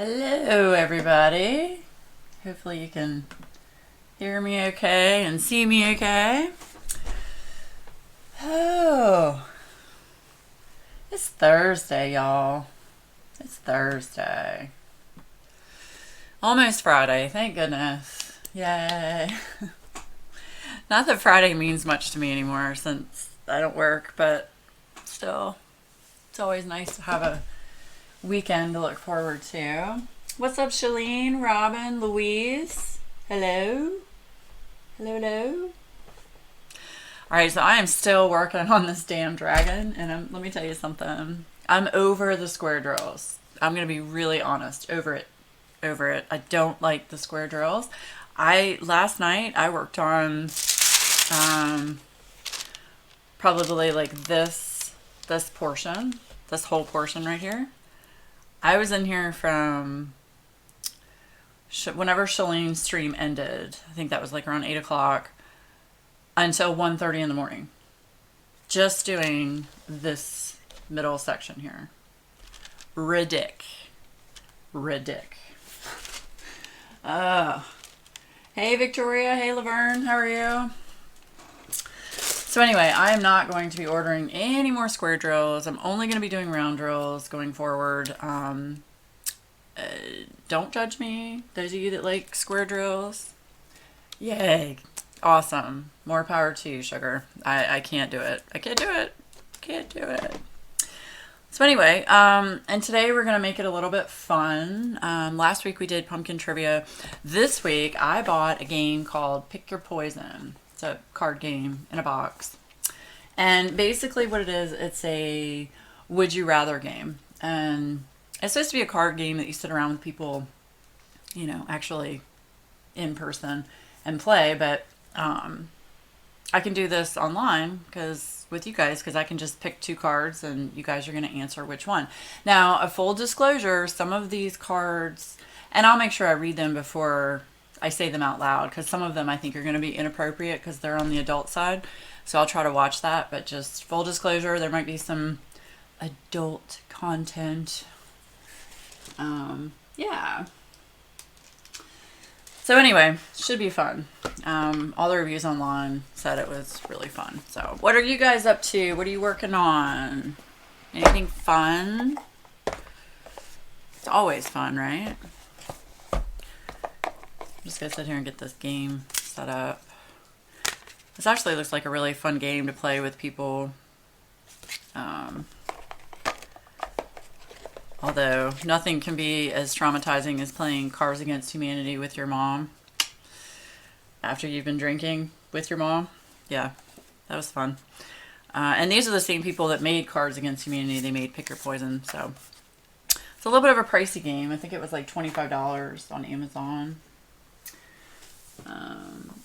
Hello, everybody. Hopefully, you can hear me okay and see me okay. Oh, it's Thursday, y'all. It's Thursday. Almost Friday, thank goodness. Yay. Not that Friday means much to me anymore since I don't work, but still, it's always nice to have a weekend to look forward to. What's up, Shalene, Robin, Louise? Hello? Hello, hello? Alright, so I am still working on this damn dragon, and let me tell you something. I'm over the square drills. I'm going to be really honest. Over it. Over it. I don't like the square drills. Last night, I worked on probably like this portion, this whole portion right here. I was in here from whenever Shalene's stream ended. I think that was like around 8 o'clock until 1:30 in the morning. Just doing this middle section here. Ridic. Hey, Victoria. Hey, Laverne. How are you? So anyway, I am not going to be ordering any more square drills. I'm only going to be doing round drills going forward. Don't judge me. Those of you that like square drills, yay. Awesome. More power to you, sugar. I can't do it. I can't do it. Can't do it. So anyway, and today we're going to make it a little bit fun. Last week we did pumpkin trivia. This week I bought a game called Pick Your Poison. It's a card game in a box. And basically what it is, it's a would you rather game. And it's supposed to be a card game that you sit around with people, you know, actually in person and play. But I can do this online with you guys because I can just pick two cards and you guys are going to answer which one. Now, a full disclosure, some of these cards, and I'll make sure I read them before I say them out loud because some of them I think are going to be inappropriate because they're on the adult side. So I'll try to watch that, but just full disclosure, there might be some adult content. Yeah. So anyway, should be fun. All the reviews online said it was really fun. So what are you guys up to? What are you working on? Anything fun? It's always fun, right? I'm just gonna sit here and get this game set up. This actually looks like a really fun game to play with people. Although nothing can be as traumatizing as playing Cards Against Humanity with your mom after you've been drinking with your mom. Yeah, that was fun. And these are the same people that made Cards Against Humanity. They made Pick Your Poison. So it's a little bit of a pricey game. I think it was like $25 on Amazon.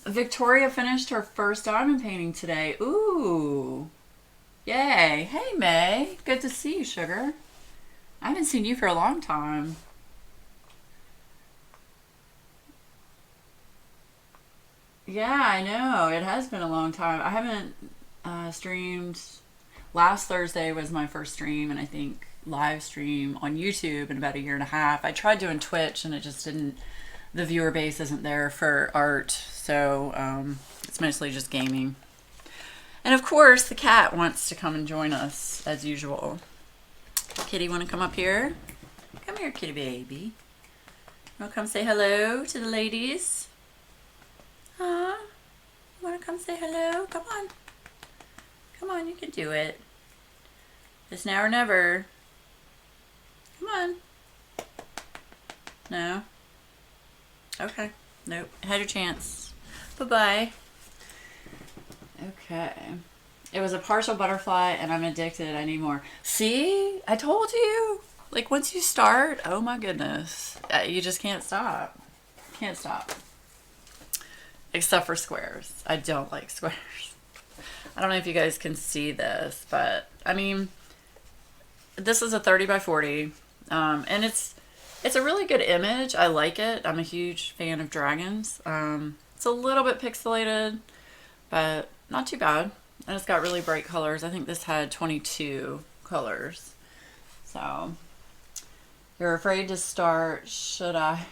Victoria finished her first diamond painting today. Ooh. Yay. Hey, May. Good to see you, sugar. I haven't seen you for a long time. Yeah, I know. It has been a long time. I haven't streamed. Last Thursday was my first stream, and I think live stream on YouTube in about a year and a half. I tried doing Twitch, and it just didn't. The viewer base isn't there for art, so it's mostly just gaming. And of course, the cat wants to come and join us as usual. Kitty, want to come up here? Come here, kitty baby. Want to come say hello to the ladies? Huh? Want to come say hello? Come on. Come on, you can do it. It's now or never. Come on. No? Okay. Nope. Had your chance. Bye-bye. Okay. It was a partial butterfly and I'm addicted. I need more. See? I told you. Like once you start, oh my goodness. You just can't stop. Can't stop. Except for squares. I don't like squares. I don't know if you guys can see this, but I mean, this is a 30 by 40. And it's a really good image. I like it. I'm a huge fan of dragons. It's a little bit pixelated, but not too bad. And it's got really bright colors. I think this had 22 colors. So You're afraid to start. Should I?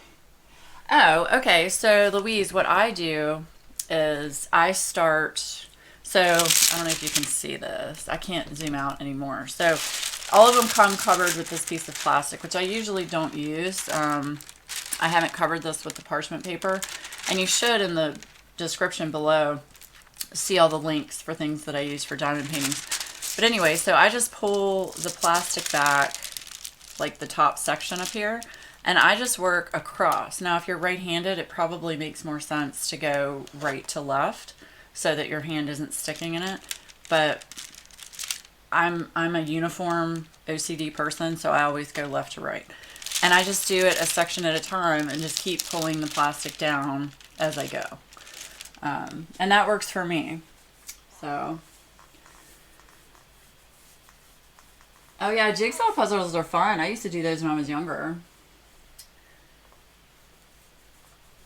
Oh, okay. So, Louise, what I do is I start. So, I don't know if you can see this. I can't zoom out anymore. So, all of them come covered with this piece of plastic, which I usually don't use. I haven't covered this with the parchment paper. And you should, in the description below, see all the links for things that I use for diamond paintings. But anyway, so I just pull the plastic back, like the top section up here, and I just work across. Now, if you're right-handed, it probably makes more sense to go right to left so that your hand isn't sticking in it. But I'm a uniform OCD person, so I always go left to right. And I just do it a section at a time and just keep pulling the plastic down as I go. And that works for me. So, oh yeah, jigsaw puzzles are fun. I used to do those when I was younger.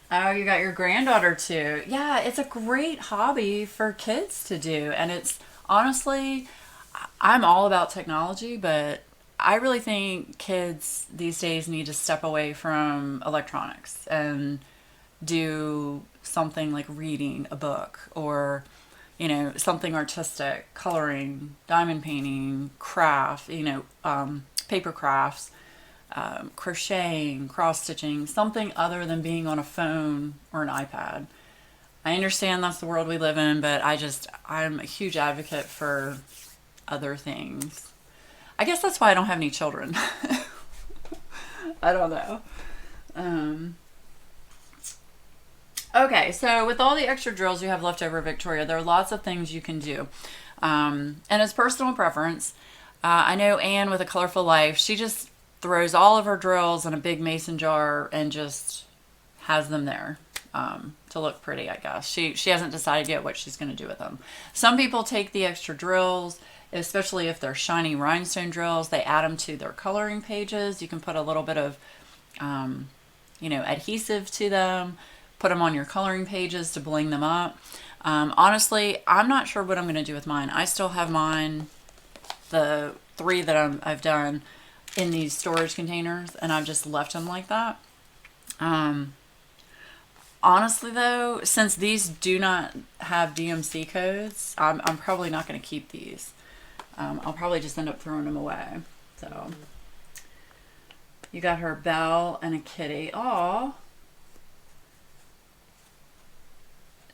Oh, you got your granddaughter too. Yeah, it's a great hobby for kids to do. And it's honestly, I'm all about technology, but I really think kids these days need to step away from electronics and do something like reading a book or, something artistic, coloring, diamond painting, craft, paper crafts, crocheting, cross stitching, something other than being on a phone or an iPad. I understand that's the world we live in, but I'm a huge advocate for other things. I guess that's why I don't have any children. I don't know. Okay, so with all the extra drills you have left over, Victoria, there are lots of things you can do. And it's personal preference. I know Anne with A Colorful Life, she just throws all of her drills in a big mason jar and just has them there to look pretty, I guess. She hasn't decided yet what she's going to do with them. Some people take the extra drills, especially if they're shiny rhinestone drills, they add them to their coloring pages. You can put a little bit of, adhesive to them, put them on your coloring pages to bling them up. Honestly, I'm not sure what I'm going to do with mine. I still have mine, the 3 that I've done, in these storage containers, and I've just left them like that. Honestly though, since these do not have DMC codes, I'm probably not going to keep these. I'll probably just end up throwing them away. So, you got her bell and a kitty. Aw.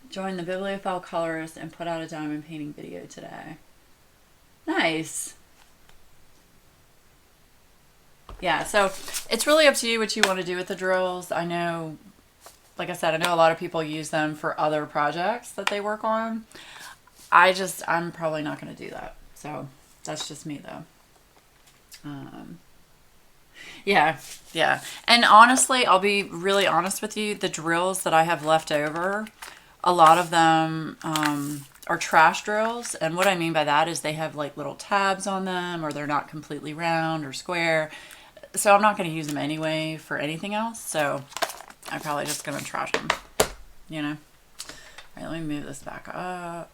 Join the Bibliophile Colorist and put out a diamond painting video today. Nice. Yeah, so it's really up to you what you want to do with the drills. I know, like I said, I know a lot of people use them for other projects that they work on. I'm probably not going to do that. So that's just me though. Yeah. And honestly, I'll be really honest with you. The drills that I have left over, a lot of them are trash drills. And what I mean by that is they have like little tabs on them, or they're not completely round or square. So I'm not going to use them anyway for anything else. So I'm probably just going to trash them, All right, let me move this back up.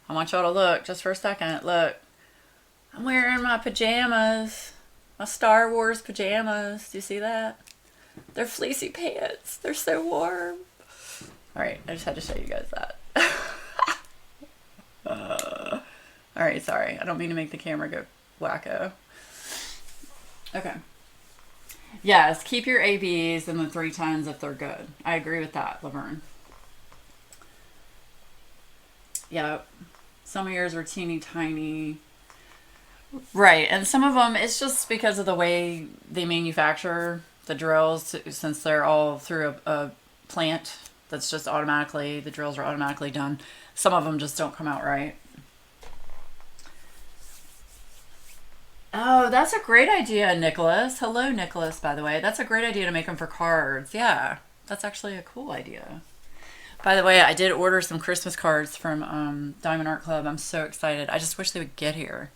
I want y'all to look just for a second. Look, I'm wearing my pajamas, my Star Wars pajamas. Do you see that? They're fleecy pants. They're so warm. All right, I just had to show you guys that. All right, sorry. I don't mean to make the camera go wacko. Okay. Yes, keep your ABs in the 310s if they're good. I agree with that, Laverne. Yep. Some of yours are teeny tiny. Right, and some of them, it's just because of the way they manufacture the drills, since they're all through a plant that's just automatically, the drills are automatically done. Some of them just don't come out right. Oh, that's a great idea, Nicholas. Hello, Nicholas, by the way. That's a great idea to make them for cards. Yeah, that's actually a cool idea. By the way, I did order some Christmas cards from Diamond Art Club. I'm so excited. I just wish they would get here.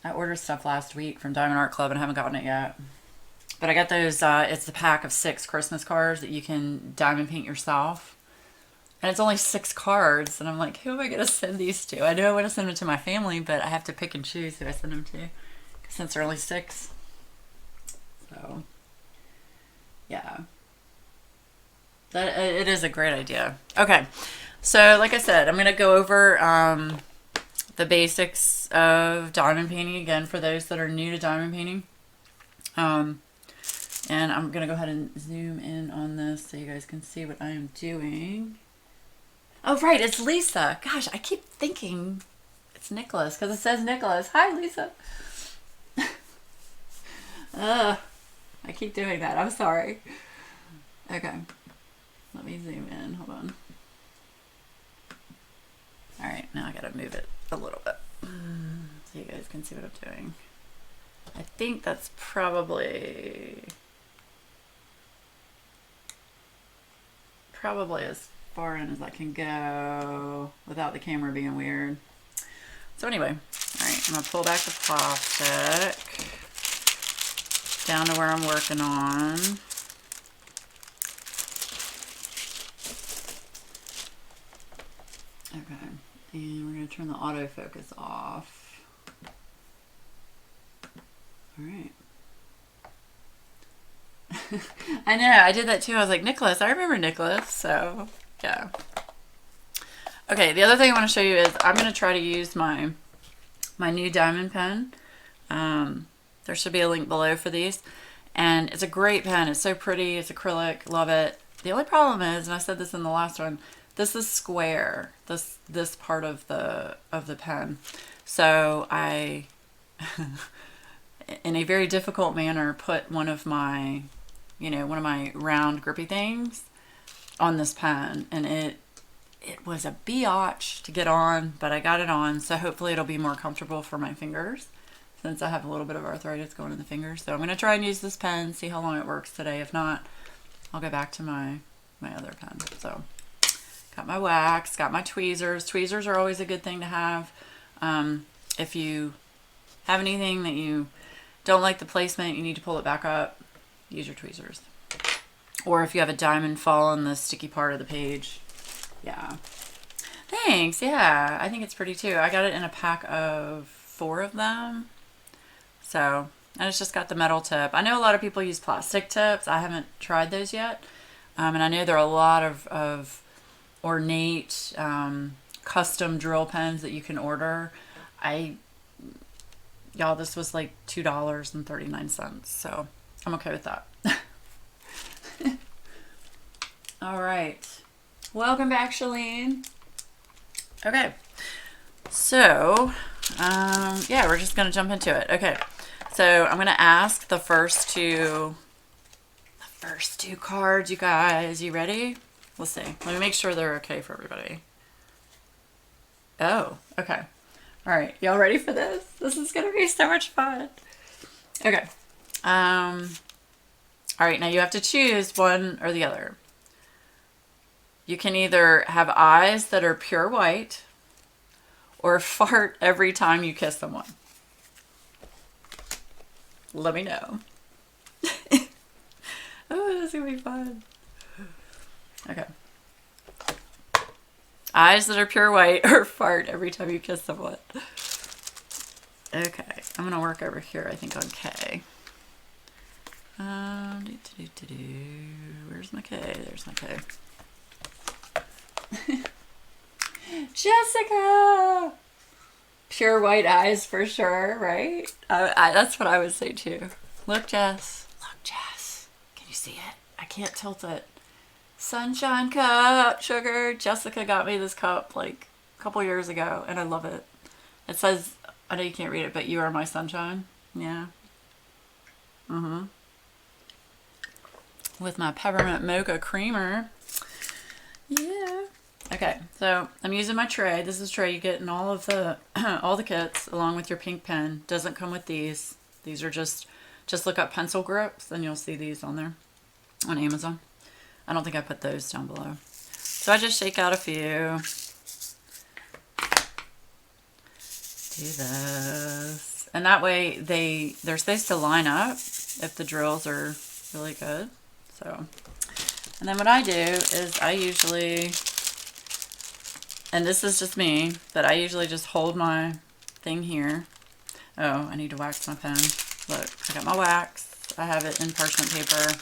I ordered stuff last week from Diamond Art Club and I haven't gotten it yet. But I got those, it's a pack of 6 Christmas cards that you can diamond paint yourself. And it's only 6 cards. And I'm like, who am I going to send these to? I know I want to send them to my family, but I have to pick and choose who I send them to. Since they're only 6. So yeah, that it is a great idea. Okay, so like I said, I'm gonna go over the basics of diamond painting again for those that are new to diamond painting. And I'm gonna go ahead and zoom in on this so you guys can see what I am doing. Oh right, it's Lisa. Gosh, I keep thinking it's Nicholas because it says Nicholas. Hi, Lisa. I keep doing that. I'm sorry. Okay, let me zoom in. Hold on. All right, now I gotta move it a little bit so you guys can see what I'm doing. I think that's probably as far in as I can go without the camera being weird. So anyway, all right, I'm gonna pull back the plastic down to where I'm working on. Okay, and we're gonna turn the autofocus off. All right. I know, I did that too. I was like, Nicholas, I remember Nicholas. So, yeah. Okay, the other thing I want to show you is I'm going to try to use my new diamond pen. There should be a link below for these. And it's a great pen. It's so pretty. It's acrylic. Love it. The only problem is, and I said this in the last one, this is square. This part of the pen. So I, in a very difficult manner, put one of my round grippy things on this pen, and it was a biatch to get on, but I got it on, so hopefully it'll be more comfortable for my fingers since I have a little bit of arthritis going in the fingers. So I'm going to try and use this pen, see how long it works today. If not, I'll go back to my other pen. So got my wax, got my tweezers. Tweezers are always a good thing to have. If you have anything that you don't like the placement, you need to pull it back up, use your tweezers. Or if you have a diamond fall on the sticky part of the page. Yeah. Thanks. Yeah, I think it's pretty too. I got it in a pack of 4 of them. So, and it's just got the metal tip. I know a lot of people use plastic tips. I haven't tried those yet. And I know there are a lot of ornate custom drill pens that you can order. Y'all, this was like $2.39. So I'm okay with that. All right. Welcome back, Shalene. Okay. So, yeah, we're just going to jump into it. Okay. So I'm going to ask the first two cards, you guys. You ready? We'll see. Let me make sure they're okay for everybody. Oh, okay. All right. Y'all ready for this? This is going to be so much fun. Okay. All right. Now you have to choose one or the other. You can either have eyes that are pure white or fart every time you kiss someone. Let me know. Oh, this is going to be fun. Okay. Eyes that are pure white or fart every time you kiss someone. Okay. I'm going to work over here, I think, on K. Where's my K? There's my K. Jessica! Pure white eyes for sure, right? That's what I would say too. Look, Jess. Look, Jess. Can you see it? I can't tilt it. Sunshine cup, sugar. Jessica got me this cup like a couple years ago, and I love it. It says, I know you can't read it, but you are my sunshine. Yeah. With my peppermint mocha creamer. Yeah. Okay, so I'm using my tray. This is a tray you get in all of the all the kits along with your pink pen. Doesn't come with these. These are just look up pencil grips and you'll see these on there on Amazon. I don't think I put those down below. So I just shake out a few. Do this. And that way they're supposed to line up if the drills are really good. So, and then what I do is I usually, and this is just me, but I usually just hold my thing here. Oh, I need to wax my pen. Look, I got my wax. I have it in parchment paper.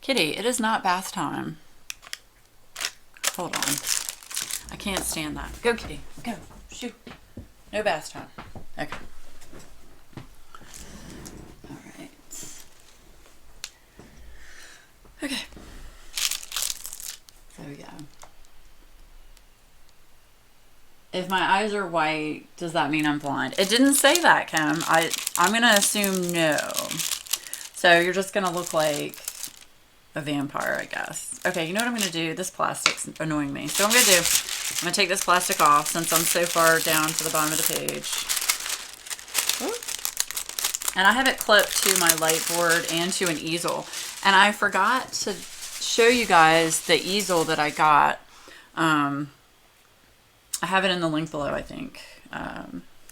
Kitty, it is not bath time. Hold on. I can't stand that. Go, Kitty. Go. Shoot. No bath time. Okay. All right. Okay. There we go. If my eyes are white, does that mean I'm blind? It didn't say that, Kim. I'm going to assume no. So you're just going to look like a vampire, I guess. Okay, you know what I'm going to do? This plastic's annoying me. So what I'm going to do, I'm going to take this plastic off since I'm so far down to the bottom of the page. And I have it clipped to my light board and to an easel. And I forgot to show you guys the easel that I got. I have it in the link below, I think.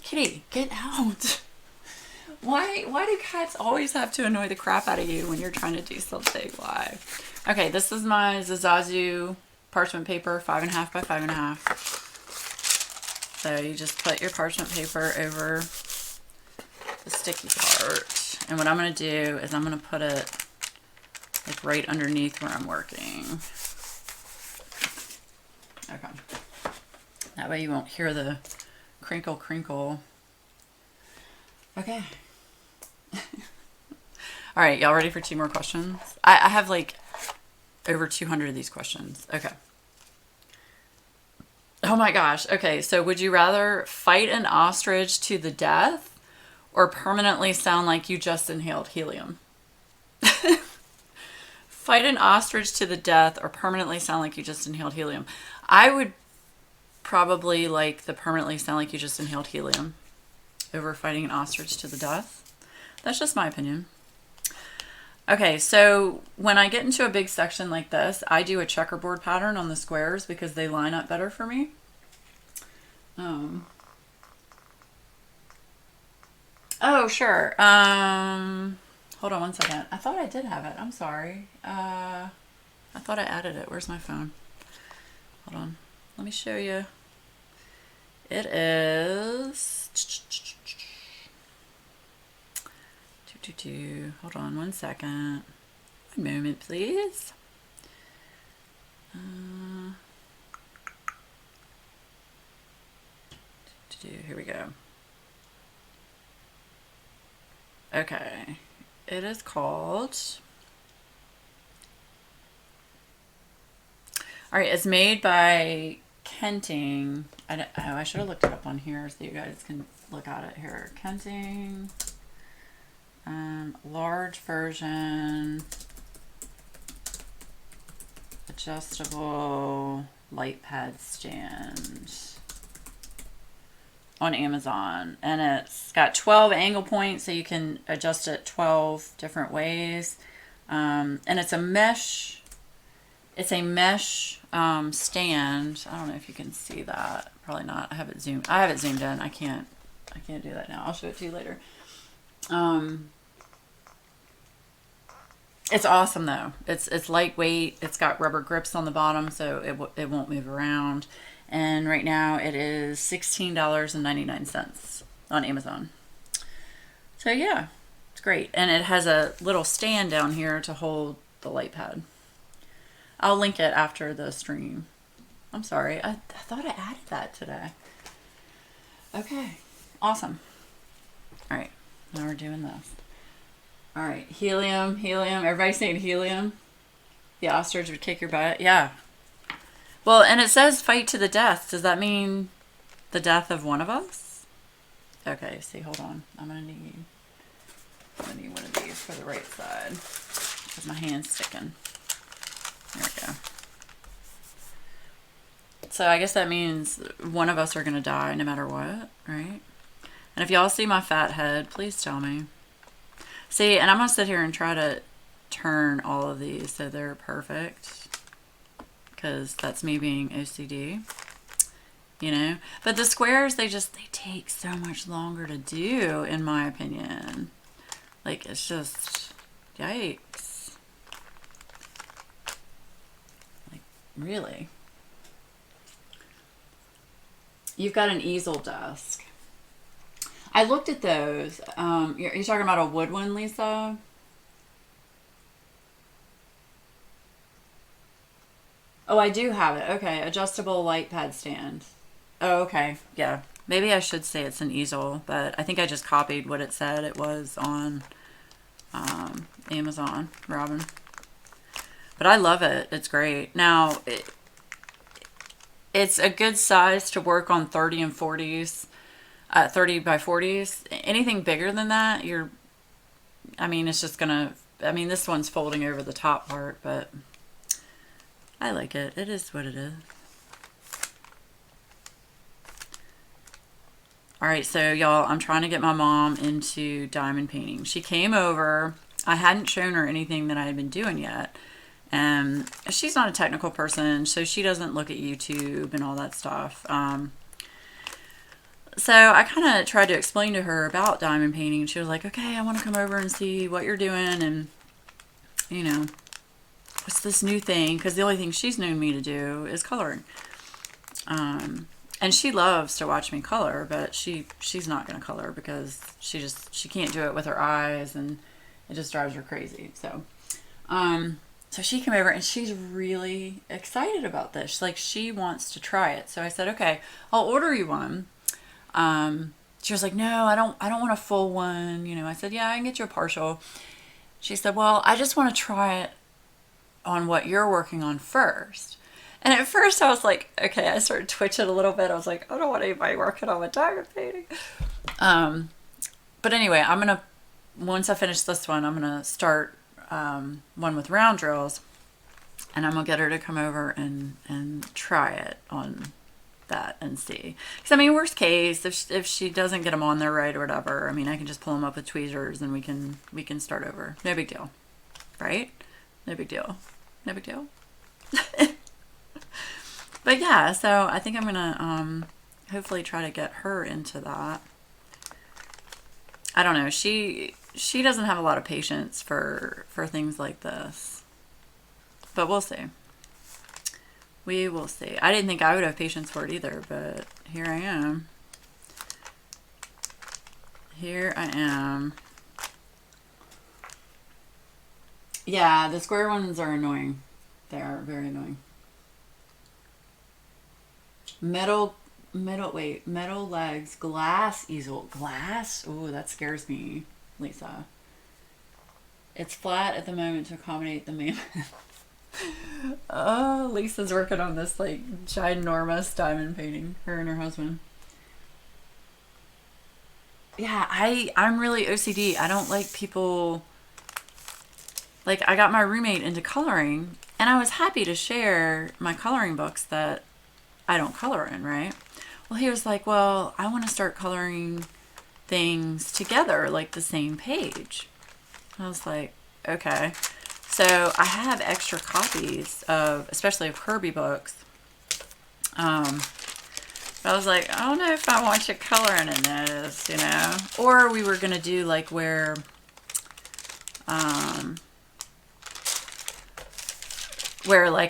Kitty, get out. Why do cats always have to annoy the crap out of you when you're trying to do something? Why? Okay, this is my Zazu parchment paper, 5.5 by 5.5. So you just put your parchment paper over the sticky part. And what I'm going to do is I'm going to put it like right underneath where I'm working. Okay. That way you won't hear the crinkle crinkle. Okay. All right, y'all ready for 2 more questions? I have like over 200 of these questions. Okay. Oh my gosh. Okay, so would you rather fight an ostrich to the death or permanently sound like you just inhaled helium? Fight an ostrich to the death or permanently sound like you just inhaled helium. I would probably like the permanently sound like you just inhaled helium over fighting an ostrich to the death. That's just my opinion. Okay, so when I get into a big section like this, I do a checkerboard pattern on the squares because they line up better for me. Oh, sure. Hold on one second. I thought I did have it. I'm sorry. I thought I added it. Where's my phone? Hold on. Let me show you. It is... Hold on one second. One moment, please. Here we go. Okay. It is called... All right, it's made by Kenting. I should have looked it up on here so you guys can look at it here. Kenting, large version, adjustable light pad stand on Amazon. And it's got 12 angle points so you can adjust it 12 different ways. And it's a mesh. It's a mesh stand. I don't know if you can see that. Probably not. I have it zoomed in. I can't do that now. I'll show it to you later. It's awesome though. It's lightweight. It's got rubber grips on the bottom so it won't move around. And right now it is $16.99 on Amazon. So yeah, it's great. And it has a little stand down here to hold the light pad. I'll link it after the stream. I'm sorry. I thought I added that today. Okay. Awesome. All right. Now we're doing this. All right. Helium. Everybody's saying helium. The ostrich would kick your butt. Yeah. Well, and it says fight to the death. Does that mean the death of one of us? Okay. See, hold on. I'm going to need one of these for the right side because my hand's sticking. There we go. So I guess that means one of us are going to die no matter what, right? And if y'all see my fat head, please tell me. See, and I'm going to sit here and try to turn all of these so they're perfect. Because that's me being OCD. You know? But the squares, they take so much longer to do, in my opinion. Like, it's just, yikes. Really? You've got an easel desk. I looked at those. You're talking about a wood one, Lisa? Oh, I do have it. Okay, adjustable light pad stand. Oh, okay. Yeah. Maybe I should say it's an easel, but I think I just copied what it said it was on Amazon, Robin. But I love it. It's great. Now, it's a good size to work on 30 and 40s, 30 by 40s. Anything bigger than that, I mean, it's just gonna, I mean, this one's folding over the top part, but I like it. It is what it is. All right, so y'all, I'm trying to get my mom into diamond painting. She came over. I hadn't shown her anything that I had been doing yet. And she's not a technical person, so she doesn't look at YouTube and all that stuff. So I kind of tried to explain to her about diamond painting. She was like, okay, I want to come over and see what you're doing and, you know, what's this new thing? Because the only thing she's known me to do is coloring. And she loves to watch me color, but she's not going to color because she can't do it with her eyes, and it just drives her crazy. So she came over and she's really excited about this. She wants to try it. So I said, okay, I'll order you one. She was like, no, I don't want a full one. You know, I said, yeah, I can get you a partial. She said, well, I just want to try it on what you're working on first. And at first I was like, okay, I started twitching a little bit. I was like, I don't want anybody working on my diamond painting. But anyway, once I finish this one, I'm going to start one with round drills. And I'm going to get her to come over and try it on that and see. Because, I mean, worst case, if she doesn't get them on there right or whatever, I mean, I can just pull them up with tweezers and we can start over. No big deal. Right? No big deal. No big deal. But yeah, so I think I'm gonna hopefully try to get her into that. I don't know. She doesn't have a lot of patience for things like this, but we'll see. We will see. I didn't think I would have patience for it either, but here I am. Here I am. Yeah, the square ones are annoying. They are very annoying. Metal legs, glass easel. Glass? Ooh, that scares me, Lisa. It's flat at the moment to accommodate the mammoth. Oh, Lisa's working on this ginormous diamond painting, her and her husband. Yeah, I'm really OCD. I don't like people, I got my roommate into coloring, and I was happy to share my coloring books that I don't color in, right? Well, he was like, well, I want to start coloring things together, like the same page. I was like, okay. So I have extra copies especially of Kirby books. But I was like, I don't know if I want you coloring in this, you know? Or we were going to do where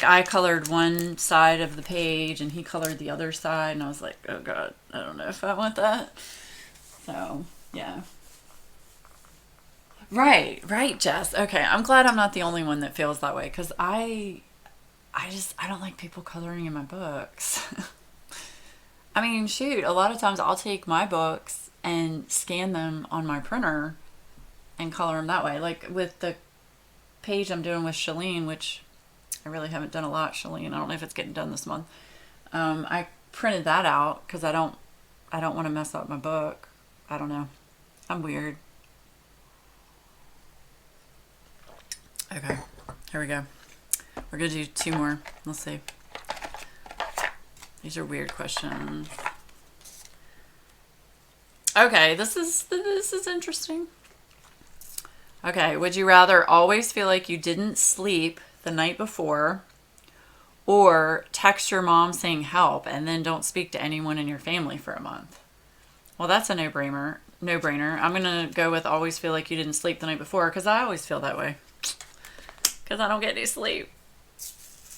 I colored one side of the page and he colored the other side, and I was like, oh god, I don't know if I want that. So yeah, right, Jess. Okay, I'm glad I'm not the only one that feels that way, because I don't like people coloring in my books. I mean, shoot, a lot of times I'll take my books and scan them on my printer and color them that way, like with the page I'm doing with Shalene, which I really haven't done a lot, Shalene. I don't know if it's getting done this month. I printed that out because I don't want to mess up my book. I don't know. I'm weird. Okay, here we go. We're gonna do 2 more. Let's see. These are weird questions. Okay, this is interesting. Okay, would you rather always feel like you didn't sleep the night before, or text your mom saying help and then don't speak to anyone in your family for a month? Well, that's a no-brainer. I'm gonna go with always feel like you didn't sleep the night before, because I always feel that way, because I don't get any sleep.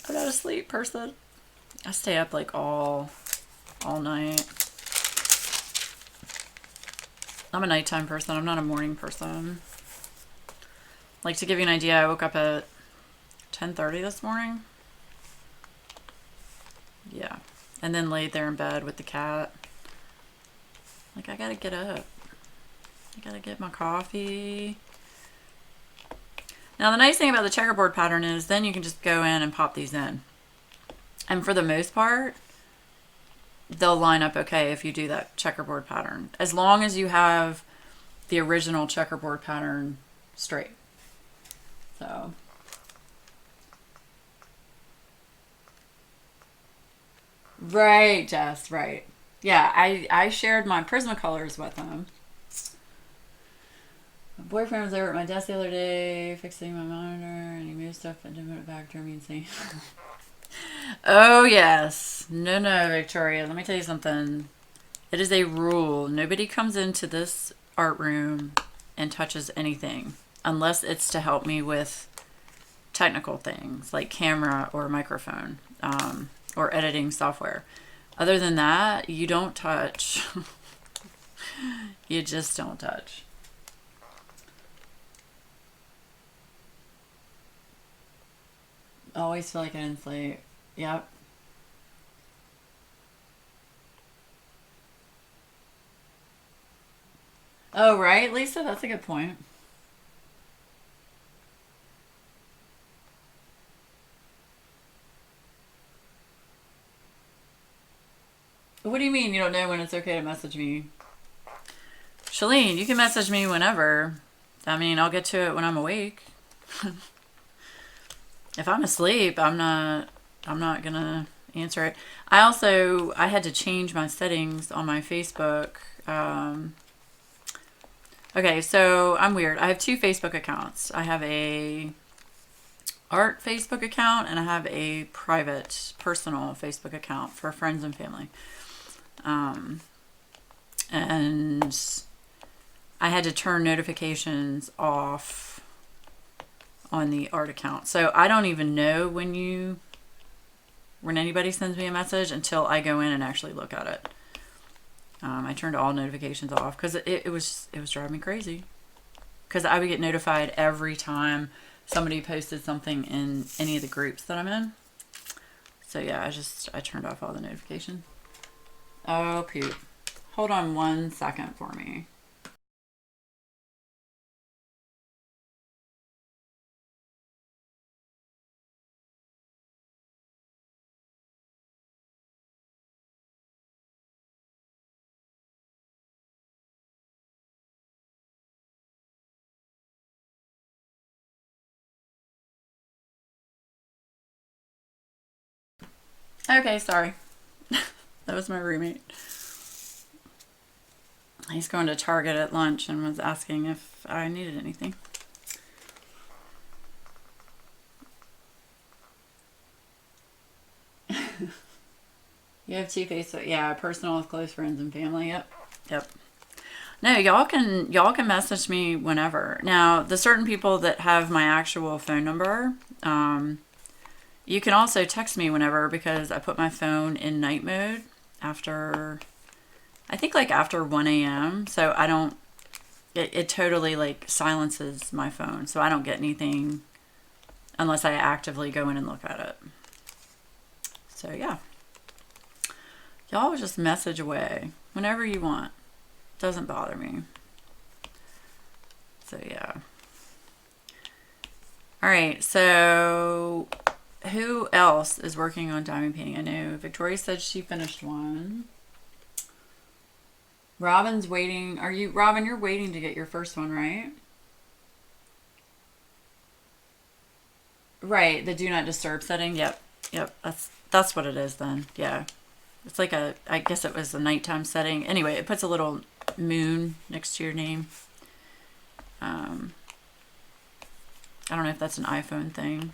I'm not a sleep person. I stay up all night. I'm a nighttime person. I'm not a morning person. Like, to give you an idea, I woke up at 10:30 this morning. Yeah. And then laid there in bed with the cat. Like, I gotta get up. I gotta get my coffee. Now, the nice thing about the checkerboard pattern is then you can just go in and pop these in. And for the most part, they'll line up okay if you do that checkerboard pattern. As long as you have the original checkerboard pattern straight. So. Right, Jess, right. Yeah, I shared my Prismacolors with them. My boyfriend was over at my desk the other day fixing my monitor and he moved stuff and didn't put it back, drove me insane. Oh, yes. No, no, Victoria. Let me tell you something. It is a rule. Nobody comes into this art room and touches anything unless it's to help me with technical things like camera or microphone or editing software. Other than that, you don't touch. You just don't touch. Always feel like I didn't sleep. Yep. Oh, right, Lisa? That's a good point. What do you mean you don't know when it's okay to message me? Shalene, you can message me whenever. I mean, I'll get to it when I'm awake. If I'm asleep, I'm not gonna answer it. I had to change my settings on my Facebook. Okay, so I'm weird. I have two Facebook accounts. I have a art Facebook account and I have a private personal Facebook account for friends and family. And I had to turn notifications off on the art account. So I don't even know when anybody sends me a message until I go in and actually look at it. I turned all notifications off because it was driving me crazy. Because I would get notified every time somebody posted something in any of the groups that I'm in. So yeah, I turned off all the notifications. Oh, poop. Hold on 1 second for me. Okay, sorry. That was my roommate. He's going to Target at lunch and was asking if I needed anything. You have two Facebook, yeah, personal with close friends and family. Yep, yep. No, y'all can message me whenever. Now, the certain people that have my actual phone number, you can also text me whenever because I put my phone in night mode after, I think like after 1 a.m. So I don't, it totally like silences my phone. So I don't get anything unless I actively go in and look at it. So yeah, y'all just message away whenever you want. Doesn't bother me. So yeah. All right, so who else is working on diamond painting? I know Victoria said she finished one. Robin's waiting. Robin, you're waiting to get your first one, right? Right, the do not disturb setting. Yep. Yep. That's what it is then. Yeah. It's like I guess it was a nighttime setting. Anyway, it puts a little moon next to your name. I don't know if that's an iPhone thing.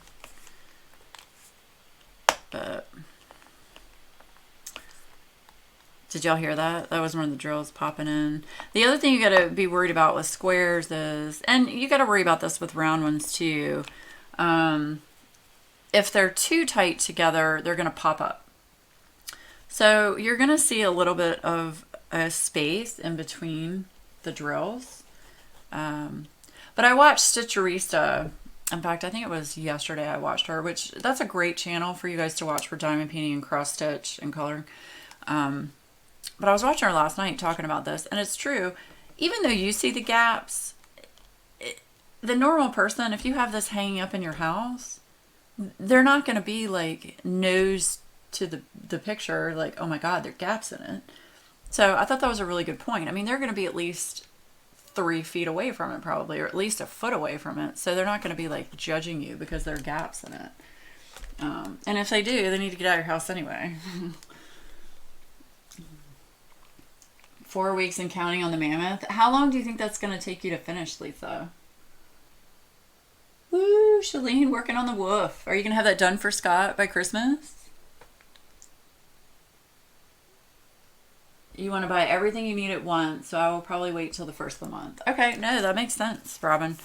But did y'all hear that? That was one of the drills popping in. The other thing you got to be worried about with squares is, and you got to worry about this with round ones too. If they're too tight together, they're going to pop up. So you're going to see a little bit of a space in between the drills. But I watched Stitcherista. In fact, I think it was yesterday I watched her, which that's a great channel for you guys to watch for diamond painting and cross stitch and coloring. But I was watching her last night talking about this, and it's true. Even though you see the gaps, the normal person, if you have this hanging up in your house, they're not going to be like nose to the picture, like, oh my God, there are gaps in it. So I thought that was a really good point. I mean, they're going to be at least 3 feet away from it probably, or at least a foot away from it. So they're not going to be like judging you because there are gaps in it. And if they do, they need to get out of your house anyway. 4 weeks and counting on the mammoth. How long do you think that's going to take you to finish, Lisa? Woo, Shalene working on the woof. Are you going to have that done for Scott by Christmas? You want to buy everything you need at once, so I will probably wait till the first of the month. Okay, no, that makes sense, Robin.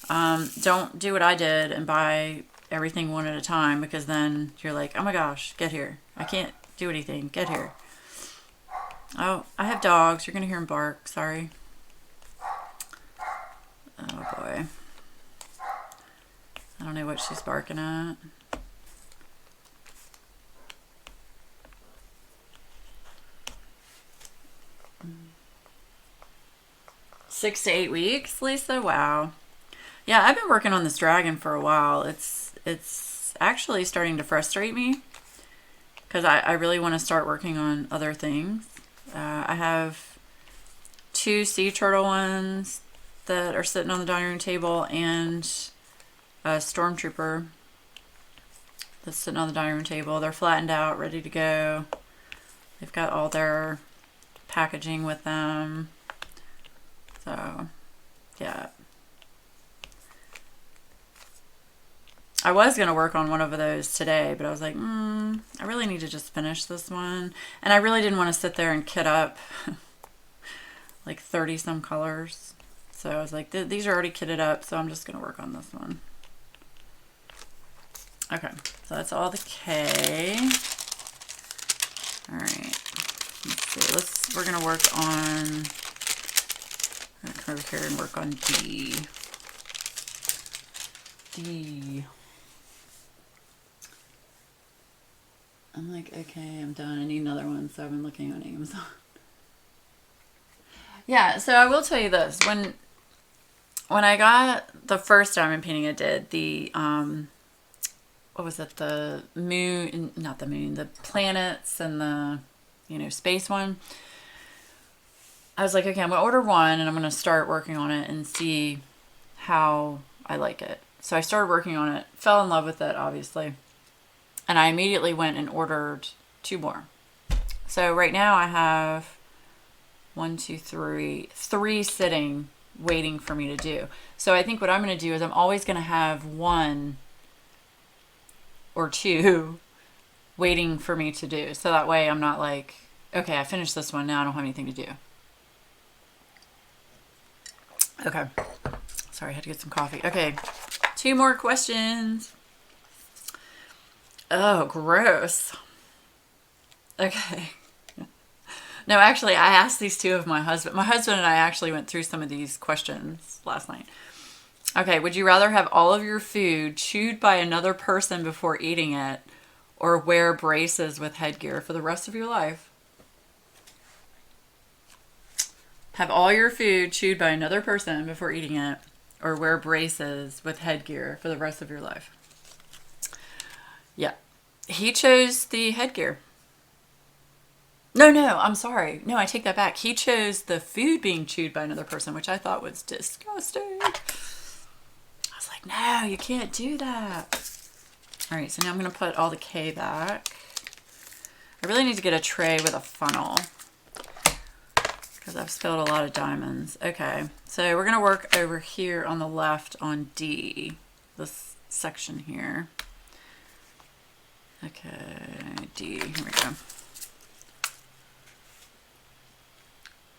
Don't do what I did and buy everything one at a time, because then you're like, oh my gosh, get here. I can't do anything. Get here. Oh, I have dogs. You're going to hear them bark. Sorry. Oh, boy. I don't know what she's barking at. Mm. 6 to 8 weeks, Lisa? Wow. Yeah, I've been working on this dragon for a while. It's actually starting to frustrate me because I really want to start working on other things. I have 2 sea turtle ones that are sitting on the dining room table and a stormtrooper that's sitting on the dining room table. They're flattened out, ready to go. They've got all their packaging with them. So, yeah. I was going to work on one of those today, but I was like, I really need to just finish this one. And I really didn't want to sit there and kit up like 30 some colors. So I was like, these are already kitted up, so I'm just going to work on this one. Okay, so that's all the K. All right, let's see. We're going to work on, I'm going to come over here and work on D. D. I'm like, okay, I'm done. I need another one, so I've been looking on Amazon. Yeah, so I will tell you this. When I got the first diamond painting I did, the, what was it? The moon, not the moon, the planets and the, space one. I was like, okay, I'm going to order one and I'm going to start working on it and see how I like it. So I started working on it, fell in love with it, obviously. And I immediately went and ordered 2 more. So right now I have 3 sitting waiting for me to do. So I think what I'm going to do is I'm always going to have 1 or 2 waiting for me to do. So that way I'm not like, okay, I finished this one, now I don't have anything to do. Okay. Sorry, I had to get some coffee. Okay, 2 more questions. Oh, gross. Okay. No, actually, I asked these 2 of my husband. My husband and I actually went through some of these questions last night. Okay, would you rather have all of your food chewed by another person before eating it, or wear braces with headgear for the rest of your life? Have all your food chewed by another person before eating it, or wear braces with headgear for the rest of your life? Yeah. He chose the headgear. No, I'm sorry. No, I take that back. He chose the food being chewed by another person, which I thought was disgusting. I was like, no, you can't do that. All right, so now I'm going to put all the K back. I really need to get a tray with a funnel because I've spilled a lot of diamonds. Okay, so we're going to work over here on the left on D, this section here. Okay, D, here we go.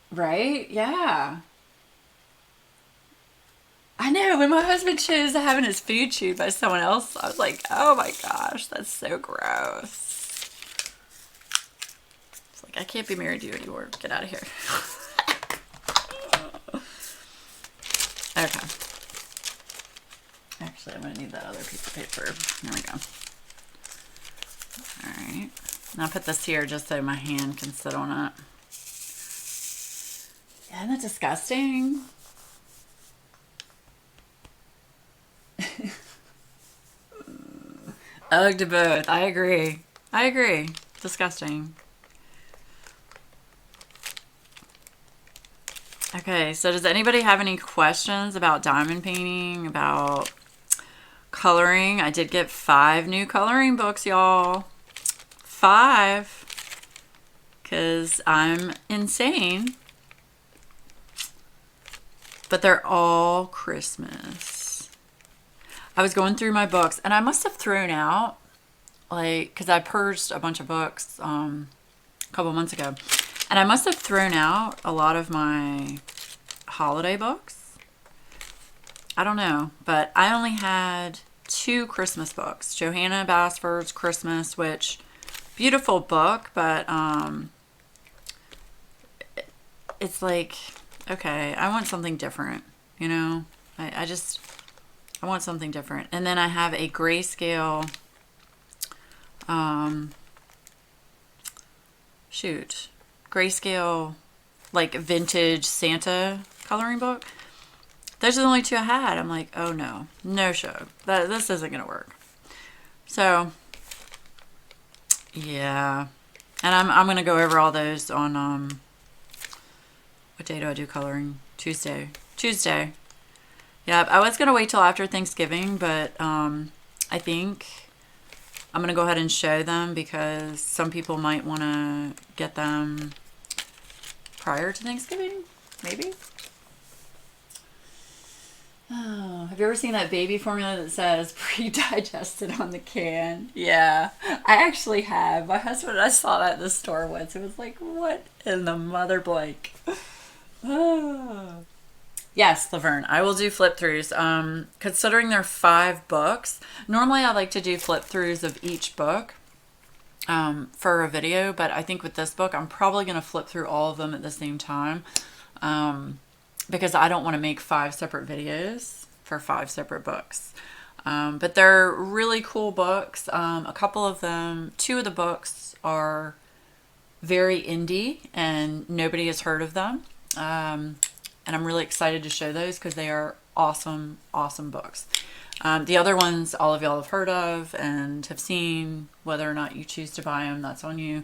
Right? Yeah. I know, when my husband chose having his food chewed by someone else, I was like, oh my gosh, that's so gross. It's like, I can't be married to you anymore. Get out of here. Okay. Actually, I'm going to need that other piece of paper. There we go. All right. And I'll put this here just so my hand can sit on it. Yeah, isn't that disgusting? Ugh to both. I agree. I agree. Disgusting. Okay, so does anybody have any questions about diamond painting, about coloring? I did get 5 new coloring books, y'all. 5. Because I'm insane. But they're all Christmas. I was going through my books, and I must have thrown out, like, because I purged a bunch of books a couple months ago. And I must have thrown out a lot of my holiday books. I don't know, but I only had 2 Christmas books. Johanna Basford's Christmas, which, beautiful book, but it's like, okay, I want something different, you know? I want something different. And then I have a grayscale, grayscale, like vintage Santa coloring book. Those are the only 2 I had. I'm like, oh no, no show. This isn't gonna work. So yeah, and I'm gonna go over all those on what day do I do coloring? Tuesday. Yep. I was gonna wait till after Thanksgiving, but I think I'm gonna go ahead and show them because some people might want to get them prior to Thanksgiving, maybe. Oh, have you ever seen that baby formula that says pre-digested on the can? Yeah, I actually have. My husband and I saw that in the store once. It was like, what in the mother blank? Oh. Yes, Laverne, I will do flip throughs. Considering there are 5 books, normally I like to do flip throughs of each book for a video, but I think with this book, I'm probably going to flip through all of them at the same time because I don't want to make 5 separate videos for 5 separate books. But they're really cool books. A couple of them, 2 of the books are very indie and nobody has heard of them. And I'm really excited to show those because they are awesome, awesome books. The other ones all of y'all have heard of and have seen. Whether or not you choose to buy them, that's on you.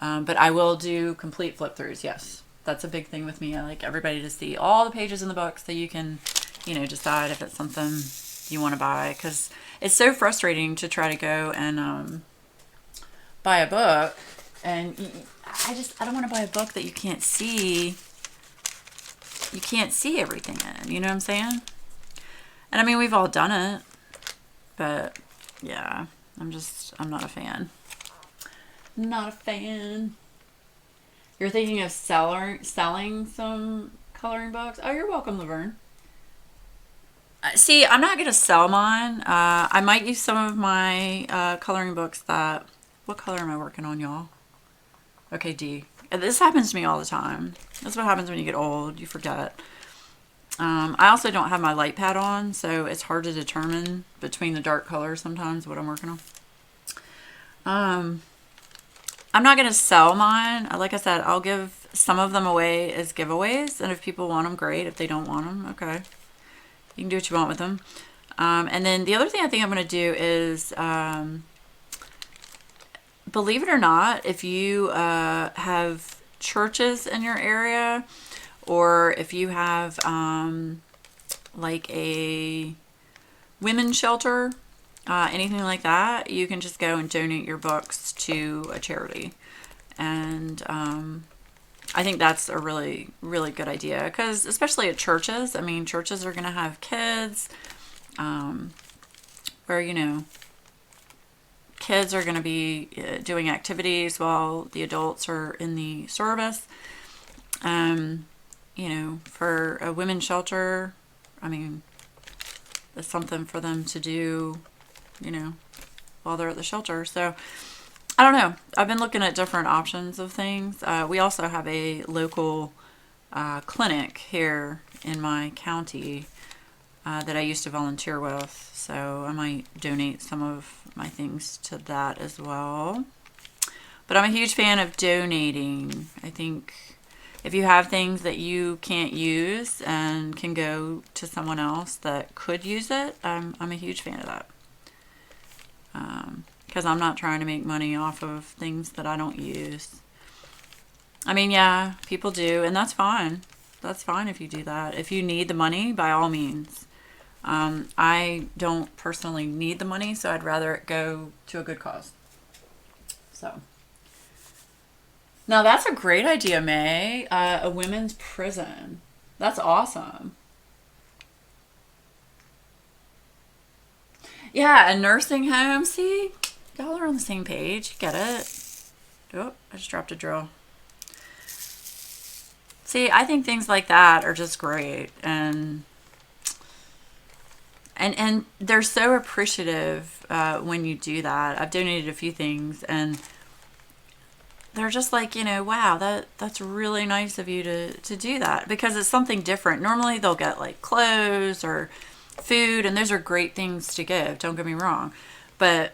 But I will do complete flip throughs, yes. That's a big thing with me. I like everybody to see all the pages in the book so you can, decide if it's something you want to buy. Because it's so frustrating to try to go and buy a book. And I don't want to buy a book that you can't see. You can't see everything in, you know what I'm saying? And I mean, we've all done it, but yeah, I'm not a fan. Not a fan. You're thinking of selling some coloring books? Oh, you're welcome, Laverne. See, I'm not going to sell mine. I might use some of my coloring books what color am I working on, y'all? Okay, D. This happens to me all the time. That's what happens when you get old. You forget. I also don't have my light pad on, so it's hard to determine between the dark colors sometimes what I'm working on. I'm not going to sell mine. Like I said, I'll give some of them away as giveaways, and if people want them, great. If they don't want them, okay. You can do what you want with them. And then the other thing I think I'm going to do is... believe it or not, if you have churches in your area or if you have like a women's shelter, anything like that, you can just go and donate your books to a charity. And I think that's a really, really good idea because especially at churches, I mean, churches are going to have kids where, kids are going to be doing activities while the adults are in the service. For a women's shelter, I mean, it's something for them to do, while they're at the shelter. So, I don't know. I've been looking at different options of things. We also have a local clinic here in my county that I used to volunteer with. So I might donate some of my things to that as well. But I'm a huge fan of donating. I think if you have things that you can't use and can go to someone else that could use it, I'm a huge fan of that. Because I'm not trying to make money off of things that I don't use. I mean, yeah, people do, and that's fine. That's fine if you do that. If you need the money, by all means. I don't personally need the money, so I'd rather it go to a good cause. So, now that's a great idea, May. A women's prison. That's awesome. Yeah, a nursing home. See, y'all are on the same page. Get it? Oh, I just dropped a drill. See, I think things like that are just great, and they're so appreciative when you do that. I've donated a few things, and they're just like, wow, that's really nice of you to do that, because it's something different. Normally they'll get like clothes or food, and those are great things to give, don't get me wrong. But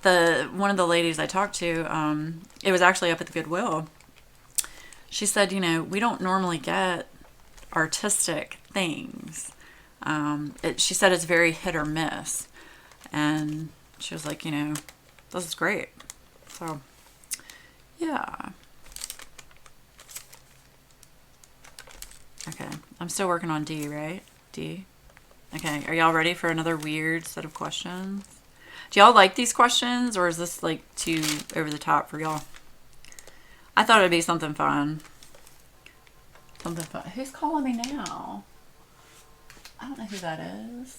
one of the ladies I talked to, it was actually up at the Goodwill. She said, we don't normally get artistic things. She said it's very hit or miss. And she was like, this is great. So, yeah. Okay, I'm still working on D, right? D. Okay, are y'all ready for another weird set of questions? Do y'all like these questions, or is this like too over the top for y'all? I thought it'd be something fun. Something fun. Who's calling me now? I don't know who that is.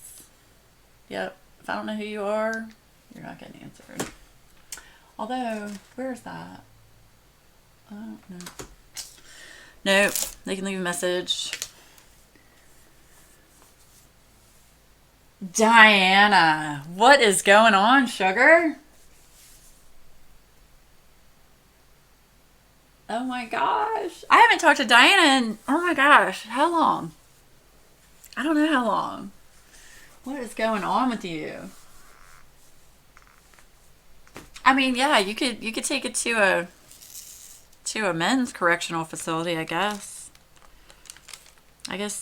Yep, if I don't know who you are, you're not getting answered. Although, where is that? I don't know. Nope, they can leave a message. Diana, what is going on, sugar? Oh my gosh. I haven't talked to Diana in, oh my gosh, how long? I don't know how long. What is going on with you? I mean, yeah, you could take it to a men's correctional facility, I guess.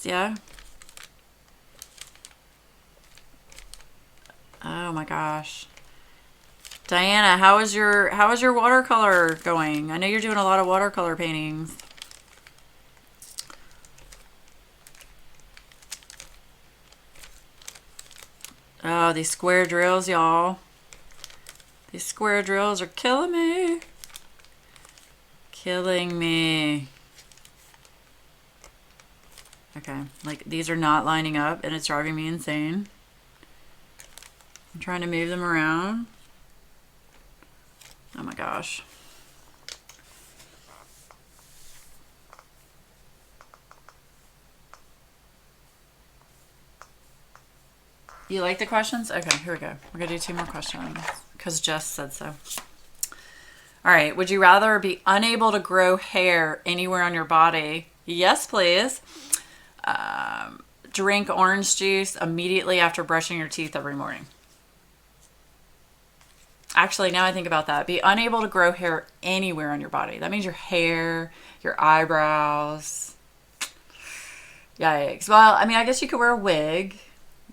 Yeah. Oh my gosh. Diana, how is your watercolor going? I know you're doing a lot of watercolor paintings. Oh, these square drills, y'all. These square drills are killing me. Killing me. Okay, like these are not lining up and it's driving me insane. I'm trying to move them around. Oh my gosh. You like the questions? Okay, here we go. We're going to do 2 more questions because Jess said so. All right. Would you rather be unable to grow hair anywhere on your body? Yes, please. Drink orange juice immediately after brushing your teeth every morning. Actually, now I think about that. Be unable to grow hair anywhere on your body. That means your hair, your eyebrows. Yikes. Well, I mean, I guess you could wear a wig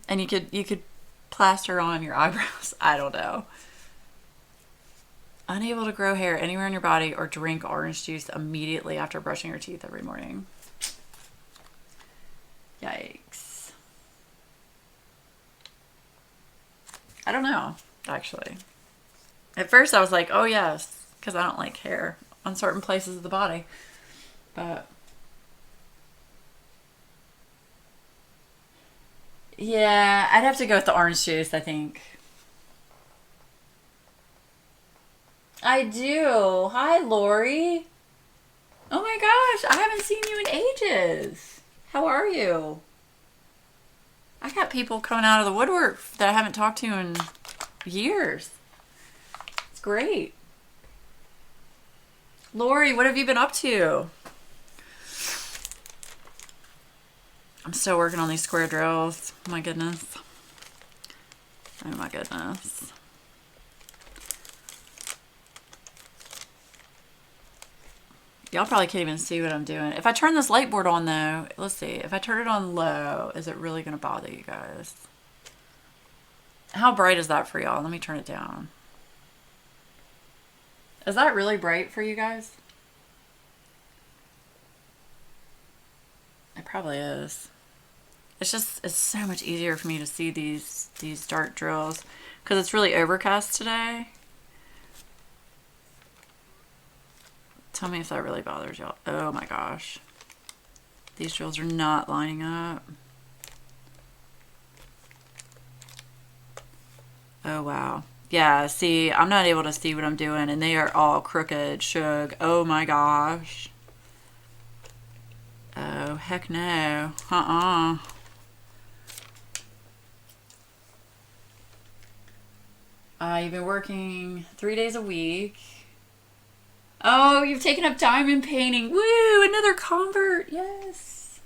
and you could plaster on your eyebrows. I don't know. Unable to grow hair anywhere on your body or drink orange juice immediately after brushing your teeth every morning. Yikes. I don't know, actually. At first I was like, oh yes, because I don't like hair on certain places of the body. But yeah, I'd have to go with the orange juice, I think. I do. Hi, Lori. Oh my gosh, I haven't seen you in ages. How are you? I got people coming out of the woodwork that I haven't talked to in years. Great. Lori, what have you been up to? I'm still working on these square drills. Oh my goodness. Oh my goodness. Y'all probably can't even see what I'm doing. If I turn this light board on though, let's see. If I turn it on low, is it really going to bother you guys? How bright is that for y'all? Let me turn it down. Is that really bright for you guys? It probably is. It's so much easier for me to see these dart drills because it's really overcast today. Tell me if that really bothers y'all. Oh my gosh. These drills are not lining up. Oh wow. Yeah, see, I'm not able to see what I'm doing and they are all crooked, shug. Oh my gosh. Oh, heck no. You've been working 3 days a week. Oh, you've taken up diamond painting. Woo, another convert. Yes.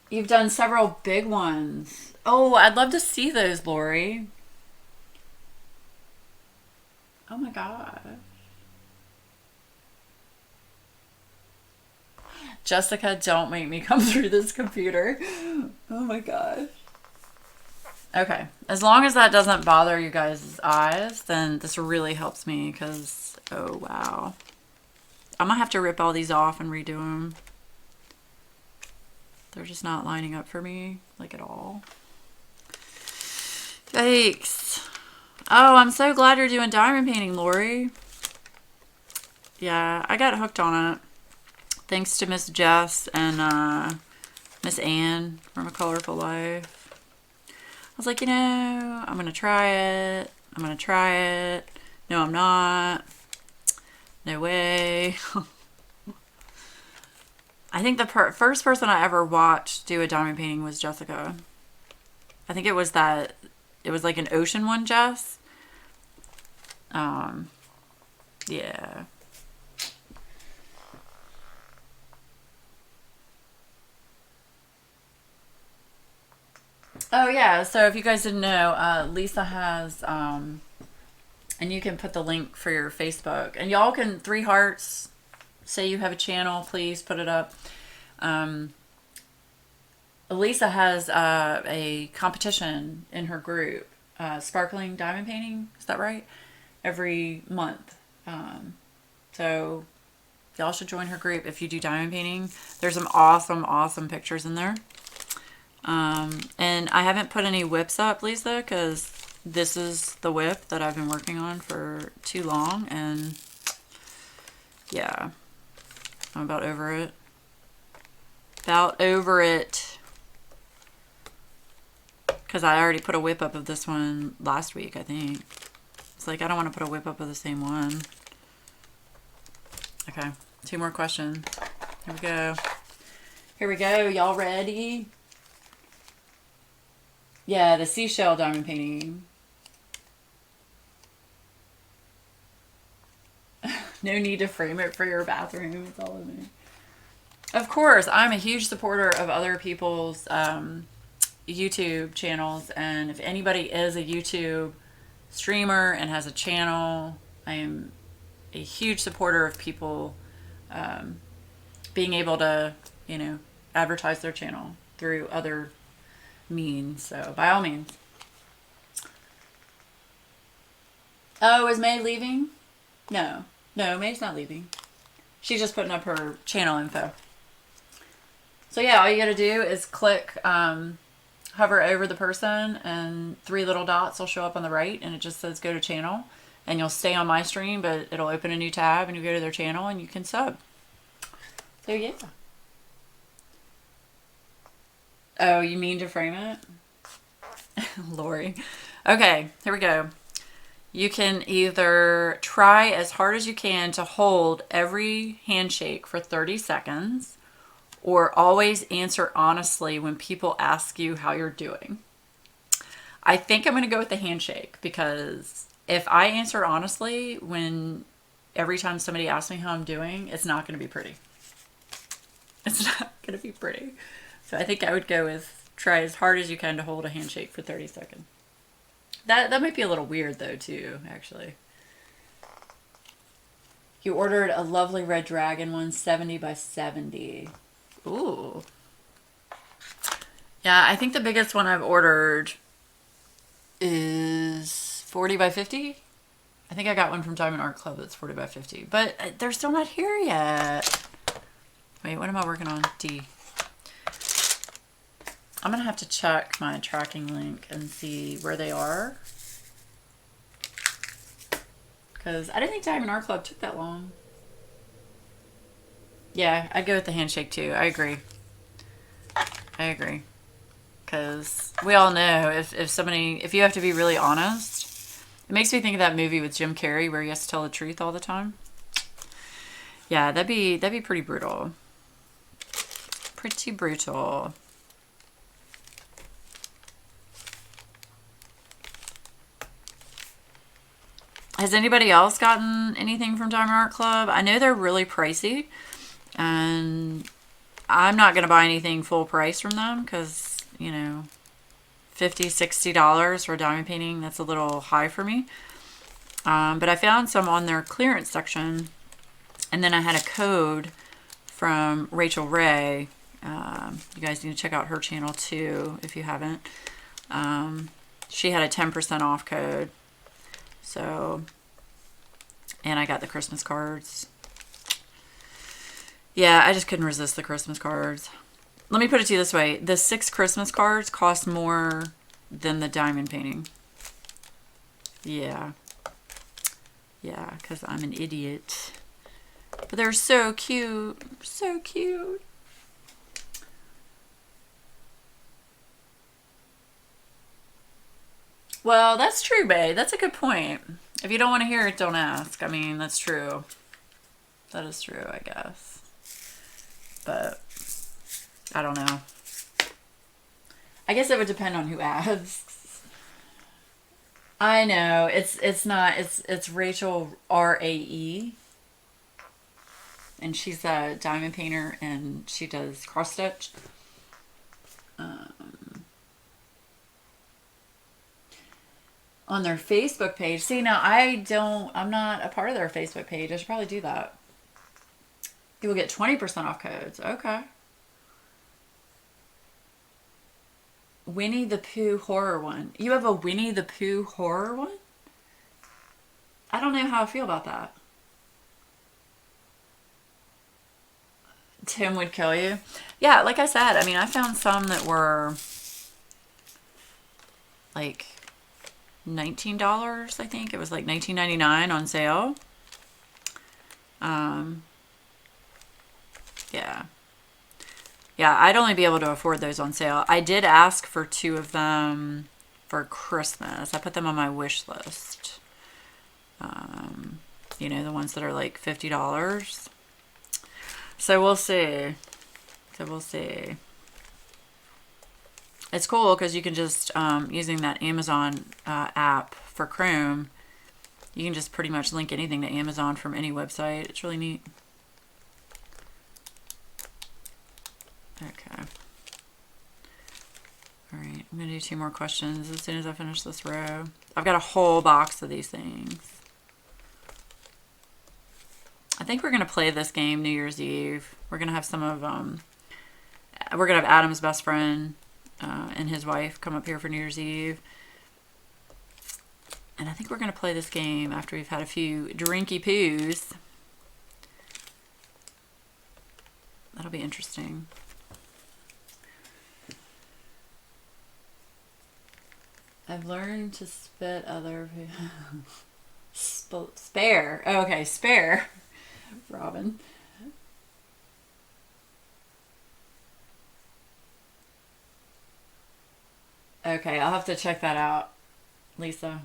You've done several big ones. Oh, I'd love to see those, Lori. Oh my God. Jessica, don't make me come through this computer. Oh my gosh. Okay, as long as that doesn't bother you guys' eyes, then this really helps me because, oh wow. I'm gonna have to rip all these off and redo them. They're just not lining up for me, like at all. Yikes. Oh, I'm so glad you're doing diamond painting, Lori. Yeah, I got hooked on it. Thanks to Miss Jess and Miss Ann from A Colorful Life. I was like, you know, I'm going to try it. I'm going to try it. No, I'm not. No way. I think the first person I ever watched do a diamond painting was Jessica. I think it was like an ocean one, Jess. Yeah. Oh yeah, so if you guys didn't know, Lisa has, and you can put the link for your Facebook, and y'all can 3 hearts, say you have a channel, please put it up. Lisa has a competition in her group, sparkling diamond painting, is that right? Every month. So y'all should join her group if you do diamond painting. There's some awesome pictures in there. And I haven't put any whips up, Lisa, because this is the whip that I've been working on for too long, and yeah, I'm about over it. About over it. Because I already put a whip up of this one last week, I think. It's like, I don't want to put a whip up of the same one. Okay, 2 more questions. Here we go. Here we go. Y'all ready? Yeah, the seashell diamond painting. No need to frame it for your bathroom. It's all in there. Of course, I'm a huge supporter of other people's YouTube channels. And if anybody is a YouTube streamer and has a channel, I am a huge supporter of people being able to, you know, advertise their channel through other means. So by all means. Oh, is May leaving? No, May's not leaving. She's just putting up her channel info. So yeah, all you gotta do is click, hover over the person, and 3 little dots will show up on the right, and it just says go to channel, and you'll stay on my stream, but it'll open a new tab and you go to their channel and you can sub. So yeah. Oh, you mean to frame it? Lori. Okay, here we go. You can either try as hard as you can to hold every handshake for 30 seconds, or always answer honestly when people ask you how you're doing. I think I'm going to go with the handshake, because if I answer honestly every time somebody asks me how I'm doing, it's not going to be pretty. It's not gonna be pretty. So I think I would go with try as hard as you can to hold a handshake for 30 seconds. That might be a little weird though too, actually. You ordered a lovely red dragon one, 70 by 70. Ooh. Yeah, I think the biggest one I've ordered is 40 by 50. I think I got one from Diamond Art Club that's 40 by 50, but they're still not here yet. Wait, what am I working on? D. I'm gonna have to check my tracking link and see where they are. Because I didn't think Diamond Art Club took that long. Yeah, I'd go with the handshake too. I agree. I agree. Because we all know if you have to be really honest, it makes me think of that movie with Jim Carrey where he has to tell the truth all the time. Yeah, that'd be pretty brutal. Pretty brutal. Has anybody else gotten anything from Diamond Art Club? I know they're really pricey, and I'm not going to buy anything full price from them because, you know, $50, $60 for a diamond painting, that's a little high for me. But I found some on their clearance section, and then I had a code from Rachel Ray. You guys need to check out her channel too if you haven't. She had a 10% off code. So, and I got the Christmas cards. Yeah, I just couldn't resist the Christmas cards. Let me put it to you this way. The 6 Christmas cards cost more than the diamond painting. Yeah. Yeah, because I'm an idiot. But they're so cute. So cute. Well, that's true, babe. That's a good point. If you don't want to hear it, don't ask. I mean, that's true. That is true, I guess. But I don't know. I guess it would depend on who asks. I know. It's Rachel Rae. And she's a diamond painter and she does cross stitch. On their Facebook page. See, now I'm not a part of their Facebook page. I should probably do that. You will get 20% off codes. Okay. Winnie the Pooh horror one. You have a Winnie the Pooh horror one? I don't know how I feel about that. Tim would kill you. Yeah, like I said, I mean, I found some that were like $19, I think. It was like $19.99 on sale. Yeah. Yeah, I'd only be able to afford those on sale. I did ask for 2 of them for Christmas. I put them on my wish list. You know, the ones that are like $50. So we'll see. It's cool because you can just, using that Amazon app for Chrome, you can just pretty much link anything to Amazon from any website. It's really neat. Okay. All right, I'm going to do 2 more questions as soon as I finish this row. I've got a whole box of these things. I think we're going to play this game New Year's Eve. We're going to have some of, we're going to have Adam's best friend and his wife come up here for New Year's Eve. And I think we're going to play this game after we've had a few drinky poos. That'll be interesting. I've learned to spit other... Spare. Oh, okay, spare. Robin. Okay, I'll have to check that out, Lisa.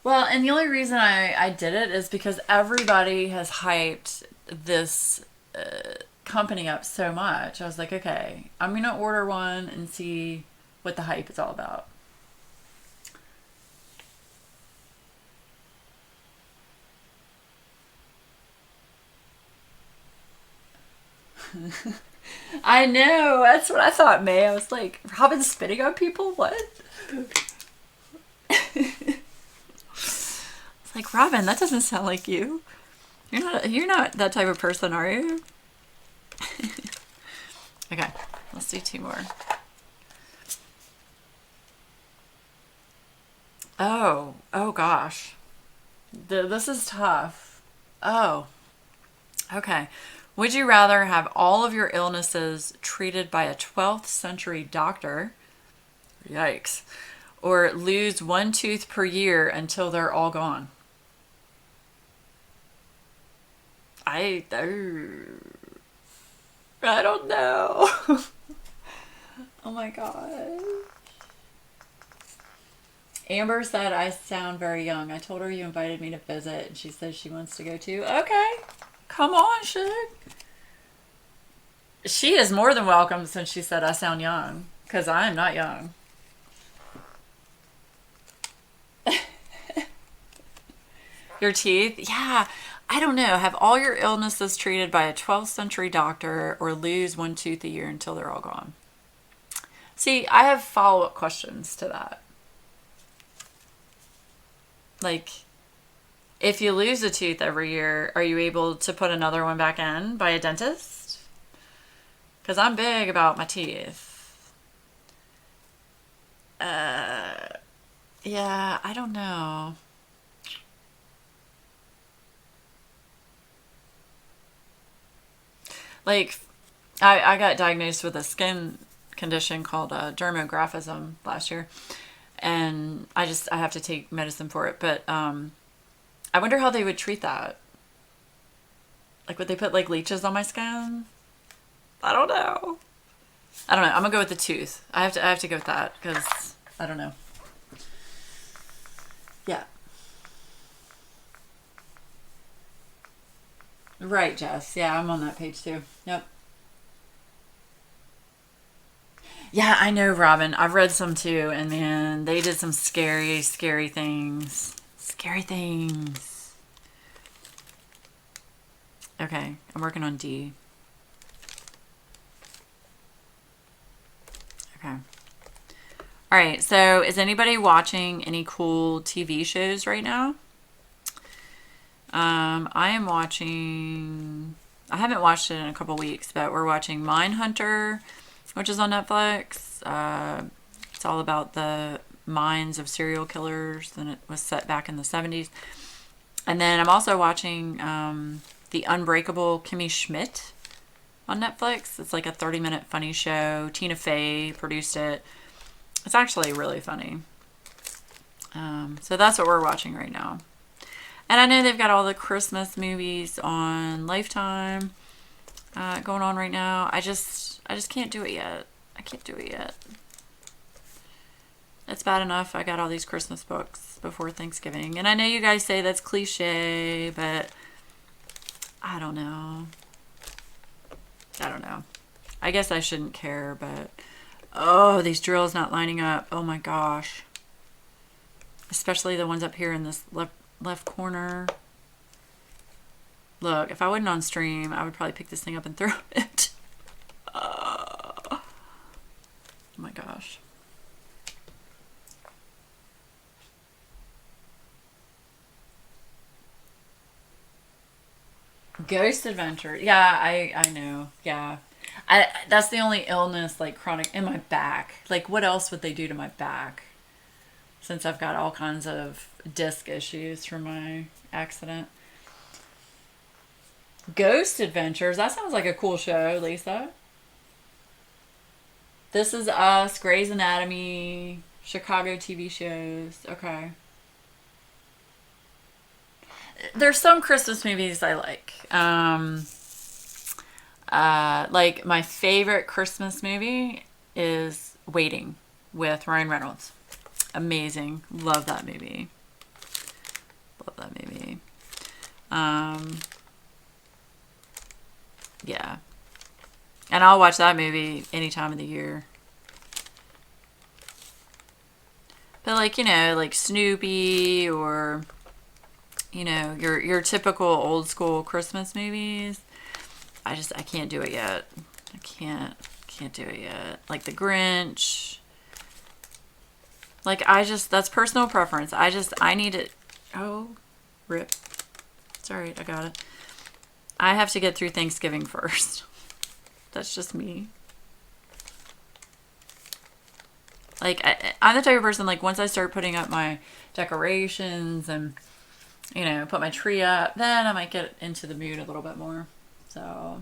Well, and the only reason I did it is because everybody has hyped this company up so much. I was like, okay, I'm going to order one and see what the hype is all about. I know. That's what I thought, May. I was like, Robin spitting on people? What? It's like, Robin, that doesn't sound like you. You're not that type of person, are you? Okay, let's do two more. Oh gosh. This is tough. Oh, okay. Would you rather have all of your illnesses treated by a 12th century doctor? Yikes. Or lose one tooth per year until they're all gone? I don't know. Oh my god. Amber said I sound very young. I told her you invited me to visit, and she says she wants to go too. Okay, come on, Shug. She is more than welcome since she said I sound young, because I am not young. Your teeth? Yeah, I don't know. Have all your illnesses treated by a 12th century doctor or lose one tooth a year until they're all gone? See, I have follow-up questions to that. Like, if you lose a tooth every year, are you able to put another one back in by a dentist? Because I'm big about my teeth. Yeah, I don't know. Like, I got diagnosed with a skin condition called dermographism last year, and I have to take medicine for it. But I wonder how they would treat that. Like, would they put like leeches on my skin? I don't know. I don't know. I'm gonna go with the tooth. I have to go with that because I don't know. Yeah. Right, Jess. Yeah, I'm on that page too. Yep. Yeah, I know, Robin. I've read some too, and man, they did some scary, scary things. Scary things. Okay, I'm working on D. Okay. All right, so is anybody watching any cool TV shows right now? I am watching, I haven't watched it in a couple weeks, but we're watching Mindhunter, which is on Netflix. It's all about the minds of serial killers, and it was set back in the 70s. And then I'm also watching The Unbreakable Kimmy Schmidt on Netflix. It's like a 30-minute funny show. Tina Fey produced it. It's actually really funny. So that's what we're watching right now. And I know they've got all the Christmas movies on Lifetime going on right now. I just can't do it yet. I can't do it yet. It's bad enough I got all these Christmas books before Thanksgiving. And I know you guys say that's cliche, but I don't know. I don't know. I guess I shouldn't care, but oh, these drills not lining up. Oh my gosh. Especially the ones up here in this left corner. Look, if I wasn't on stream, I would probably pick this thing up and throw it. Oh my gosh. Ghost Adventure. Yeah, I know. Yeah. That's the only illness, like chronic, in my back. Like, what else would they do to my back? Since I've got all kinds of disc issues from my accident. Ghost Adventures. That sounds like a cool show, Lisa. This Is Us, Grey's Anatomy, Chicago TV shows. Okay. There's some Christmas movies I like my favorite Christmas movie is Waiting with Ryan Reynolds. Amazing. Love that movie. Love that movie. Yeah. And I'll watch that movie any time of the year. But like, like Snoopy or your typical old school Christmas movies. I can't do it yet. I can't do it yet. Like the Grinch. Like that's personal preference. I need it. Oh, rip. It's all right. I got it. I have to get through Thanksgiving first. That's just me. Like, I'm the type of person, like, once I start putting up my decorations and, you know, put my tree up, then I might get into the mood a little bit more. So.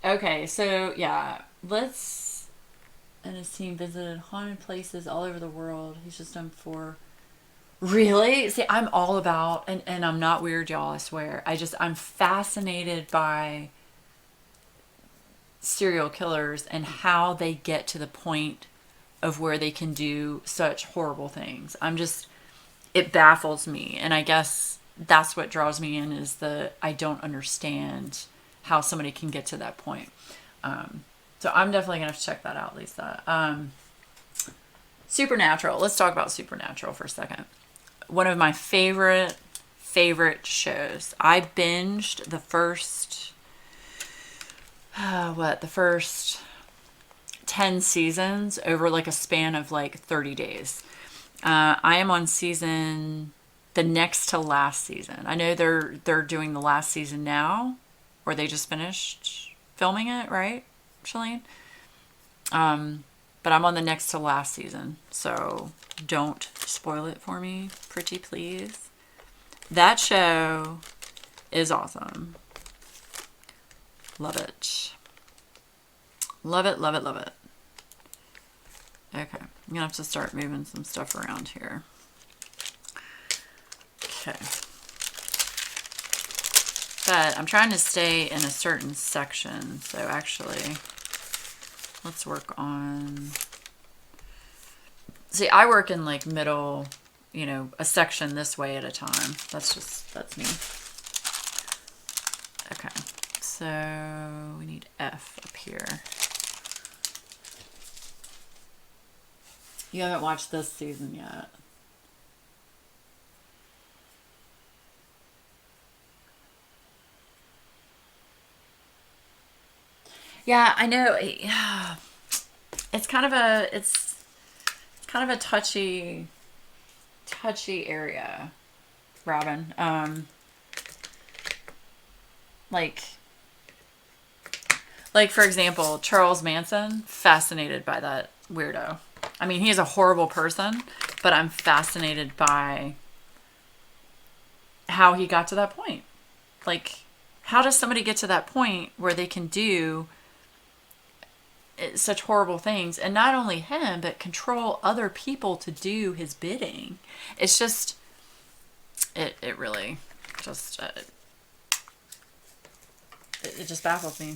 Okay, so, yeah. And his team visited haunted places all over the world. He's just done 4. Really? See, I'm all about, and I'm not weird, y'all, I swear. I'm fascinated by serial killers and how they get to the point of where they can do such horrible things. It baffles me. And I guess that's what draws me in, is I don't understand how somebody can get to that point. So I'm definitely going to have to check that out, Lisa. Supernatural. Let's talk about Supernatural for a second. One of my favorite shows. I binged the first, the first 10 seasons over like a span of like 30 days. I am on the next to last season. I know they're doing the last season now, or they just finished filming it, right, Shalene? But I'm on the next to last season, so don't spoil it for me, pretty please. That show is awesome. Love it. Love it, love it, love it. Okay, I'm gonna have to start moving some stuff around here. Okay. But I'm trying to stay in a certain section, so actually, let's work on... See, I work in like middle, you know, a section this way at a time. That's me. Okay, so we need F up here. You haven't watched this season yet. Yeah, I know. It's kind of a touchy area, Robin. Like for example, Charles Manson, fascinated by that weirdo. I mean, he's a horrible person, but I'm fascinated by how he got to that point. Like, how does somebody get to that point where they can do such horrible things, and not only him, but control other people to do his bidding? It's just, it really just, it just baffles me.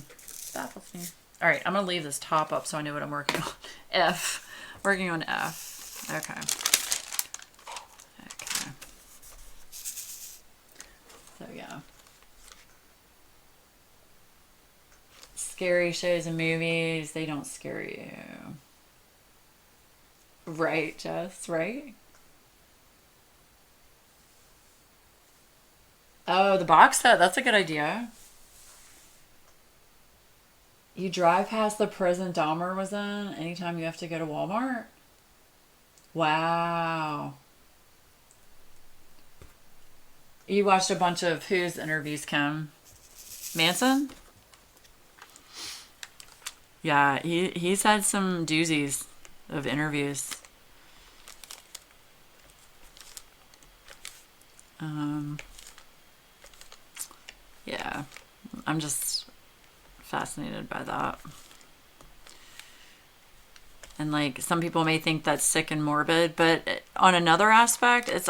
All right, I'm gonna leave this top up so I know what I'm working on. F, working on F. Okay. So yeah. Scary shows and movies, they don't scare you. Right, Jess, right? Oh, the box set, that's a good idea. You drive past the prison Dahmer was in anytime you have to go to Walmart? Wow. You watched a bunch of whose interviews, Kim? Manson? Yeah, he's had some doozies of interviews. Yeah, I'm just fascinated by that. And like, some people may think that's sick and morbid, but on another aspect, it's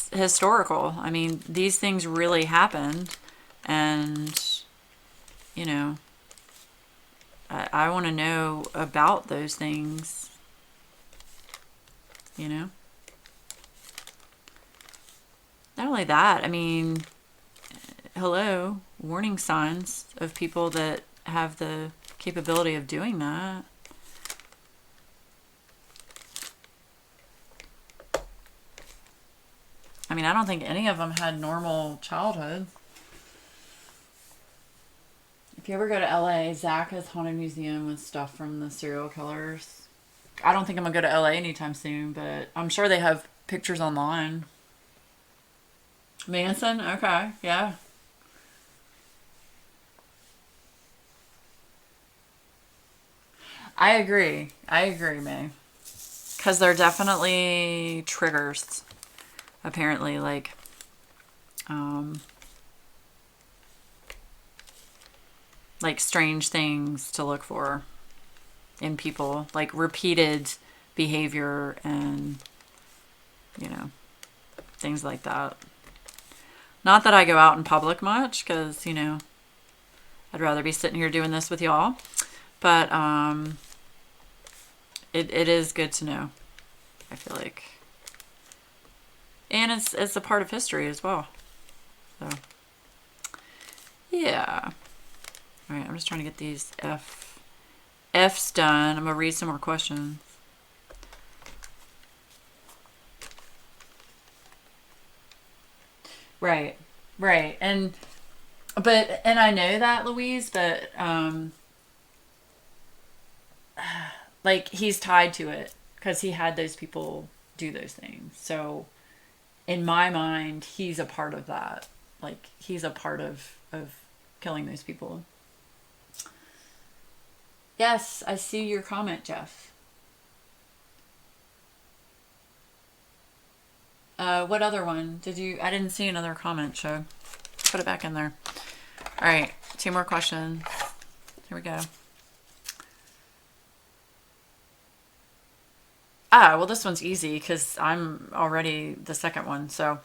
historical. I mean, these things really happened, and you know, I want to know about those things, you know? Not only that, I mean, hello, warning signs of people that have the capability of doing that. I I mean, I don't think any of them had normal childhoods. If you ever go to LA, Zach has Haunted Museum with stuff from the serial killers. I don't think I'm gonna go to LA anytime soon, but I'm sure they have pictures online. Manson? Okay, yeah. I agree, May. Because they're definitely triggers, apparently, um, like strange things to look for in people, like repeated behavior and, you know, things like that. Not that I go out in public much, because, you know, I'd rather be sitting here doing this with y'all. But it is good to know, I feel like. And it's a part of history as well. So, yeah. All right, I'm just trying to get these F's done. I'm going to read some more questions. Right, right. And I know that, Louise, but like he's tied to it because he had those people do those things. So in my mind, he's a part of that. Like he's a part of killing those people. Yes, I see your comment, Jeff. What other one did you? I didn't see another comment. Show. Put it back in there. All right, 2 more questions. Here we go. Well, this one's easy because I'm already the second one. So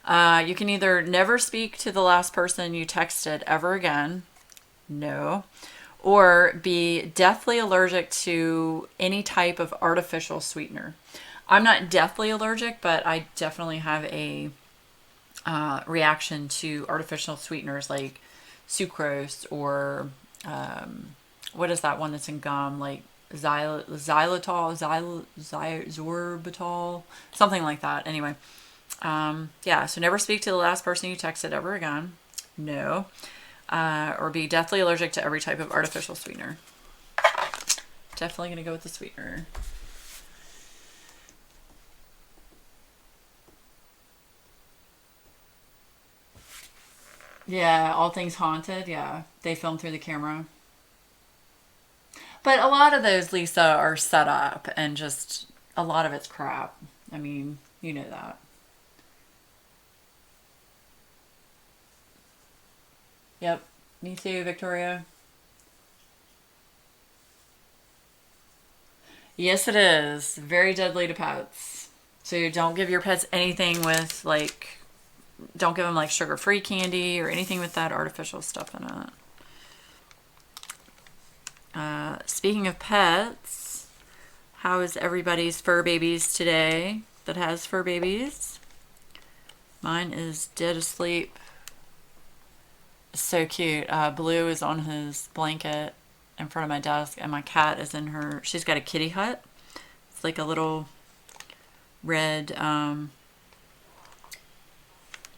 you can either never speak to the last person you texted ever again. No. Or be deathly allergic to any type of artificial sweetener. I'm not deathly allergic, but I definitely have a reaction to artificial sweeteners like sucrose or what is that one that's in gum, like xylitol, sorbitol, something like that. Anyway, yeah, so never speak to the last person you texted ever again. No. Or be deathly allergic to every type of artificial sweetener. Definitely going to go with the sweetener. Yeah, All Things Haunted. Yeah, they film through the camera. But a lot of those, Lisa, are set up and just a lot of it's crap. I mean, you know that. Yep, me too, Victoria. Yes, it is. Very deadly to pets. So don't give your pets anything with like, don't give them like sugar-free candy or anything with that artificial stuff in it. Speaking of pets, how is everybody's fur babies today that has fur babies? Mine is dead asleep. So cute. Blue is on his blanket in front of my desk, and my cat is in her. She's got a kitty hut. It's like a red,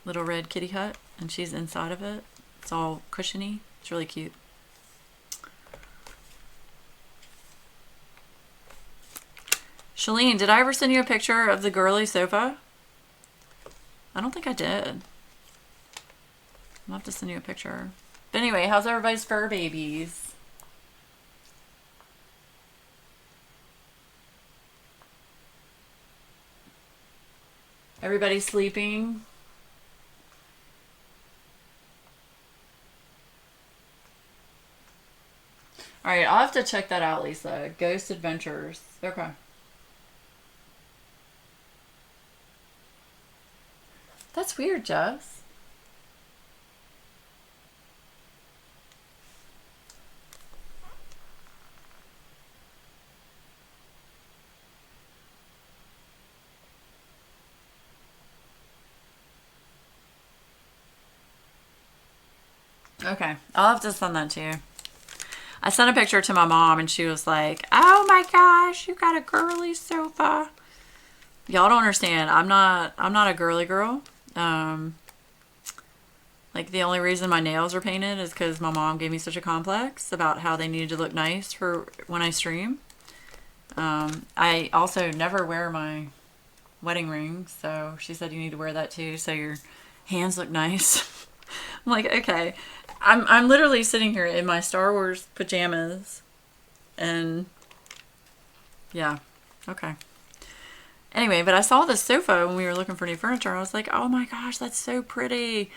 little red kitty hut, and she's inside of it. It's all cushiony. It's really cute. Shalene, did I ever send you a picture of the girly sofa? I don't think I did. I'll have to send you a picture. But anyway, how's everybody's fur babies? Everybody sleeping? All right, I'll have to check that out, Lisa. Ghost Adventures. Okay. That's weird, Jess. Okay, I'll have to send that to you. I sent a picture to my mom and she was like, "Oh my gosh, you got a girly sofa." Y'all don't understand. I'm not a girly girl. Like the only reason my nails are painted is because my mom gave me such a complex about how they needed to look nice for when I stream. I also never wear my wedding ring, so she said you need to wear that too so your hands look nice. I'm like, okay. I'm literally sitting here in my Star Wars pajamas and yeah, okay. Anyway, but I saw this sofa when we were looking for new furniture. I was like, oh my gosh, that's so pretty,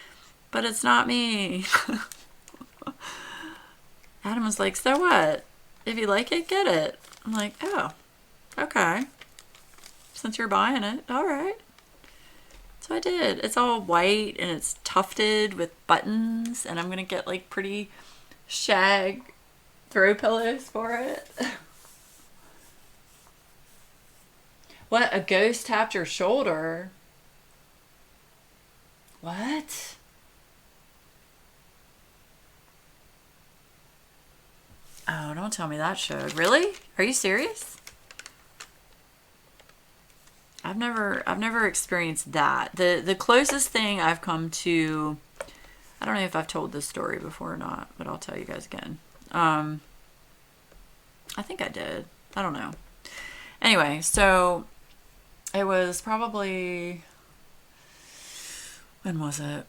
but it's not me. Adam was like, so what? If you like it, get it. I'm like, oh, okay. Since you're buying it, all right. So I did. It's all white and it's tufted with buttons, and I'm going to get like pretty shag throw pillows for it. What? A ghost tapped your shoulder? What? Oh, don't tell me that showed. Really? Are you serious? I've never experienced that. The closest thing I've come to, I don't know if I've told this story before or not, but I'll tell you guys again. I think I did. I don't know. Anyway, so it was probably, when was it?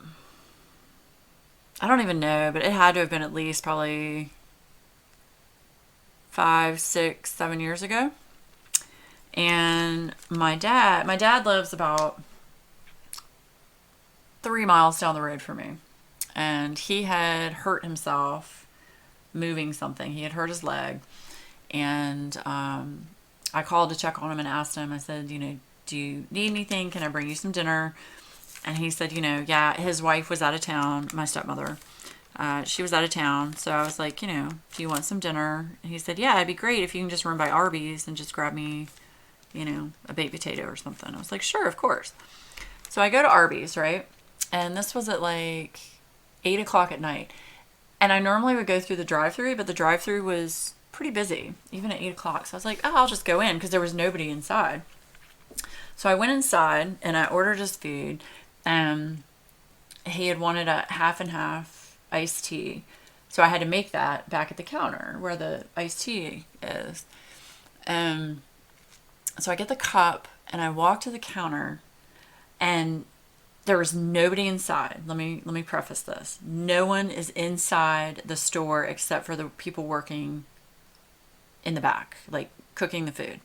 I don't even know, but it had to have been at least probably 5, 6, 7 years ago. And my dad lives about 3 miles down the road from me. And he had hurt himself moving something. He had hurt his leg. And I called to check on him and asked him, I said, do you need anything? Can I bring you some dinner? And he said, yeah, his wife was out of town, my stepmother. She was out of town. So I was like, do you want some dinner? And he said, yeah, it'd be great if you can just run by Arby's and just grab me, a baked potato or something. I was like, sure, of course. So I go to Arby's, right? And this was at like 8 o'clock at night. And I normally would go through the drive-thru, but the drive-thru was pretty busy, even at 8 o'clock. So I was like, oh, I'll just go in because there was nobody inside. So I went inside and I ordered his food. And he had wanted a half and half iced tea. So I had to make that back at the counter where the iced tea is. So I get the cup and I walk to the counter and there was nobody inside. Let me preface this. No one is inside the store except for the people working in the back, like cooking the food.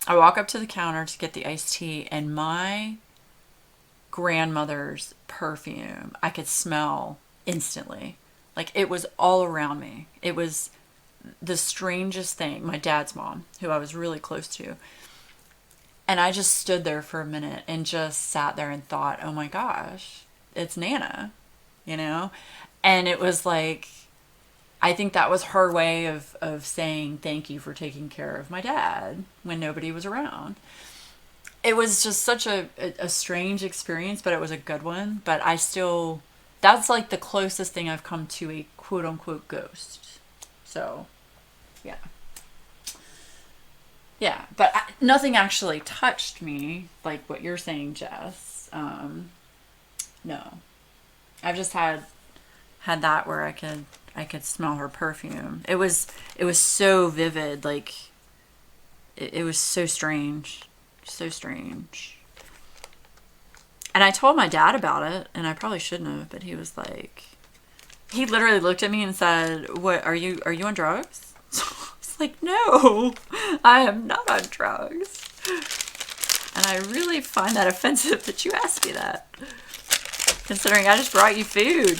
I walk up to the counter to get the iced tea and my grandmother's perfume I could smell instantly. Like it was all around me. It was the strangest thing. My dad's mom, who I was really close to. And I just stood there for a minute and just sat there and thought, oh my gosh, it's Nana, And it was like, I think that was her way of saying thank you for taking care of my dad when nobody was around. It was just such a strange experience, but it was a good one. But that's like the closest thing I've come to a quote unquote ghost. So, yeah. Yeah, but nothing actually touched me like what you're saying, Jess. No. I've just had that where I could smell her perfume. It was so vivid, like it was so strange. So strange. And I told my dad about it, and I probably shouldn't have, but he was like, he literally looked at me and said, "What are you on drugs?" So I was like, "No, I am not on drugs." And I really find that offensive that you asked me that, considering I just brought you food.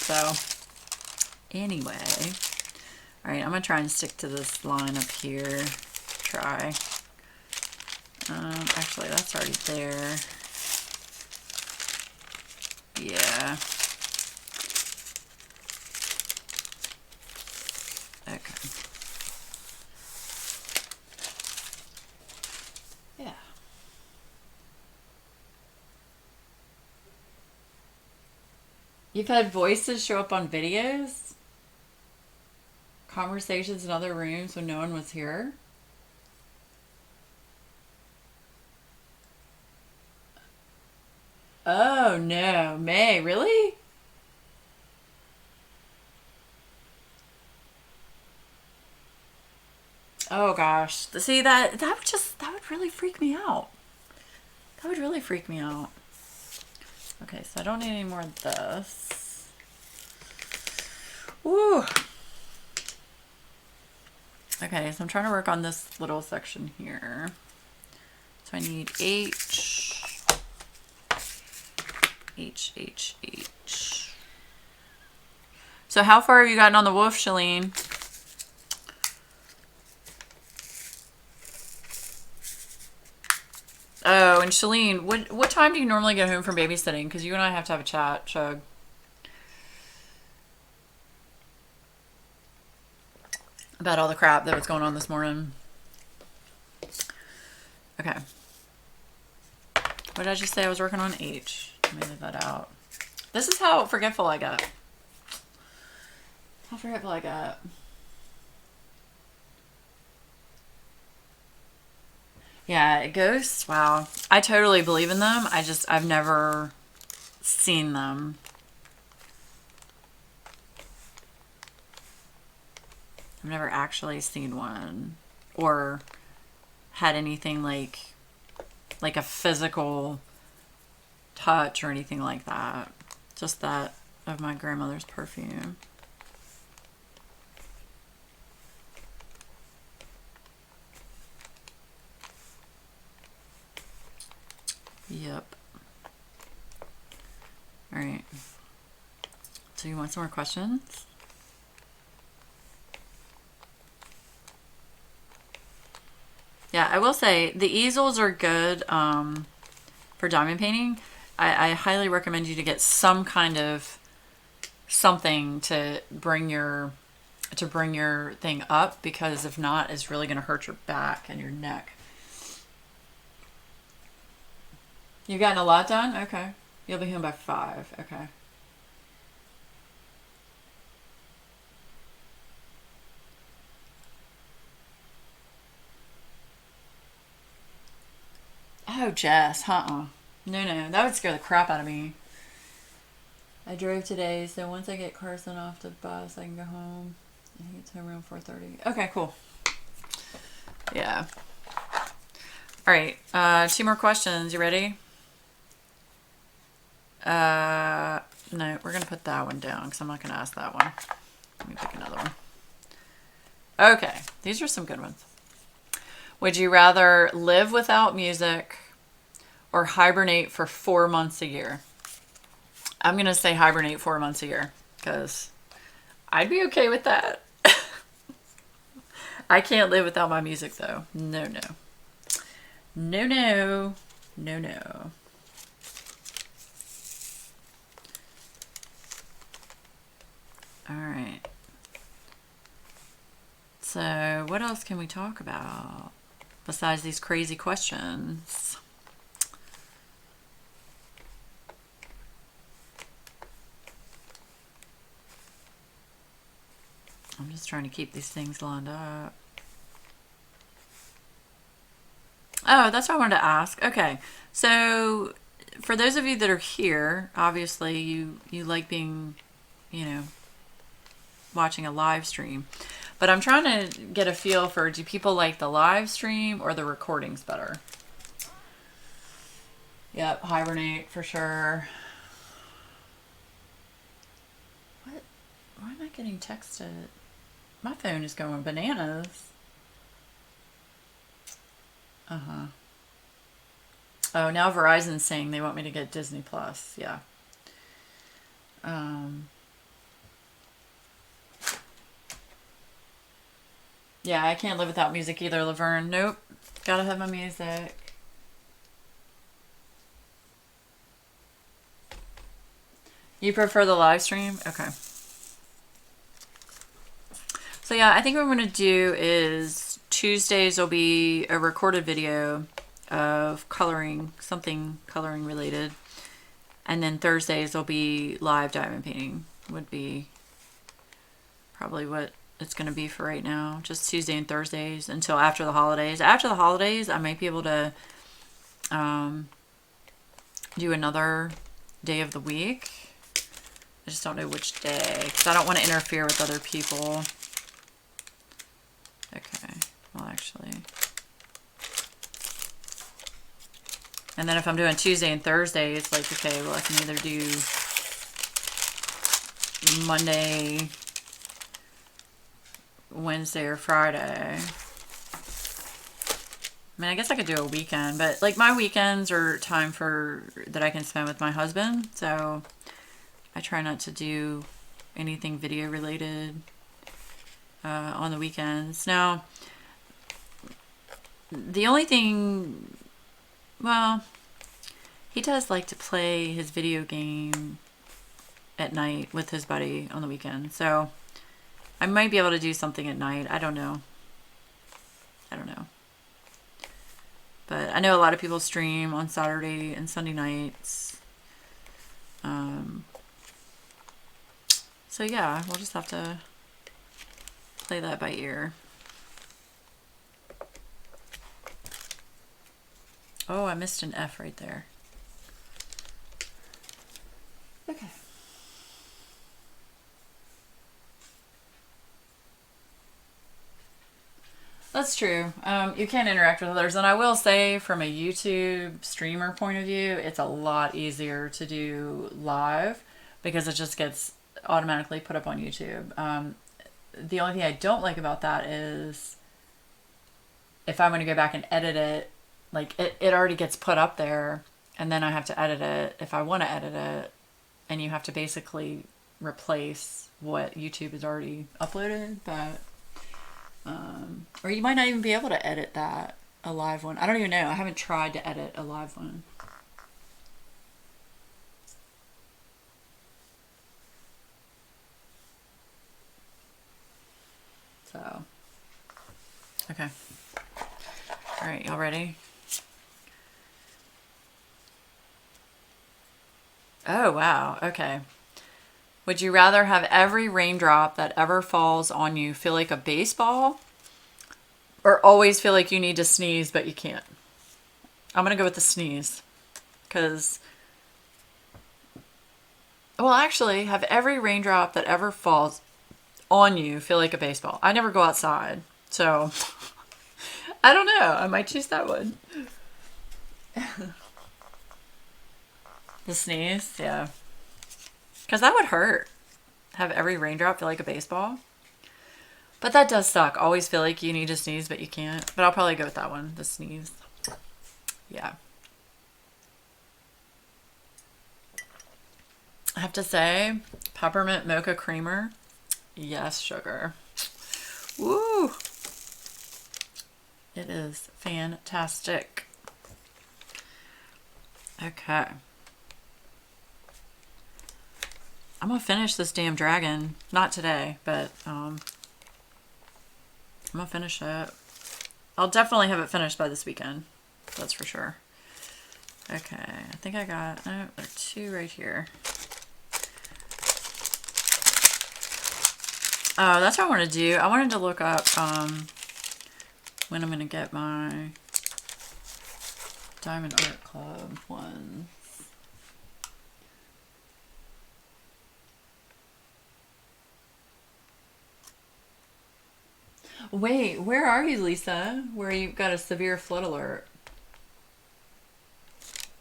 So, anyway, all right, I'm gonna try and stick to this line up here. Try. Actually, that's already there. Yeah. Okay. Yeah. You've had voices show up on videos? Conversations in other rooms when no one was here? Oh no, May, really? Oh gosh. See that would really freak me out. That would really freak me out. Okay, so I don't need any more of this. Woo. Okay, so I'm trying to work on this little section here. So I need H, H, H, H. So how far have you gotten on the wolf, Shalene? Oh, and Shalene, what time do you normally get home from babysitting? Because you and I have to have a chat, Shug. About all the crap that was going on this morning. Okay. What did I just say? I was working on H. Let me leave that out. This is how forgetful I got. How forgetful I got. Yeah, ghosts. Wow. I totally believe in them. I've never seen them. I've never actually seen one or had anything like a physical touch or anything like that. Just that of my grandmother's perfume. Yep. All right. So you want some more questions? Yeah, I will say the easels are good for diamond painting. I highly recommend you to get some kind of something to bring your thing up, because if not, it's really going to hurt your back and your neck. You've gotten a lot done? Okay. You'll be home by 5. Okay. Oh, Jess. No, that would scare the crap out of me. I drove today, so once I get Carson off the bus, I can go home. And he gets home around 4:30. Okay, cool. Yeah. All right. 2 more questions. You ready? No, we're going to put that one down because I'm not going to ask that one. Let me pick another one. Okay. These are some good ones. Would you rather live without music or hibernate for 4 months a year? I'm going to say hibernate 4 months a year because I'd be okay with that. I can't live without my music though. No, no. No, no. No, no. All right. So what else can we talk about besides these crazy questions? I'm just trying to keep these things lined up. Oh, that's what I wanted to ask. Okay. So for those of you that are here, obviously you like being, watching a live stream. But I'm trying to get a feel for, do people like the live stream or the recordings better? Yep, hibernate for sure. What? Why am I getting texted? My phone is going bananas. Uh-huh. Oh, now Verizon's saying they want me to get Disney Plus. Yeah. Yeah, I can't live without music either, Laverne. Nope. Gotta have my music. You prefer the live stream? Okay. So yeah, I think what I'm going to do is Tuesdays will be a recorded video of coloring, something coloring related. And then Thursdays will be live diamond painting, would be probably what it's going to be for right now. Just Tuesday and Thursdays until after the holidays. After the holidays, I might be able to do another day of the week. I just don't know which day because I don't want to interfere with other people. Okay, well actually. And then if I'm doing Tuesday and Thursday, it's like, okay, well I can either do Monday, Wednesday, or Friday. I mean, I guess I could do a weekend, but like my weekends are time that I can spend with my husband. So I try not to do anything video related on the weekends. Now, the only thing, well, he does like to play his video game at night with his buddy on the weekend. So I might be able to do something at night. I don't know. But I know a lot of people stream on Saturday and Sunday nights. So yeah, we'll just have to play that by ear. Oh, I missed an F right there. Okay. That's true. You can interact with others. And I will say, from a YouTube streamer point of view, it's a lot easier to do live because it just gets automatically put up on YouTube. The only thing I don't like about that is if I'm going to go back and edit it, like it already gets put up there and then I have to edit it if I want to edit it. And you have to basically replace what YouTube has already uploaded. But or you might not even be able to edit that, a live one. I don't even know. I haven't tried to edit a live one. So, okay. All right, y'all ready? Oh, wow. Okay. Would you rather have every raindrop that ever falls on you feel like a baseball or always feel like you need to sneeze but you can't? I'm going to go with the sneeze because, well, actually, have every raindrop that ever falls on you feel like a baseball. I never go outside, so I don't know. I might choose that one. The sneeze, yeah. Because that would hurt. Have every raindrop feel like a baseball. But that does suck. Always feel like you need to sneeze, but you can't. But I'll probably go with that one, the sneeze. Yeah. I have to say, peppermint mocha creamer. Yes, sugar. Woo! It is fantastic. Okay. I'm gonna finish this damn dragon. Not today, but I'm gonna finish it. I'll definitely have it finished by this weekend. That's for sure. Okay, I think I got, oh, there are two right here. Oh, that's what I wanted to do. I wanted to look up when I'm gonna get my Diamond Art Club one. Wait, where are you, Lisa? Where you've got a severe flood alert?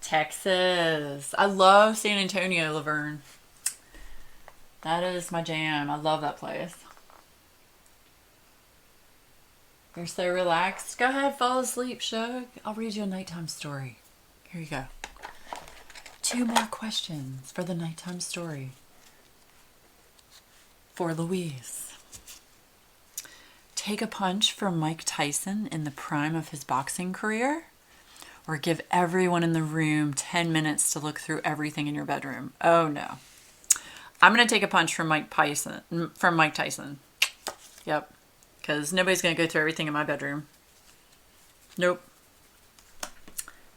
Texas. I love San Antonio, Laverne. That is my jam. I love that place. You're so relaxed. Go ahead, fall asleep, Shug. I'll read you a nighttime story. Here you go. 2 more questions for the nighttime story. For Louise. Take a punch from Mike Tyson in the prime of his boxing career, or give everyone in the room 10 minutes to look through everything in your bedroom? Oh no. I'm going to take a punch from Mike Tyson. Yep. Because nobody's going to go through everything in my bedroom. Nope.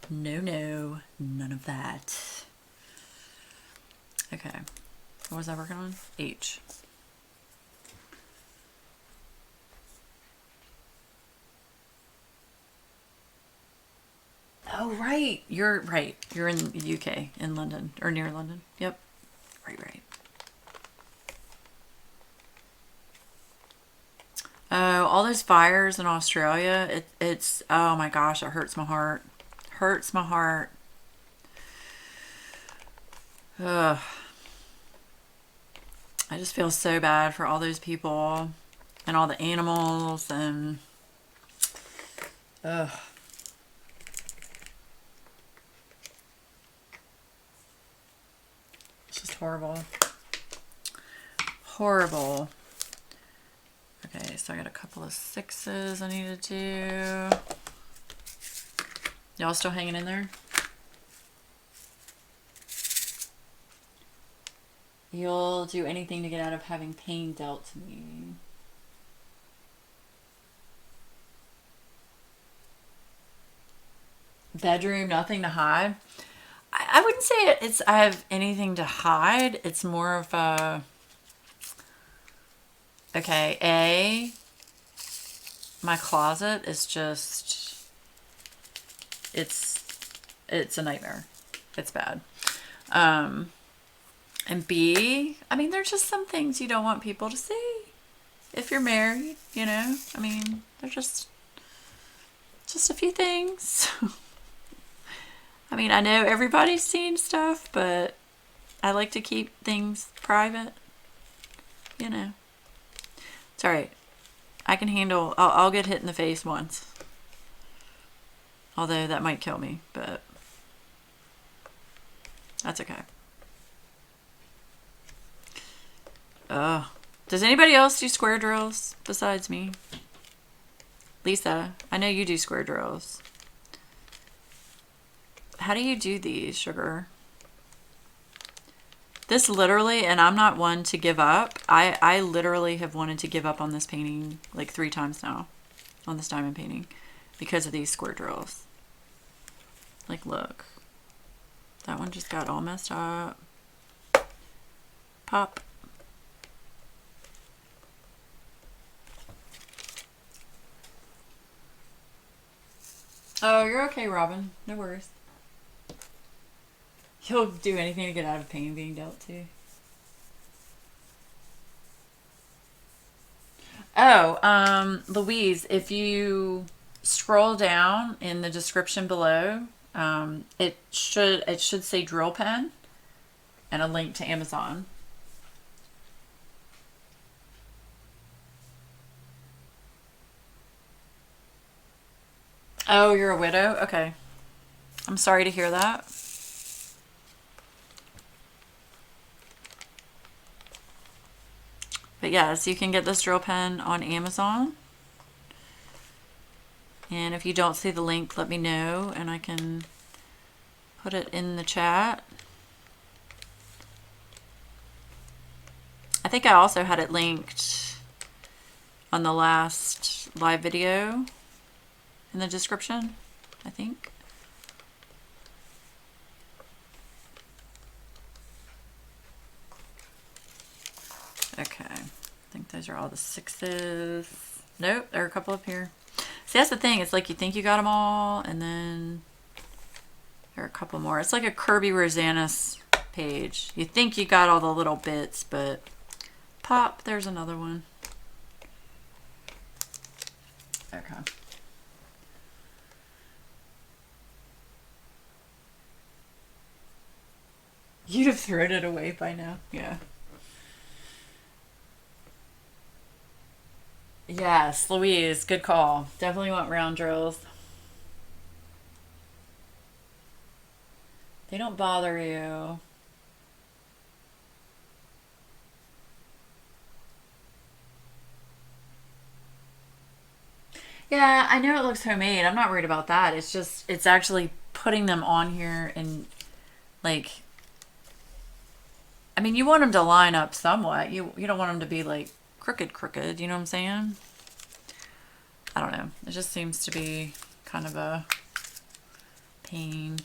No. None of that. Okay. What was I working on? H. Oh, Oh, right. You're right. You're in the UK, in London, or near London. Yep. Right. Oh, all those fires in Australia. It's, oh my gosh, it hurts my heart. Hurts my heart. Ugh. I just feel so bad for all those people and all the animals and ugh. It's just horrible. Horrible. Okay, so I got a couple of 6s I need to do. Y'all still hanging in there? You'll do anything to get out of having pain dealt to me. Bedroom, nothing to hide. I wouldn't say it's I have anything to hide. It's more of a okay, my closet is just it's a nightmare. It's bad. And B, I mean, there's just some things you don't want people to see. If you're married, you know, I mean, they're just a few things. I mean, I know everybody's seen stuff, but I like to keep things private. You know. It's alright. I can handle, I'll get hit in the face once. Although that might kill me, but that's okay. Does anybody else do square drills besides me? Lisa, I know you do square drills. How do you do these, sugar? This literally, and I'm not one to give up. I literally have wanted to give up on this painting like 3 times now. On this diamond painting. Because of these square drills. Like, look. That one just got all messed up. Pop. Oh, you're okay, Robin. No worries. He'll do anything to get out of pain being dealt to. Oh, Louise, if you scroll down in the description below, it should say drill pen and a link to Amazon. Oh, you're a widow? Okay. I'm sorry to hear that. But yes, you can get this drill pen on Amazon. And if you don't see the link, let me know and I can put it in the chat. I think I also had it linked on the last live video in the description, I think. Okay, I think those are all the 6s. Nope, there are a couple up here. See, that's the thing. It's like you think you got them all, and then there are a couple more. It's like a Kirby Rosanis page. You think you got all the little bits, but pop, there's another one. Okay. You'd have thrown it away by now. Yeah. Yes, Louise, good call. Definitely want round drills. They don't bother you. Yeah, I know it looks homemade. I'm not worried about that. It's just, it's actually putting them on here and like, I mean, you want them to line up somewhat. You don't want them to be like crooked, you know what I'm saying? I don't know. It just seems to be kind of a pain.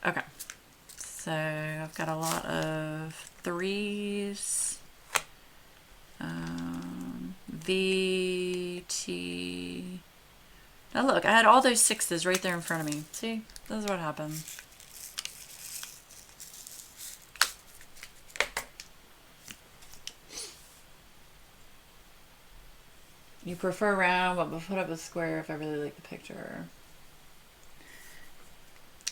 Okay. So I've got a lot of 3s. V, T, Now look, I had all those 6s right there in front of me. See, this is what happened. You prefer round, but we'll put up a square if I really like the picture.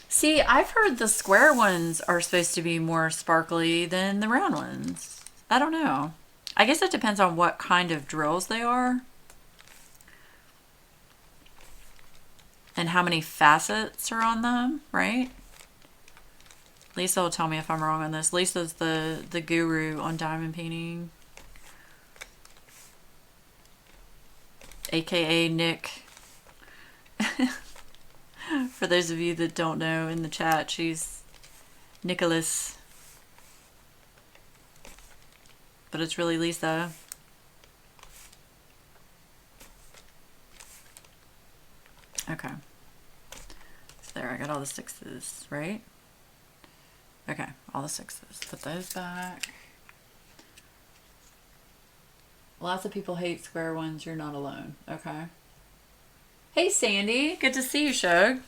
See, I've heard the square ones are supposed to be more sparkly than the round ones. I don't know. I guess it depends on what kind of drills they are. And how many facets are on them, right? Lisa will tell me if I'm wrong on this. Lisa's the guru on diamond painting. AKA Nick. For those of you that don't know in the chat, she's Nicholas. But it's really Lisa. Okay. So there, I got all the 6s, right? Okay, all the 6s. Put those back. Lots of people hate square ones. You're not alone. Okay. Hey, Sandy. Good to see you, Shug.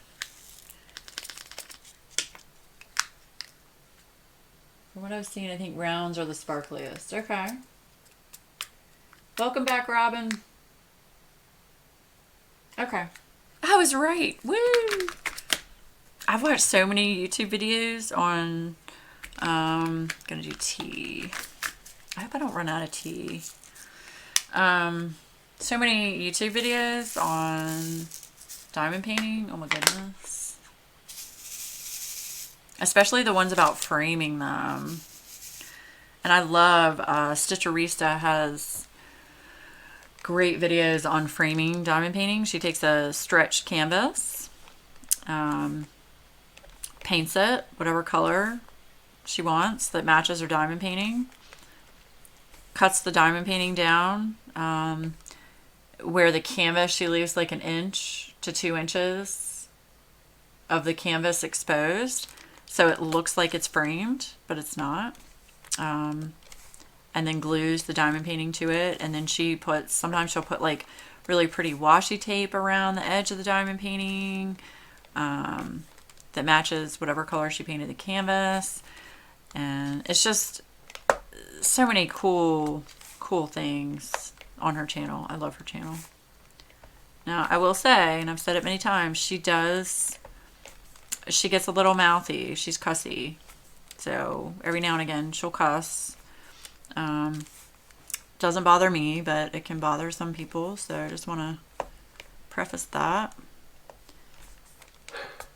From what I've seen, I think rounds are the sparkliest. Okay. Welcome back, Robin. Okay. I was right. Woo! I've watched so many YouTube videos on, gonna do tea. I hope I don't run out of tea. So many YouTube videos on diamond painting. Oh my goodness. Especially the ones about framing them. And I love, Stitcherista has great videos on framing diamond painting. She takes a stretched canvas, paints it whatever color she wants that matches her diamond painting, cuts the diamond painting down, where the canvas, she leaves like 1 inch to 2 inches of the canvas exposed, so it looks like it's framed, but it's not. And then glues the diamond painting to it, and then she puts, sometimes she'll put like really pretty washi tape around the edge of the diamond painting, that matches whatever color she painted the canvas. And it's just so many cool things on her channel. I love her channel. Now, I will say, and I've said it many times, she gets a little mouthy. She's cussy. So every now and again she'll cuss. Doesn't bother me, but it can bother some people. So I just want to preface that.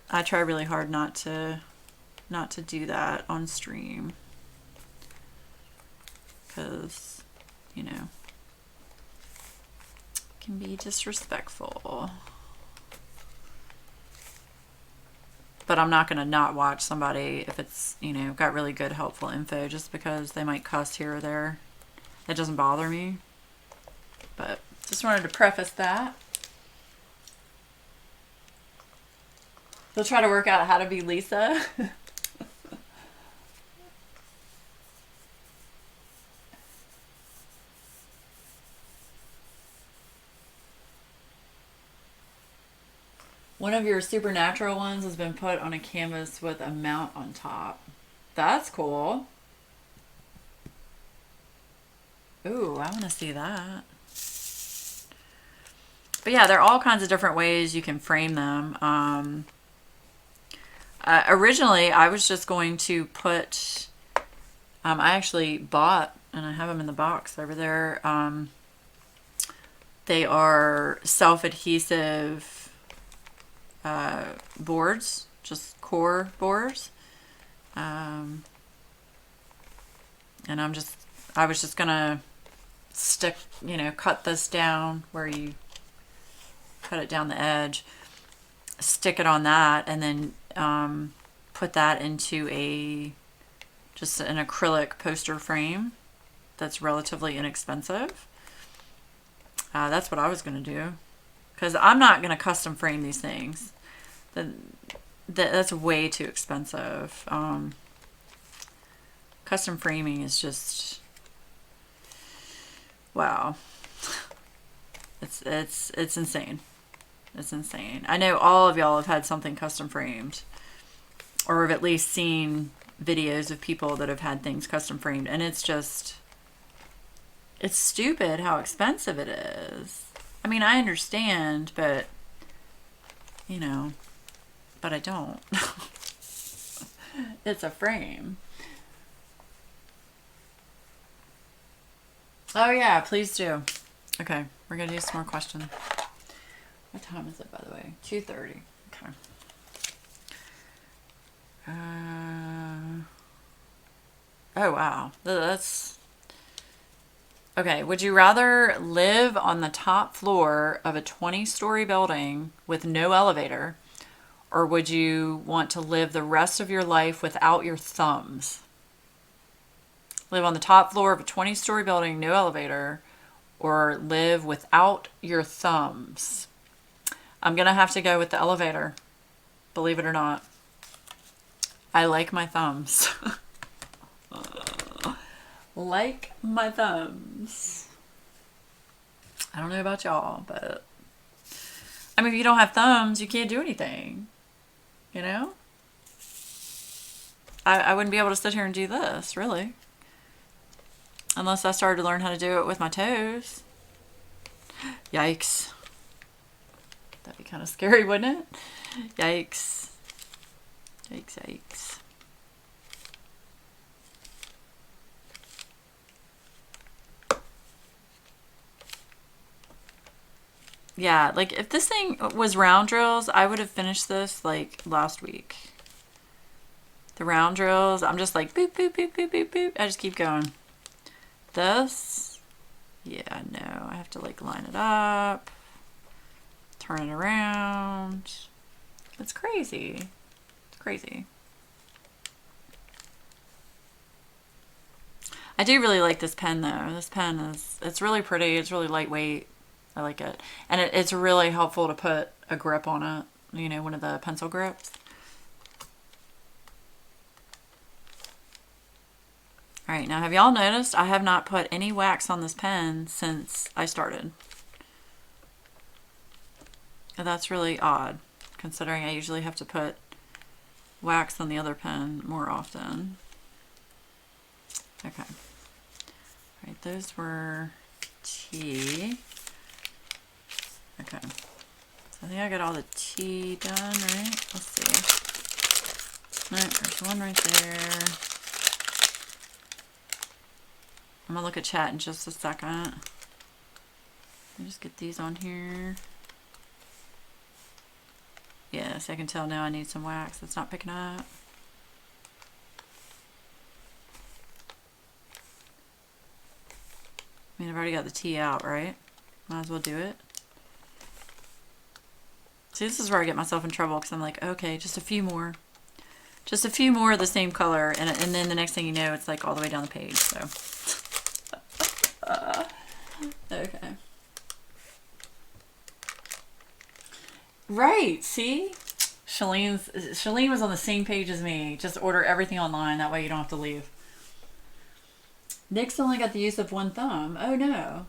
I try really hard not to do that on stream, because, you know, it can be disrespectful. But I'm not going to not watch somebody if it's, you know, got really good helpful info just because they might cuss here or there. It doesn't bother me. But just wanted to preface that. They'll try to work out how to be Lisa. One of your supernatural ones has been put on a canvas with a mount on top. That's cool. Ooh, I want to see that. But yeah, there are all kinds of different ways you can frame them. Originally, I was just going to put, I actually bought, and I have them in the box over there. They are self-adhesive boards, just core boards. And I was just gonna stick, you know, cut this down where you cut it down the edge, stick it on that, and then put that into just an acrylic poster frame that's relatively inexpensive. That's what I was gonna do, because I'm not gonna custom frame these things. That's way too expensive. Custom framing is just, wow. It's insane. It's insane. I know all of y'all have had something custom framed, or have at least seen videos of people that have had things custom framed, and it's just, it's stupid how expensive it is. I mean, I understand, but, you know, but I don't. It's a frame. Oh yeah, please do. Okay, we're gonna do some more questions. What time is it, by the way? 2:30. Okay. Oh wow, that's okay. Would you rather live on the top floor of a 20-story building with no elevator, or would you want to live the rest of your life without your thumbs? Live on the top floor of a 20-story building, no elevator, or live without your thumbs? I'm gonna have to go with the elevator, believe it or not. I like my thumbs. Like my thumbs. I don't know about y'all, but I mean, if you don't have thumbs, you can't do anything. You know? I wouldn't be able to sit here and do this, really. Unless I started to learn how to do it with my toes. Yikes. That'd be kind of scary, wouldn't it? Yikes. Yikes, yikes. Yeah, like if this thing was round drills, I would have finished this like last week. The round drills, I'm just like boop, boop, boop, boop, boop, boop. I just keep going. This, yeah, no, I have to like line it up, turn it around. It's crazy. It's crazy. I do really like this pen though. This pen is, it's really pretty. It's really lightweight. I like it. And it's really helpful to put a grip on it. You know, one of the pencil grips. All right, now have y'all noticed I have not put any wax on this pen since I started? And that's really odd, considering I usually have to put wax on the other pen more often. Okay. All right, those were T. Okay. So I think I got all the T done, right? Let's see. All right, there's one right there. I'm gonna look at chat in just a second. Let me just get these on here. Yes, I can tell now I need some wax. It's not picking up. I mean, I've already got the T out, right? Might as well do it. See, this is where I get myself in trouble because I'm like, okay, just a few more. Just a few more of the same color. And then the next thing you know, it's like all the way down the page. So, okay. Right, see? Shalene was on the same page as me. Just order everything online. That way you don't have to leave. Nick's only got the use of one thumb. Oh no.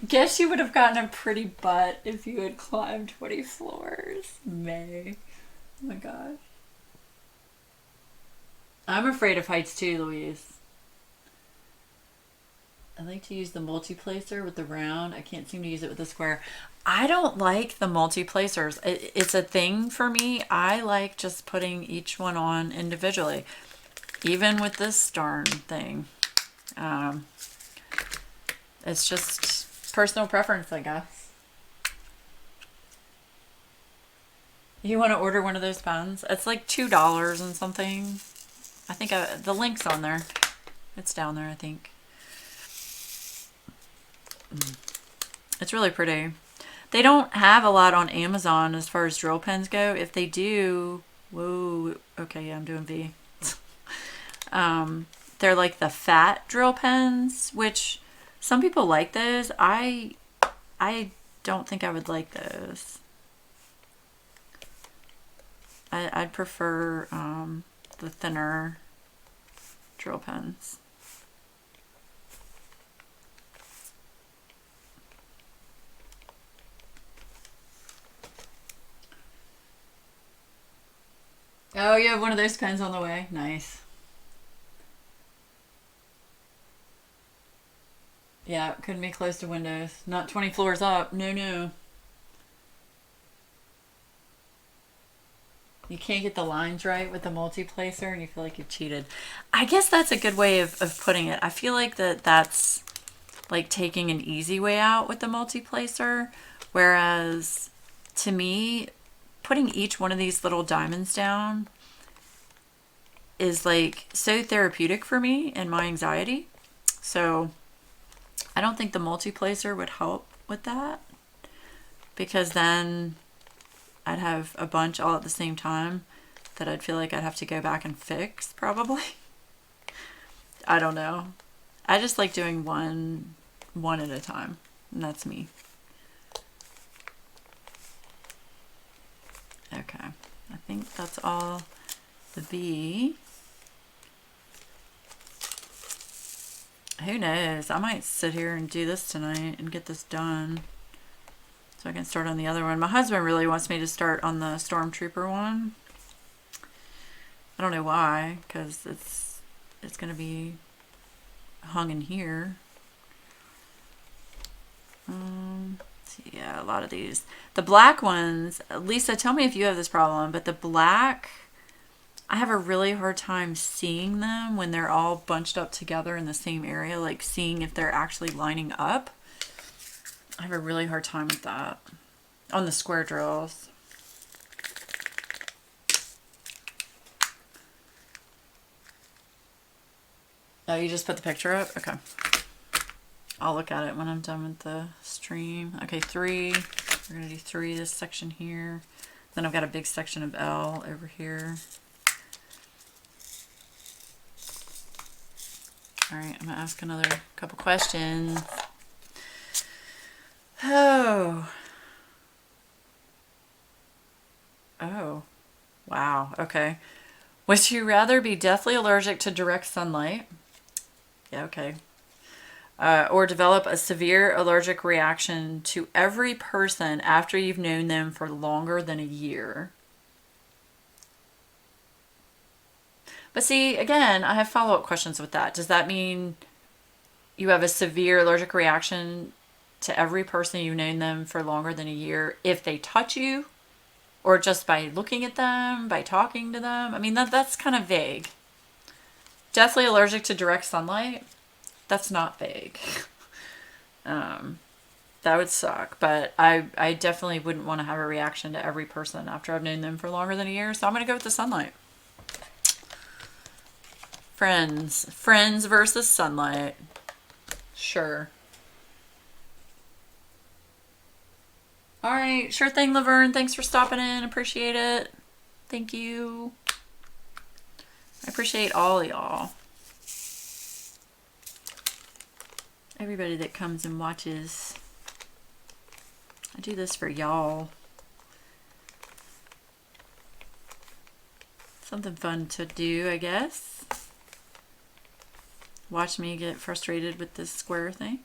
Guess you would have gotten a pretty butt if you had climbed 20 floors. May. Oh my gosh. I'm afraid of heights too, Louise. I like to use the multi-placer with the round. I can't seem to use it with the square. I don't like the multi-placers. It's a thing for me. I like just putting each one on individually. Even with this darn thing. It's just personal preference, I guess. You want to order one of those pens? It's like $2 and something. I think the link's on there. It's down there, I think. It's really pretty. They don't have a lot on Amazon as far as drill pens go. If they do, whoa, okay, yeah, I'm doing V. They're like the fat drill pens, which some people like those. I don't think I would like those. I'd prefer the thinner drill pens. Oh, you have one of those pens on the way. Nice. Yeah, couldn't be close to windows. Not 20 floors up. No, no. You can't get the lines right with the multi-placer and you feel like you've cheated. I guess that's a good way of putting it. I feel like that's like taking an easy way out with the multi-placer. Whereas to me, putting each one of these little diamonds down is like so therapeutic for me and my anxiety. So I don't think the multi-placer would help with that, because then I'd have a bunch all at the same time that I'd feel like I'd have to go back and fix probably. I don't know. I just like doing one at a time, and that's me. Okay, I think that's all the B. Who knows? I might sit here and do this tonight and get this done so I can start on the other one. My husband really wants me to start on the Stormtrooper one. I don't know why, because it's going to be hung in here. Yeah, a lot of these. The black ones, Lisa, tell me if you have this problem, but the black, I have a really hard time seeing them when they're all bunched up together in the same area, like seeing if they're actually lining up. I have a really hard time with that on the square drills. Oh, you just put the picture up? Okay. I'll look at it when I'm done with the stream. Okay, 3. We're going to do 3, this section here. Then I've got a big section of L over here. All right, I'm going to ask another couple questions. Oh. Oh. Wow. Okay. Would you rather be deathly allergic to direct sunlight? Yeah, okay. Or develop a severe allergic reaction to every person after you've known them for longer than a year? But see, again, I have follow-up questions with that. Does that mean you have a severe allergic reaction to every person you've known them for longer than a year if they touch you? Or just by looking at them, by talking to them? I mean, that's kind of vague. Deathly allergic to direct sunlight? That's not vague. That would suck, but I definitely wouldn't want to have a reaction to every person after I've known them for longer than a year, so I'm going to go with the sunlight. Friends versus sunlight. Sure. All right, sure thing, Laverne. Thanks for stopping in. Appreciate it. Thank you. I appreciate all y'all. Everybody that comes and watches. I do this for y'all. Something fun to do, I guess. Watch me get frustrated with this square thing.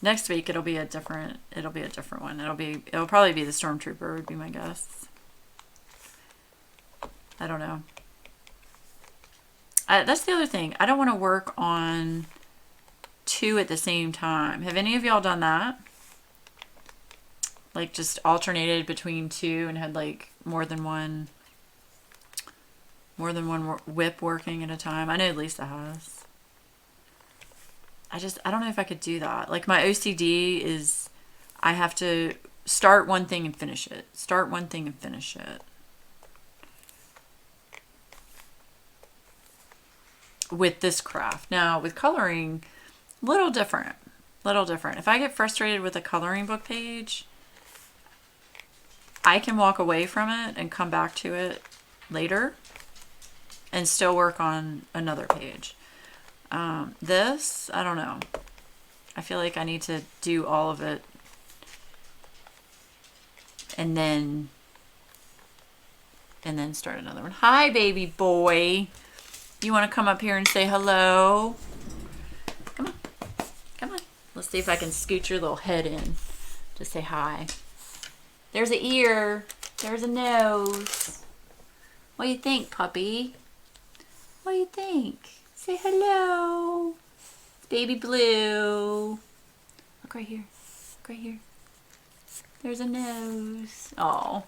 Next week it'll be a different one. It'll probably be the Stormtrooper would be my guess. I don't know. That's the other thing. I don't want to work on 2 at the same time. Have any of y'all done that? Like just alternated between 2 and had like more than one whip working at a time? I know Lisa has. I don't know if I could do that. Like my OCD is I have to start one thing and finish it. Start one thing and finish it. With this craft. Now with coloring, little different. If I get frustrated with a coloring book page, I can walk away from it and come back to it later and still work on another page. This, I don't know. I feel like I need to do all of it and then start another one. Hi, baby boy. You want to come up here and say hello? Come on. Come on. Let's see if I can scoot your little head in to say hi. There's an ear. There's a nose. What do you think, puppy? What do you think? Say hello. It's baby Blue. Look right here. Look right here. There's a nose. Oh.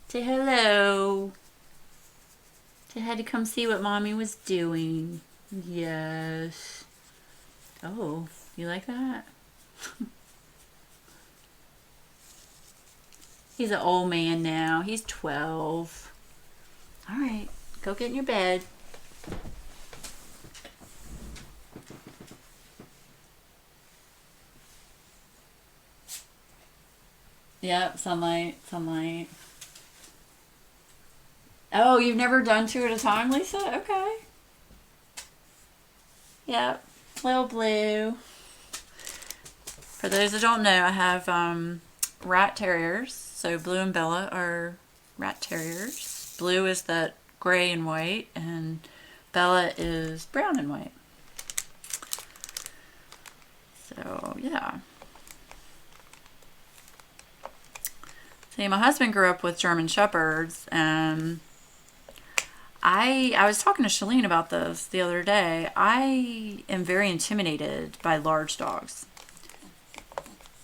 Say hello. Say had to come see what mommy was doing. Yes. Oh, you like that? He's an old man now. He's 12. All right, go get in your bed. Yep, sunlight, sunlight. Oh, you've never done two at a time, Lisa? Okay. Yep, little Blue. For those that don't know, I have rat terriers. So Blue and Bella are rat terriers. Blue is that gray and white, and Bella is brown and white. So, yeah. See, my husband grew up with German Shepherds, and I was talking to Shalene about this the other day. I am very intimidated by large dogs.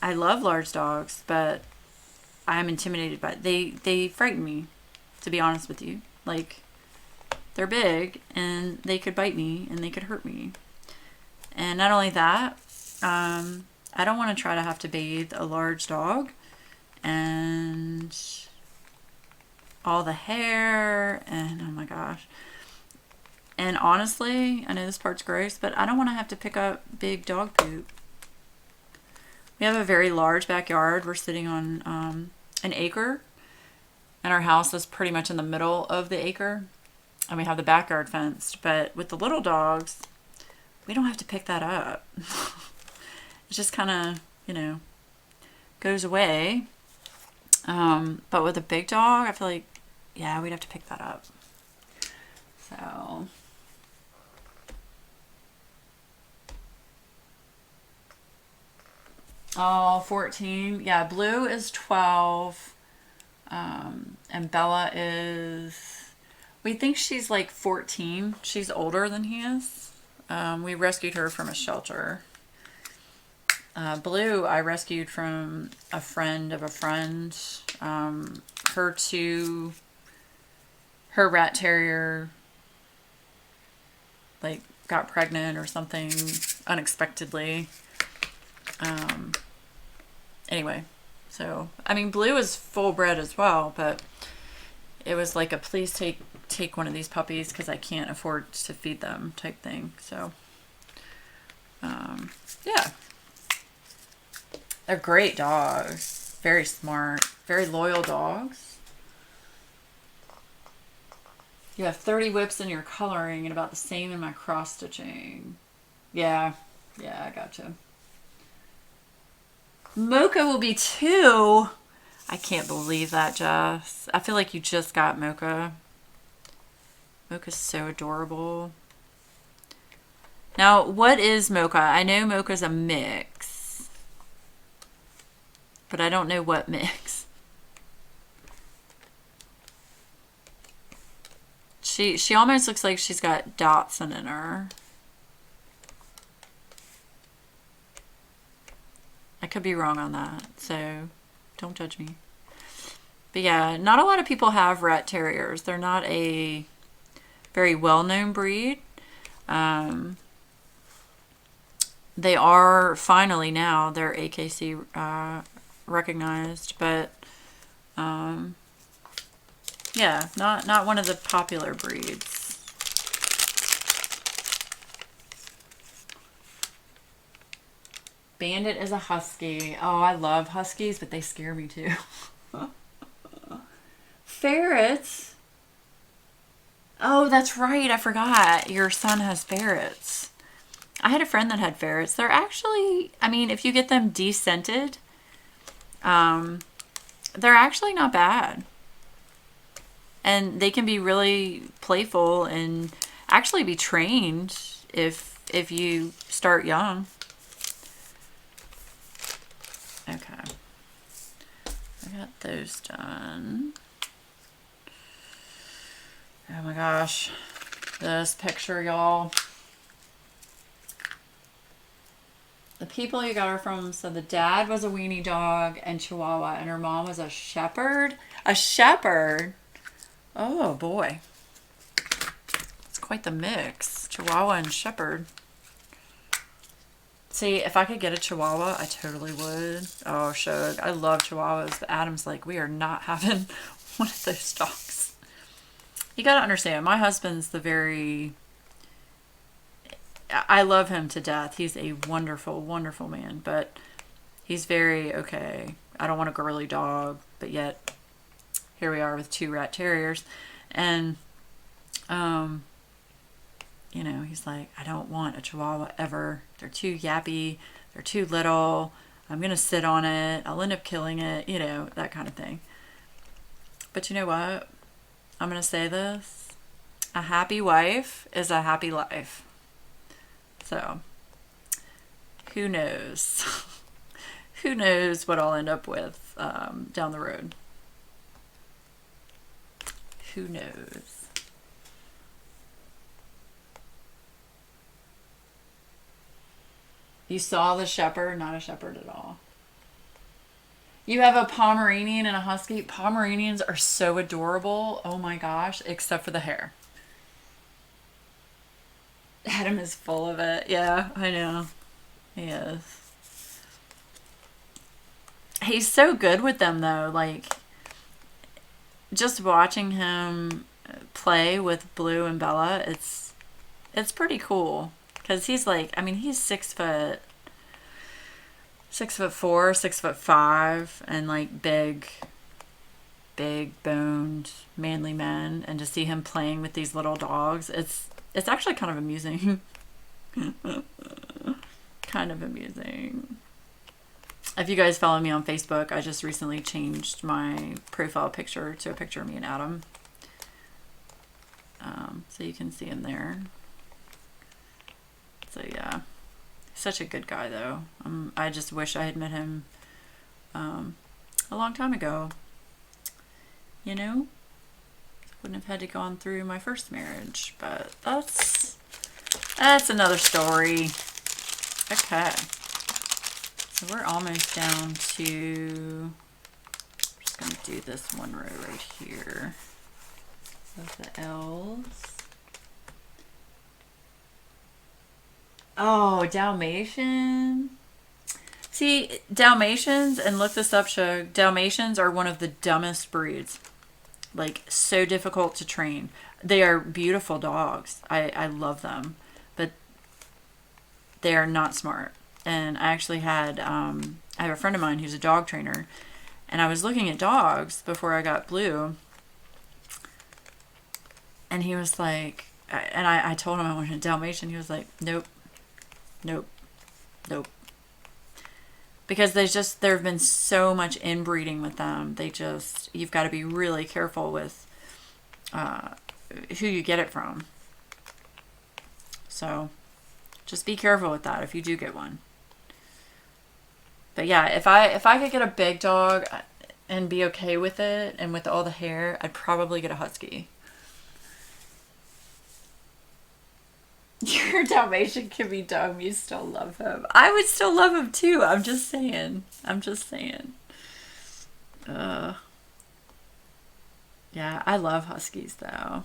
I love large dogs, but I'm intimidated by they frighten me, to be honest with you. Like, they're big and they could bite me and they could hurt me. And not only that, I don't want to try to have to bathe a large dog and all the hair and oh my gosh. And honestly, I know this part's gross, but I don't want to have to pick up big dog poop. We have a very large backyard. We're sitting on an acre, and our house is pretty much in the middle of the acre, and we have the backyard fenced. But with the little dogs, we don't have to pick that up. It just kind of, goes away. But with a big dog, I feel like, yeah, we'd have to pick that up. So... Oh, 14. Yeah, Blue is 12. And Bella is... We think she's like 14. She's older than he is. We rescued her from a shelter. Blue, I rescued from a friend of a friend. Her rat terrier, like, got pregnant or something unexpectedly. Anyway, so, I mean, Blue is full bred as well, but it was like a please take one of these puppies because I can't afford to feed them type thing. So, yeah. They're great dogs. Very smart. Very loyal dogs. You have 30 whips in your coloring and about the same in my cross stitching. Yeah, I gotcha. Mocha will be 2. I can't believe that, Jess. I feel like you just got Mocha. Mocha's so adorable. Now, what is Mocha? I know Mocha's a mix, but I don't know what mix. She almost looks like she's got Dotson in her. I could be wrong on that, so don't judge me. But yeah, not a lot of people have rat terriers. They're not a very well-known breed. They are finally now, they're AKC recognized, but yeah, not one of the popular breeds. Bandit is a husky. Oh, I love huskies, but they scare me too. Ferrets. Oh, that's right. I forgot. Your son has ferrets. I had a friend that had ferrets. They're actually, I mean, if you get them descented, they're actually not bad. And they can be really playful and actually be trained if you start young. Okay. I got those done. Oh my gosh. This picture, y'all. The people you got her from said the dad was a weenie dog and Chihuahua, and her mom was a shepherd. A shepherd? Oh boy. It's quite the mix. Chihuahua and shepherd. See, if I could get a Chihuahua, I totally would. Oh, Shug. I love Chihuahuas, but Adam's like, we are not having one of those dogs. You gotta understand, my husband's I love him to death. He's a wonderful, wonderful man, but he's very, okay, I don't want a girly dog, but yet here we are with 2 rat terriers. And, you know, he's like, I don't want a Chihuahua ever. They're too yappy. They're too little. I'm going to sit on it. I'll end up killing it, you know, that kind of thing. But you know what? I'm going to say this. A happy wife is a happy life. So, who knows? Who knows what I'll end up with down the road? Who knows? You saw the shepherd? Not a shepherd at all. You have a Pomeranian and a Husky. Pomeranians are so adorable. Oh my gosh, except for the hair. Adam is full of it. Yeah, I know. He is. He's so good with them though. Like, just watching him play with Blue and Bella, it's pretty cool. Because he's like, I mean, he's 6'4", 6'5", and like big boned, manly men. And to see him playing with these little dogs, it's actually kind of amusing. Kind of amusing. If you guys follow me on Facebook, I just recently changed my profile picture to a picture of me and Adam. So you can see him there. So yeah, such a good guy though. I just wish I had met him a long time ago. You know? Wouldn't have had to go on through my first marriage, but that's another story. Okay, so we're almost down to, I'm just gonna do this one row right here of the L's. Oh, Dalmatian. See, Dalmatians, and look this up, Shug, Dalmatians are one of the dumbest breeds. Like, so difficult to train. They are beautiful dogs. I love them. But they are not smart. And I actually had, I have a friend of mine who's a dog trainer. And I was looking at dogs before I got Blue. And he was like, and I told him I wanted a Dalmatian. He was like, nope, nope, nope. Because there have been so much inbreeding with them. You've got to be really careful with who you get it from. So just be careful with that if you do get one. But yeah, if I could get a big dog and be okay with it and with all the hair, I'd probably get a Husky. Your Dalmatian can be dumb. You still love him. I would still love him too. I'm just saying. Yeah, I love Huskies though.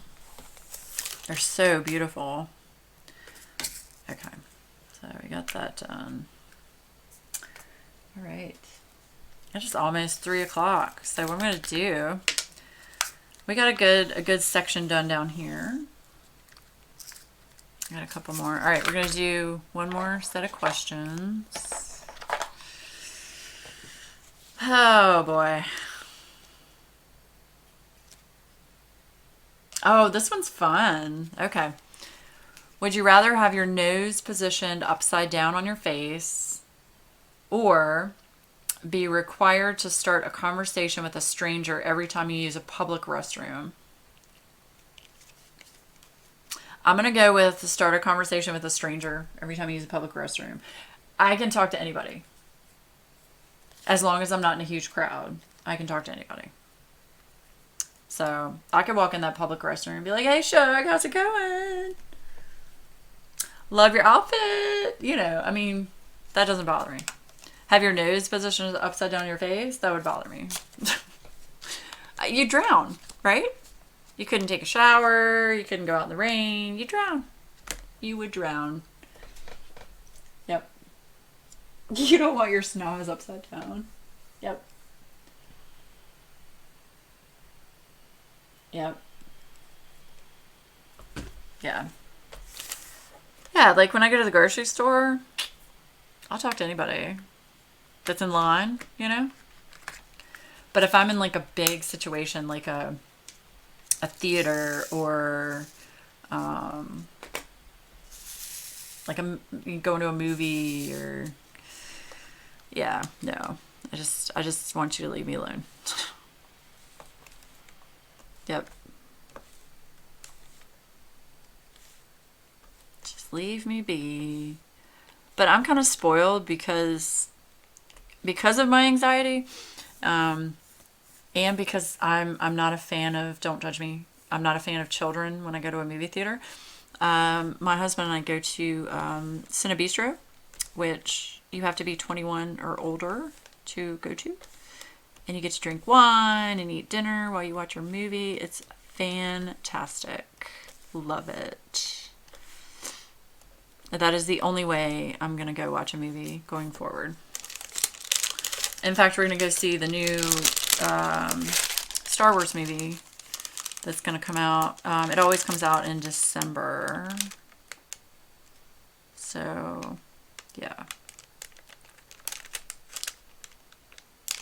They're so beautiful. Okay, so we got that done. All right. It's just almost 3 o'clock. So what I'm gonna do, we got a good section done down here. Got a couple more. All right, we're going to do one more set of questions. Oh, boy. Oh, this one's fun. Okay. Would you rather have your nose positioned upside down on your face or be required to start a conversation with a stranger every time you use a public restroom? I'm going to go with start a conversation with a stranger every time you use a public restroom. I can talk to anybody as long as I'm not in a huge crowd. I can talk to anybody. So I could walk in that public restroom and be like, "Hey, Shug, how's it going? Love your outfit." You know, I mean, that doesn't bother me. Have your nose positioned upside down your face? That would bother me. You drown, right? You couldn't take a shower. You couldn't go out in the rain. You drown. You would drown. Yep. You don't want your snaz upside down. Yep. Yep. Yeah. Yeah, like when I go to the grocery store, I'll talk to anybody that's in line, you know? But if I'm in like a big situation, like a theater or like going to a movie or yeah, no. I just want you to leave me alone. Yep. Just leave me be. But I'm kind of spoiled because of my anxiety, and because I'm not a fan of, don't judge me, I'm not a fan of children when I go to a movie theater. My husband and I go to Cinebistro, which you have to be 21 or older to go to. And you get to drink wine and eat dinner while you watch your movie. It's fantastic. Love it. That is the only way I'm going to go watch a movie going forward. In fact, we're going to go see the new Star Wars movie that's going to come out. It always comes out in December. So, yeah.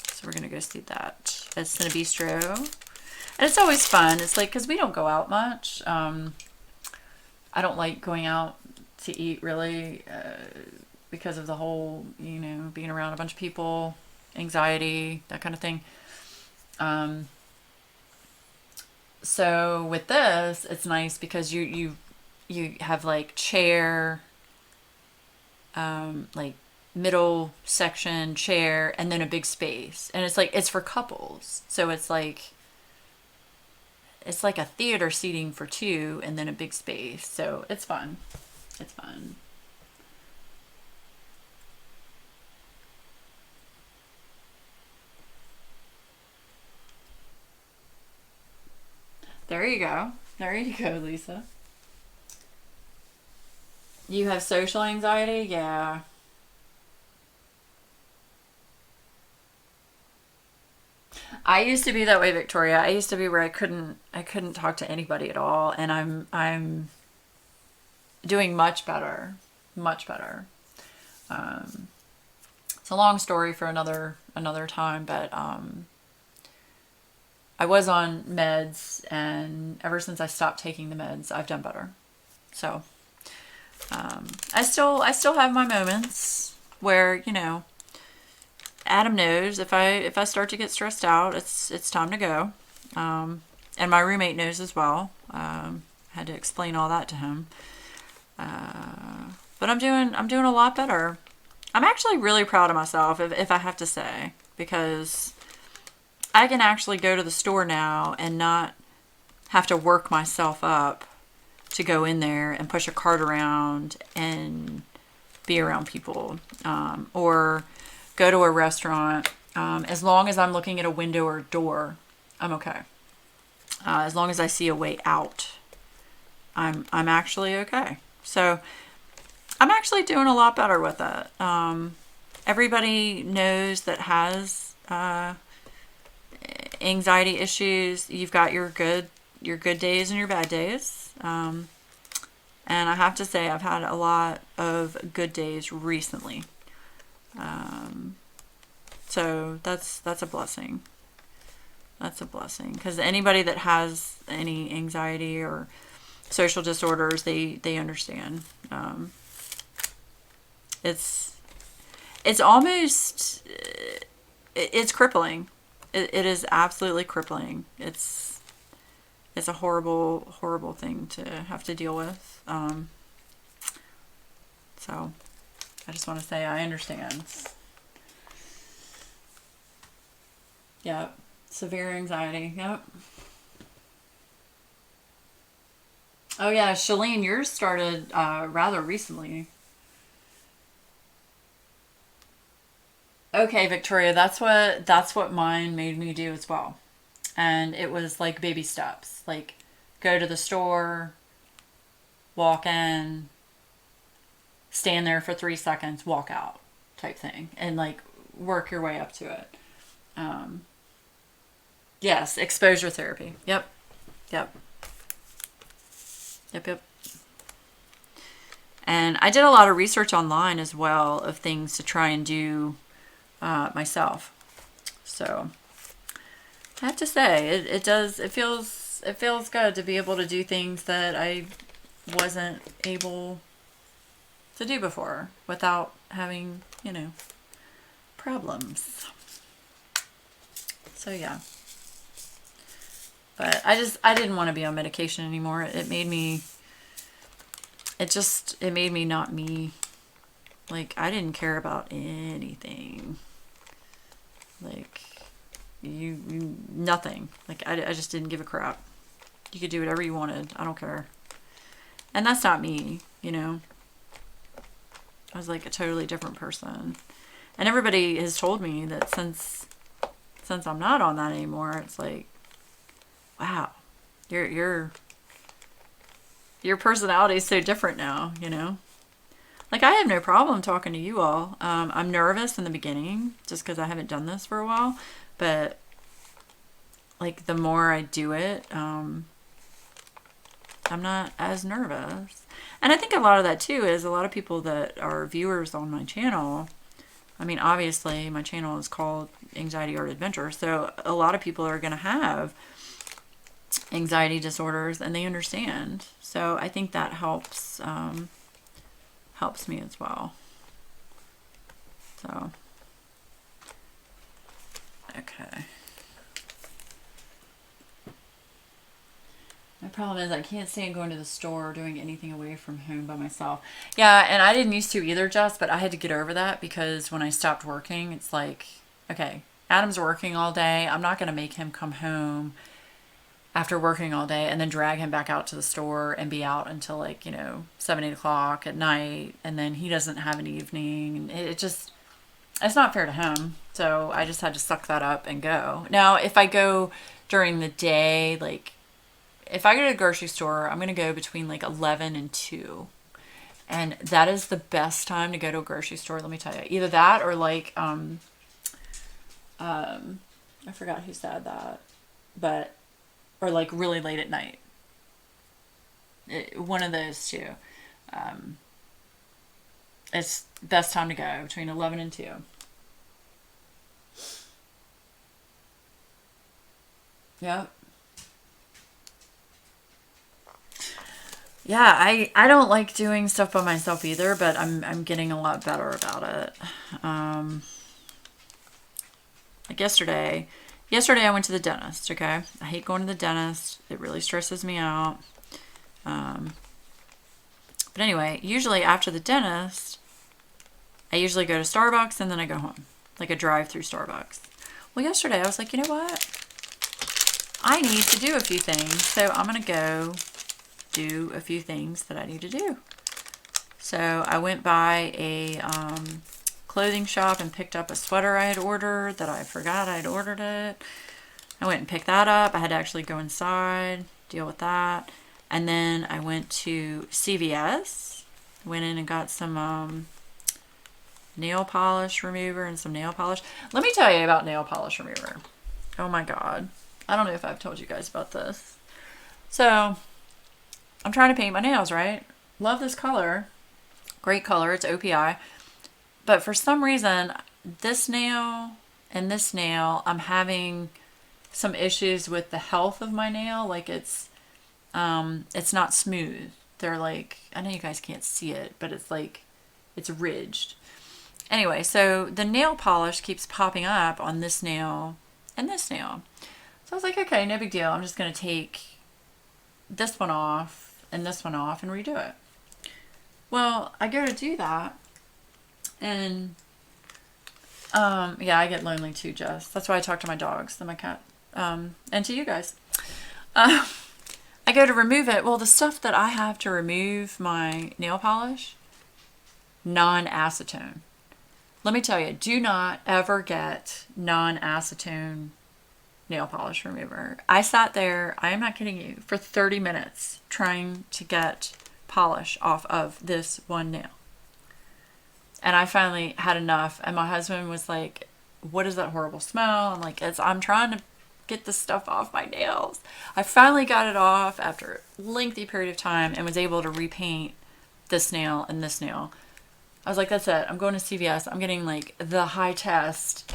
So we're going to go see that at Cinebistro. And it's always fun. It's like, because we don't go out much. I don't like going out to eat, really, because of the whole, you know, being around a bunch of people, anxiety, that kind of thing. So with this, it's nice because you have like chair, like middle section chair, and then a big space, and it's like it's for couples. So it's like a theater seating for two, and then a big space. So it's fun. It's fun. There you go. There you go, Lisa. You have social anxiety? Yeah. I used to be that way, Victoria. I used to be where I couldn't talk to anybody at all, and I'm doing much better. Much better. Um, it's a long story for another time, but I was on meds, and ever since I stopped taking the meds, I've done better. So I still have my moments where, you know, Adam knows if I start to get stressed out, it's time to go. And my roommate knows as well. Had to explain all that to him. But I'm doing a lot better. I'm actually really proud of myself, if I have to say, because I can actually go to the store now and not have to work myself up to go in there and push a cart around and be around people, or go to a restaurant. As long as I'm looking at a window or door, I'm okay. As long as I see a way out, I'm actually okay. So I'm actually doing a lot better with it. Everybody knows that has anxiety issues. You've got your good days and your bad days. And I have to say, I've had a lot of good days recently. So that's a blessing. That's a blessing, because anybody that has any anxiety or social disorders, they understand. It's almost, it's crippling. It is absolutely crippling. It's a horrible, horrible thing to have to deal with. So I just want to say I understand. Yep. Severe anxiety. Yep. Oh yeah, Shalene, yours started rather recently. Okay, Victoria, that's what mine made me do as well. And it was like baby steps. Like go to the store, walk in, stand there for 3 seconds, walk out type thing. And like work your way up to it. Um, yes, exposure therapy. Yep. Yep. Yep, yep. And I did a lot of research online as well of things to try and do myself. So I have to say, it feels good to be able to do things that I wasn't able to do before without having, problems. So yeah. But I didn't want to be on medication anymore. It made me not me. Like, I didn't care about anything. Like, nothing. Like, I just didn't give a crap. You could do whatever you wanted. I don't care. And that's not me, you know? I was like a totally different person. And everybody has told me that since I'm not on that anymore, it's like, wow, your personality is so different now, you know? Like, I have no problem talking to you all. I'm nervous in the beginning just because I haven't done this for a while. But, like, the more I do it, I'm not as nervous. And I think a lot of that, too, is a lot of people that are viewers on my channel. I mean, obviously, my channel is called Anxiety Art Adventure. So, a lot of people are going to have anxiety disorders and they understand. So, I think that helps me as well. So, okay. My problem is I can't stand going to the store or doing anything away from home by myself. Yeah, and I didn't used to either, Jess, but I had to get over that because when I stopped working, it's like, okay, Adam's working all day. I'm not going to make him come home after working all day and then drag him back out to the store and be out until like, 7, 8 o'clock at night. And then he doesn't have an evening. It's not fair to him. So I just had to suck that up and go. Now, if I go during the day, like if I go to the grocery store, I'm going to go between like 11 and 2. And that is the best time to go to a grocery store, let me tell you. Either that or like, I forgot who said that, but or like really late at night. One of those two. It's best time to go between 11 and 2. Yep. Yeah, I don't like doing stuff by myself either, but I'm getting a lot better about it. Like yesterday I went to the dentist, okay? I hate going to the dentist. It really stresses me out. But anyway, usually after the dentist, I usually go to Starbucks and then I go home. Like a drive-through Starbucks. Well, yesterday I was like, you know what? I need to do a few things. So I'm going to go do a few things that I need to do. So I went by a clothing shop and picked up a sweater I had ordered that I forgot I had ordered it. I went and picked that up. I had to actually go inside, deal with that. And then I went to CVS. Went in and got some nail polish remover and some nail polish. Let me tell you about nail polish remover. Oh my God. I don't know if I've told you guys about this. So, I'm trying to paint my nails, right? Love this color. Great color. It's OPI. But for some reason, this nail and this nail, I'm having some issues with the health of my nail. Like it's not smooth. They're like, I know you guys can't see it, but it's like, it's ridged. Anyway, so the nail polish keeps popping up on this nail and this nail. So I was like, okay, no big deal. I'm just going to take this one off and this one off and redo it. Well, I go to do that and Yeah, I get lonely too, Jess. That's why I talk to my dogs and my cat. And to you guys. Uh, I go to remove it. Well, the stuff that I have to remove my nail polish, non-acetone. Let me tell you, do not ever get non-acetone nail polish remover. I sat there, I am not kidding you, for 30 minutes trying to get polish off of this one nail. And I finally had enough, and my husband was like, what is that horrible smell? I'm like, I'm trying to get this stuff off my nails. I finally got it off after a lengthy period of time and was able to repaint this nail and this nail. I was like, that's it. I'm going to CVS. I'm getting like the high test,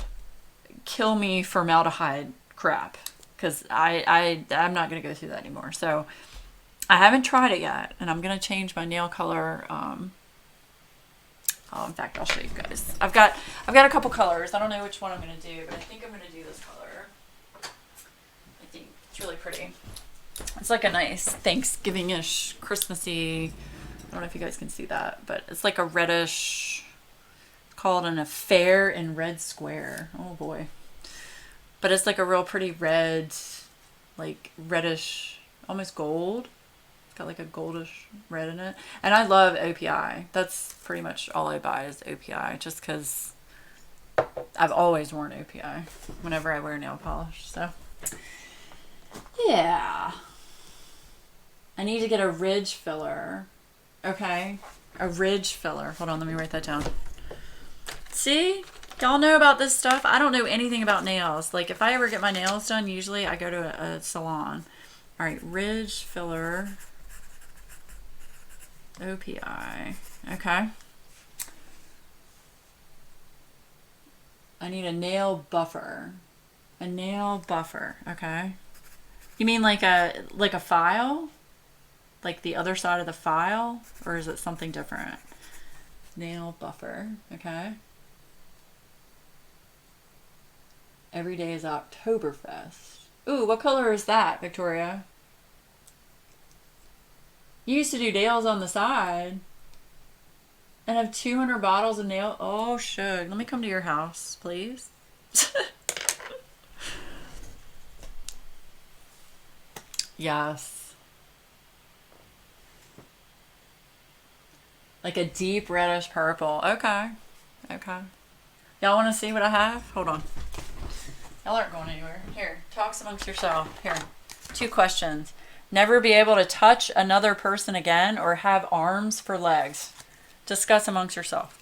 kill me formaldehyde crap, because I'm not going to go through that anymore. So I haven't tried it yet, and I'm going to change my nail color. Oh, in fact, I'll show you guys. I've got a couple colors. I don't know which one I'm going to do, but I think I'm going to do this color. I think it's really pretty. It's like a nice Thanksgiving-ish, Christmassy. I don't know if you guys can see that, but it's like a reddish, called an Affair in Red Square. Oh boy. But it's like a real pretty red, like reddish, almost gold. It's got like a goldish red in it. And I love OPI. That's pretty much all I buy is OPI, just because I've always worn OPI whenever I wear nail polish. So, yeah. I need to get a ridge filler. Okay. A ridge filler. Hold on, let me write that down. See? Y'all know about this stuff? I don't know anything about nails. Like, if I ever get my nails done, usually I go to a salon. All right, ridge filler. OPI. Okay. I need a nail buffer. A nail buffer. Okay. You mean like a file? Like the other side of the file? Or is it something different? Nail buffer. Okay. Every day is Oktoberfest. Ooh, what color is that, Victoria? You used to do nails on the side. And have 200 bottles of nail. Oh, shug. Let me come to your house, please. Yes. Like a deep reddish purple. Okay. Okay. Y'all want to see what I have? Hold on. Y'all aren't going anywhere. Here, talks amongst yourself. Here, 2 questions. Never be able to touch another person again, or have arms for legs. Discuss amongst yourself.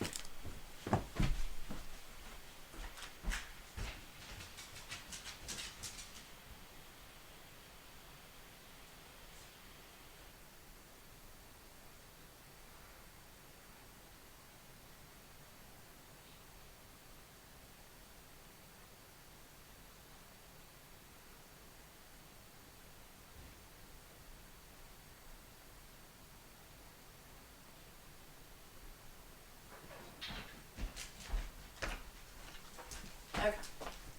Okay.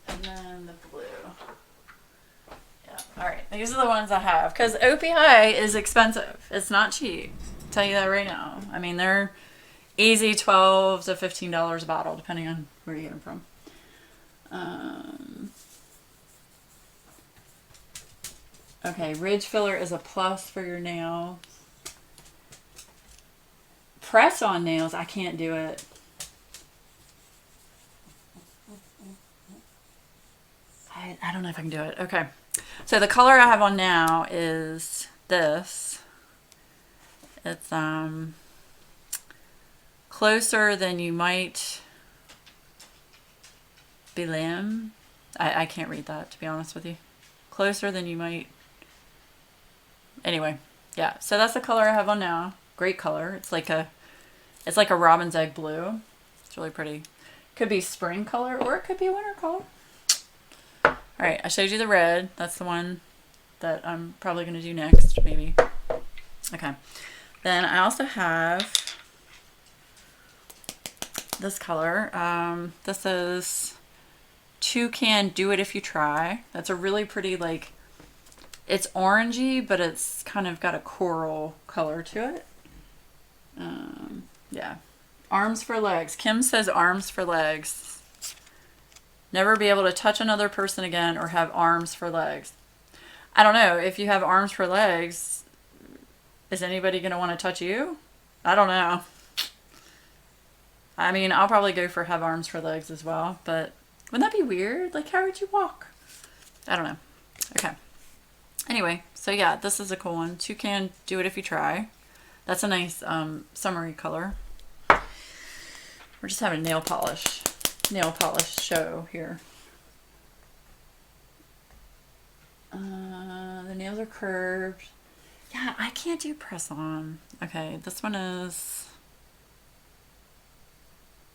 And then the blue. Yeah. All right. These are the ones I have, because OPI is expensive. It's not cheap. I'll tell you that right now. I mean, they're easy $12 to $15 a bottle, depending on where you get them from. Okay, ridge filler is a plus for your nails. Press on nails, I can't do it. I don't know if I can do it. Okay. So the color I have on now is this. It's closer than you might believe. I can't read that, to be honest with you. Closer than you might. Anyway, yeah. So that's the color I have on now. Great color. It's like a robin's egg blue. It's really pretty. Could be spring color, or it could be winter color. All right, I showed you the red. That's the one that I'm probably going to do next, maybe. Okay. Then I also have this color. This is Toucan Do It If You Try. That's a really pretty, like, it's orangey, but it's kind of got a coral color to it. Yeah. Arms for legs. Kim says arms for legs. Never be able to touch another person again or have arms for legs. I don't know. If you have arms for legs, is anybody going to want to touch you? I don't know. I mean, I'll probably go for have arms for legs as well, but wouldn't that be weird? Like, how would you walk? I don't know. Okay. Anyway, so yeah, this is a cool one. Toucan, do it if you try. That's a nice summery color. We're just having a nail polish show here. The nails are curved. Yeah, I can't do press on. Okay, this one is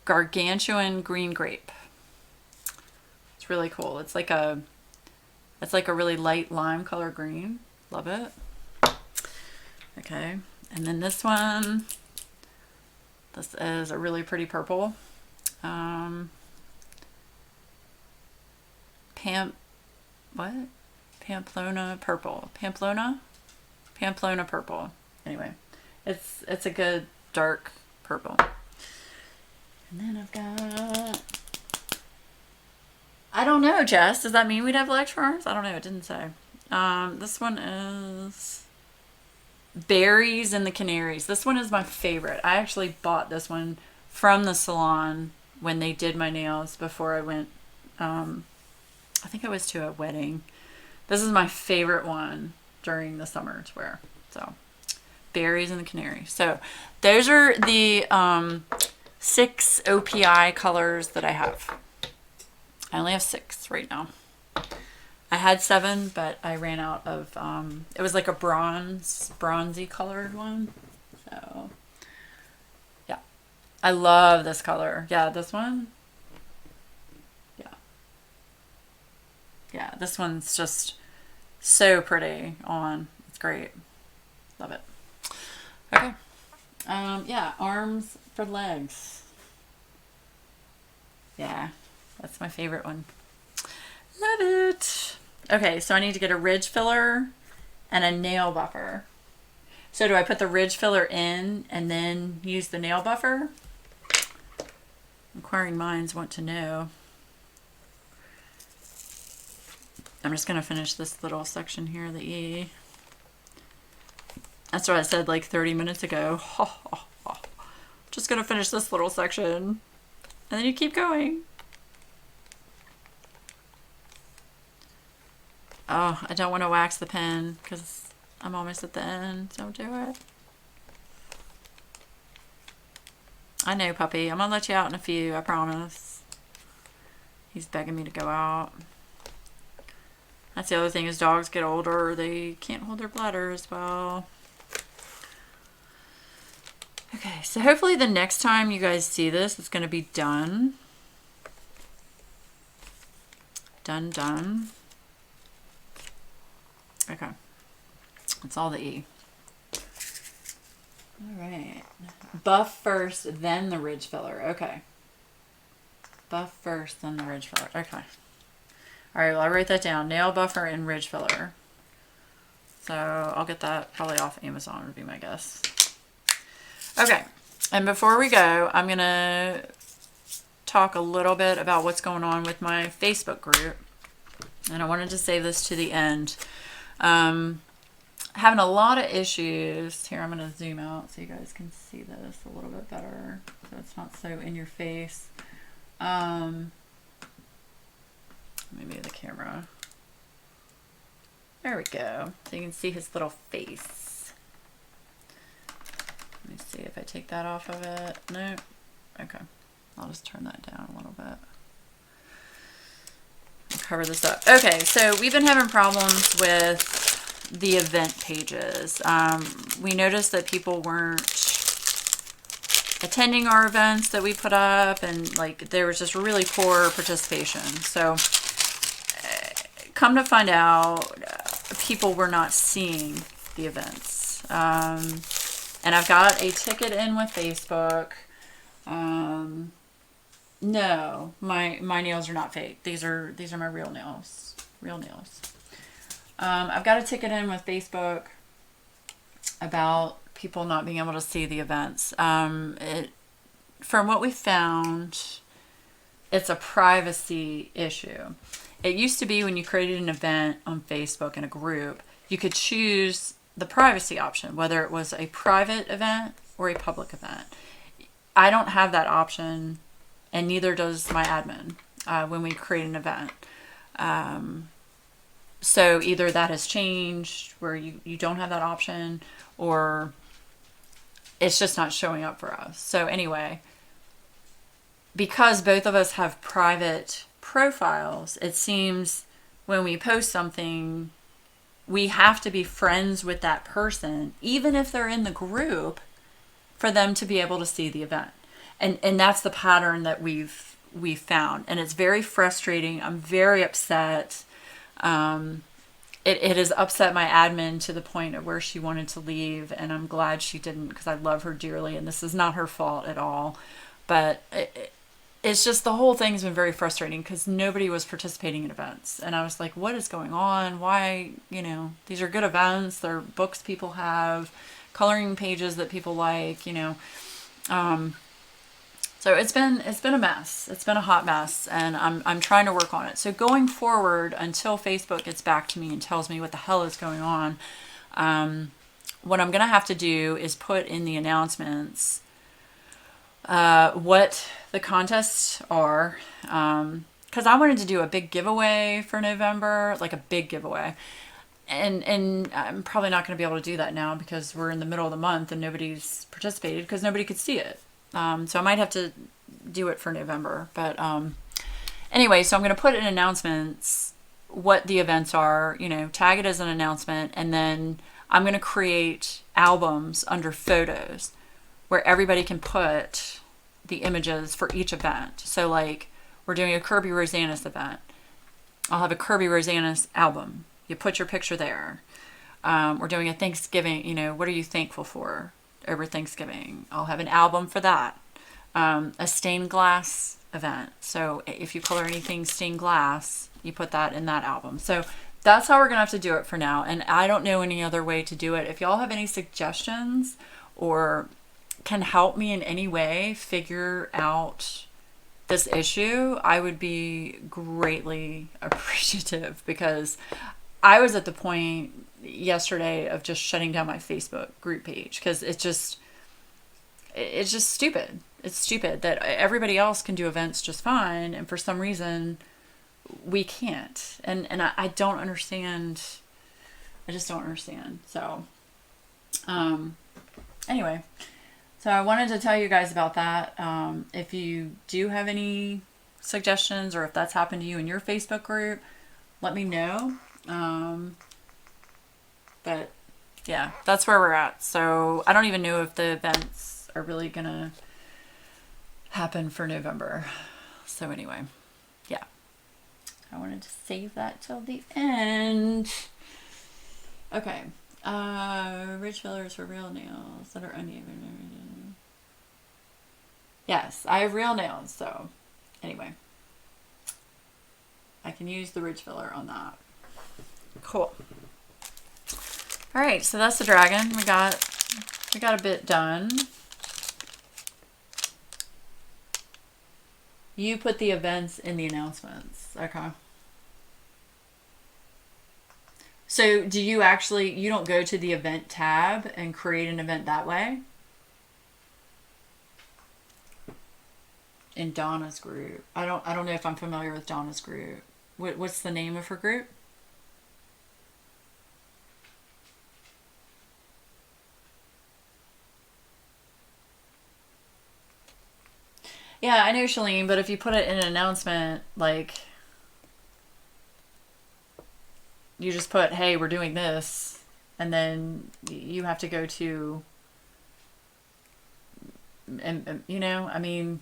Gargantuan Green Grape. It's really cool. It's like a really light lime color green. Love it. Okay, and then this one. This is a really pretty purple. Pamplona purple. Pamplona purple. Anyway, it's a good dark purple. And then I've got, I don't know, Jess. Does that mean we'd have legs for arms? I don't know. It didn't say. This one is Berries and the Canaries. This one is my favorite. I actually bought this one from the salon when they did my nails before I went. I think I was to a wedding. This is my favorite one during the summer to wear. So, Berries and the Canaries. So, those are the 6 OPI colors that I have. I only have 6 right now. I had 7, but I ran out of, it was like a bronzy colored one. So, yeah. I love this color. Yeah, this one. Yeah. Yeah, this one's just so pretty on. It's great. Love it. Okay. Yeah, arms for legs. Yeah, that's my favorite one. Love it. Okay, so I need to get a ridge filler and a nail buffer. So do I put the ridge filler in and then use the nail buffer? Inquiring minds want to know. I'm just going to finish this little section here, the E. That's what I said like 30 minutes ago. Just going to finish this little section. And then you keep going. Oh, I don't want to wax the pen because I'm almost at the end. Don't do it. I know, puppy. I'm going to let you out in a few, I promise. He's begging me to go out. That's the other thing, as dogs get older, they can't hold their bladder as well. Okay, so hopefully the next time you guys see this, it's going to be done. Done. Okay. That's all the E. All right. Buff first, then the ridge filler. Okay. Buff first, then the ridge filler. Okay. All right, well, I wrote that down. Nail buffer and ridge filler. So I'll get that probably off Amazon would be my guess. Okay. And before we go, I'm going to talk a little bit about what's going on with my Facebook group. And I wanted to save this to the end. Having a lot of issues. Here, I'm going to zoom out so you guys can see this a little bit better. So it's not so in your face. Maybe the camera. There we go. So you can see his little face. Let me see if I take that off of it. No. Okay. I'll just turn that down a little bit. I'll cover this up. Okay, so we've been having problems with the event pages. We noticed that people weren't attending our events that we put up, and like there was just really poor participation. So come to find out, people were not seeing the events. And I've got a ticket in with Facebook. No, my nails are not fake. These are my real nails. Real nails. I've got a ticket in with Facebook about people not being able to see the events. From what we found, it's a privacy issue. It used to be when you created an event on Facebook in a group, you could choose the privacy option, whether it was a private event or a public event. I don't have that option, and neither does my admin when we create an event. So either that has changed where you don't have that option, or it's just not showing up for us. So anyway, because both of us have private profiles, it seems when we post something, we have to be friends with that person, even if they're in the group, for them to be able to see the event. And that's the pattern that we've found. And it's very frustrating. I'm very upset. It has upset my admin to the point of where she wanted to leave, and I'm glad she didn't, because I love her dearly, and this is not her fault at all. But it's just, the whole thing's been very frustrating because nobody was participating in events. And I was like, what is going on? Why, these are good events. They're books people have, coloring pages that people like, So it's been a mess. It's been a hot mess, and I'm trying to work on it. So going forward, until Facebook gets back to me and tells me what the hell is going on, what I'm going to have to do is put in the announcements what the contests are, because I wanted to do a big giveaway for November, like a big giveaway. And I'm probably not going to be able to do that now because we're in the middle of the month and nobody's participated because nobody could see it. So I might have to do it for November. But anyway, so I'm going to put in announcements what the events are, tag it as an announcement, and then I'm going to create albums under photos where everybody can put the images for each event. So like, we're doing a Kirby Rosanis event. I'll have a Kirby Rosanis album. You put your picture there. We're doing a Thanksgiving, what are you thankful for over Thanksgiving? I'll have an album for that. A stained glass event. So if you color anything stained glass, you put that in that album. So that's how we're going to have to do it for now. And I don't know any other way to do it. If y'all have any suggestions or can help me in any way figure out this issue, I would be greatly appreciative, because I was at the point yesterday of just shutting down my Facebook group page because it's just stupid. It's stupid that everybody else can do events just fine, and for some reason we can't. And I don't understand. I just don't understand. So anyway, so I wanted to tell you guys about that. If you do have any suggestions, or if that's happened to you in your Facebook group, let me know. But yeah, that's where we're at. So I don't even know if the events are really gonna happen for November. So anyway, yeah, I wanted to save that till the end. Okay. Ridge fillers for real nails that are uneven. Yes, I have real nails, so anyway, I can use the ridge filler on that. Cool. All right, so that's the dragon. We got a bit done. You put the events in the announcements. Okay. So do you don't go to the event tab and create an event that way? In Donna's group. I don't know if I'm familiar with Donna's group. What's the name of her group? Yeah, I know, Shalene, but if you put it in an announcement, like, you just put, hey, we're doing this, and then you have to go to, and I mean,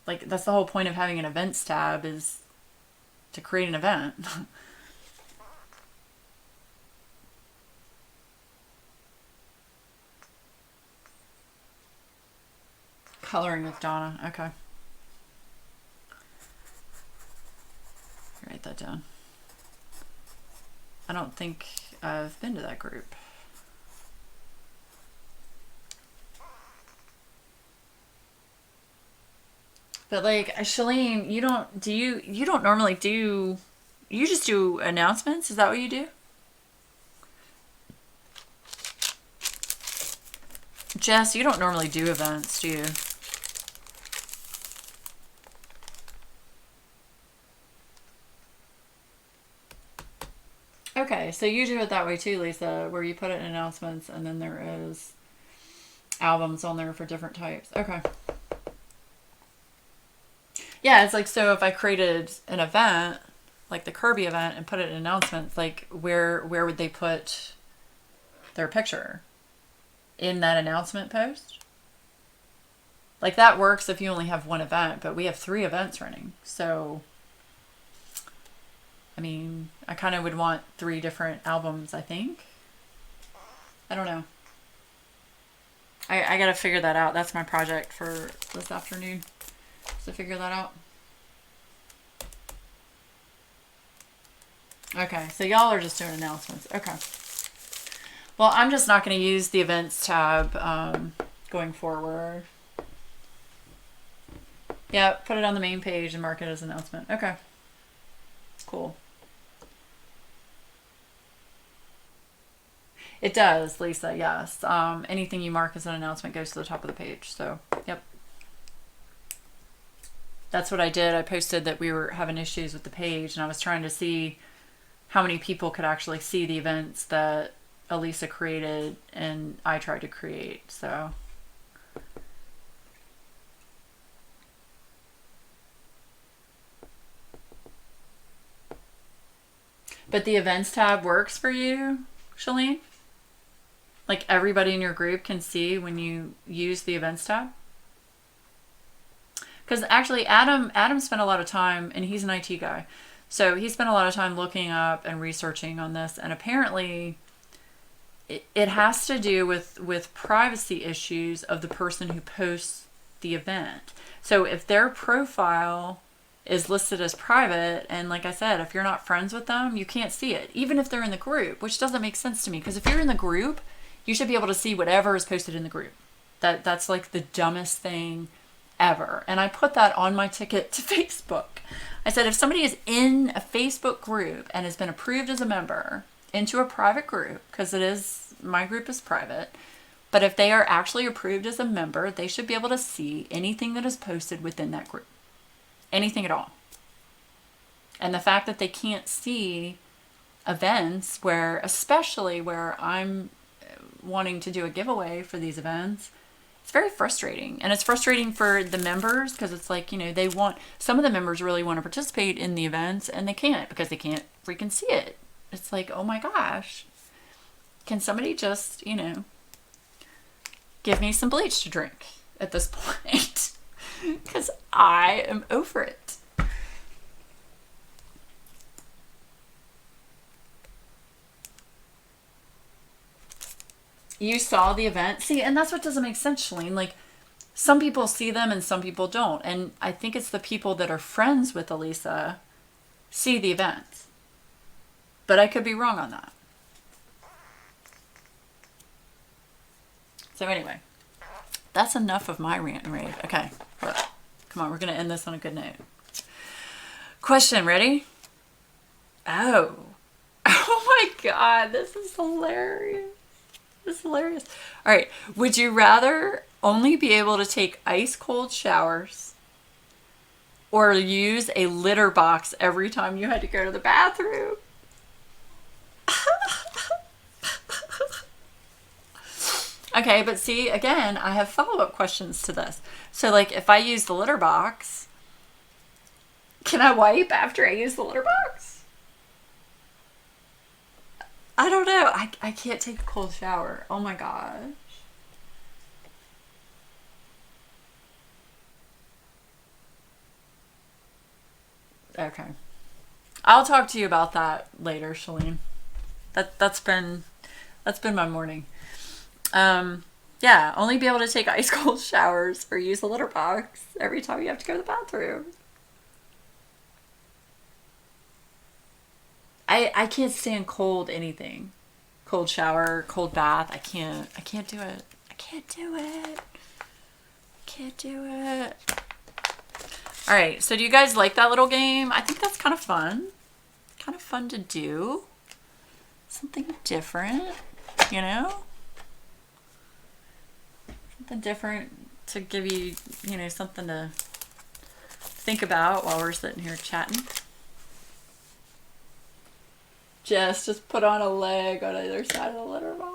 like, that's the whole point of having an events tab, is to create an event. Coloring with Donna. Okay. Write that down. I don't think I've been to that group. But like, Shalene, you don't normally do, you just do announcements? Is that what you do? Jess, you don't normally do events, do you? Okay, so you do it that way too, Lisa, where you put it in announcements and then there is albums on there for different types. Okay. Yeah, it's like, so if I created an event, like the Kirby event, and put it in announcements, like where would they put their picture? In that announcement post? Like that works if you only have one event, but we have 3 events running. So, I mean, I kind of would want 3 different albums, I think. I don't know. I gotta figure that out. That's my project for this afternoon. To figure that out. Okay, so y'all are just doing announcements. Okay. Well, I'm just not going to use the events tab going forward. Yeah, put it on the main page and mark it as an announcement. Okay. Cool. It does, Lisa, yes. Anything you mark as an announcement goes to the top of the page. So, yep. That's what I did. I posted that we were having issues with the page, and I was trying to see how many people could actually see the events that Elisa created and I tried to create. So, but the events tab works for you, Shalene? Like everybody in your group can see when you use the events tab? Because actually Adam spent a lot of time, and he's an IT guy, so he spent a lot of time looking up and researching on this, and apparently it has to do with privacy issues of the person who posts the event. So if their profile is listed as private, and like I said, if you're not friends with them, you can't see it, even if they're in the group, which doesn't make sense to me, because if you're in the group, you should be able to see whatever is posted in the group. That's like the dumbest thing ever. And I put that on my ticket to Facebook. I said, if somebody is in a Facebook group and has been approved as a member into a private group, because my group is private, but if they are actually approved as a member, they should be able to see anything that is posted within that group. Anything at all. And the fact that they can't see events especially where I'm wanting to do a giveaway for these events, it's very frustrating. And it's frustrating for the members, because it's like, some of the members really want to participate in the events and they can't, because they can't freaking see it. It's like, oh my gosh, can somebody just, give me some bleach to drink at this point? Because I am over it. You saw the event? See, and that's what doesn't make sense, Shalene. Like, some people see them and some people don't. And I think it's the people that are friends with Elisa see the events. But I could be wrong on that. So anyway, that's enough of my rant and rave. Okay, come on, we're going to end this on a good note. Question, ready? Oh my God, this is hilarious. This is hilarious. All right, would you rather only be able to take ice cold showers or use a litter box every time you had to go to the bathroom? Okay, but see, again, I have follow-up questions to this. So, like, if I use the litter box, can I wipe after I use the litter box? I don't know. I can't take a cold shower. Oh my gosh. Okay. I'll talk to you about that later, Shalene. That's been my morning. Yeah, only be able to take ice cold showers or use a litter box every time you have to go to the bathroom. I can't stand cold anything. Cold shower, cold bath. I can't do it. I can't do it. Can't do it. All right, so do you guys like that little game? I think that's kind of fun. Kind of fun to do. Something different, you know? Something different to give you, something to think about while we're sitting here chatting. Jess just put on a leg on either side of the litter box.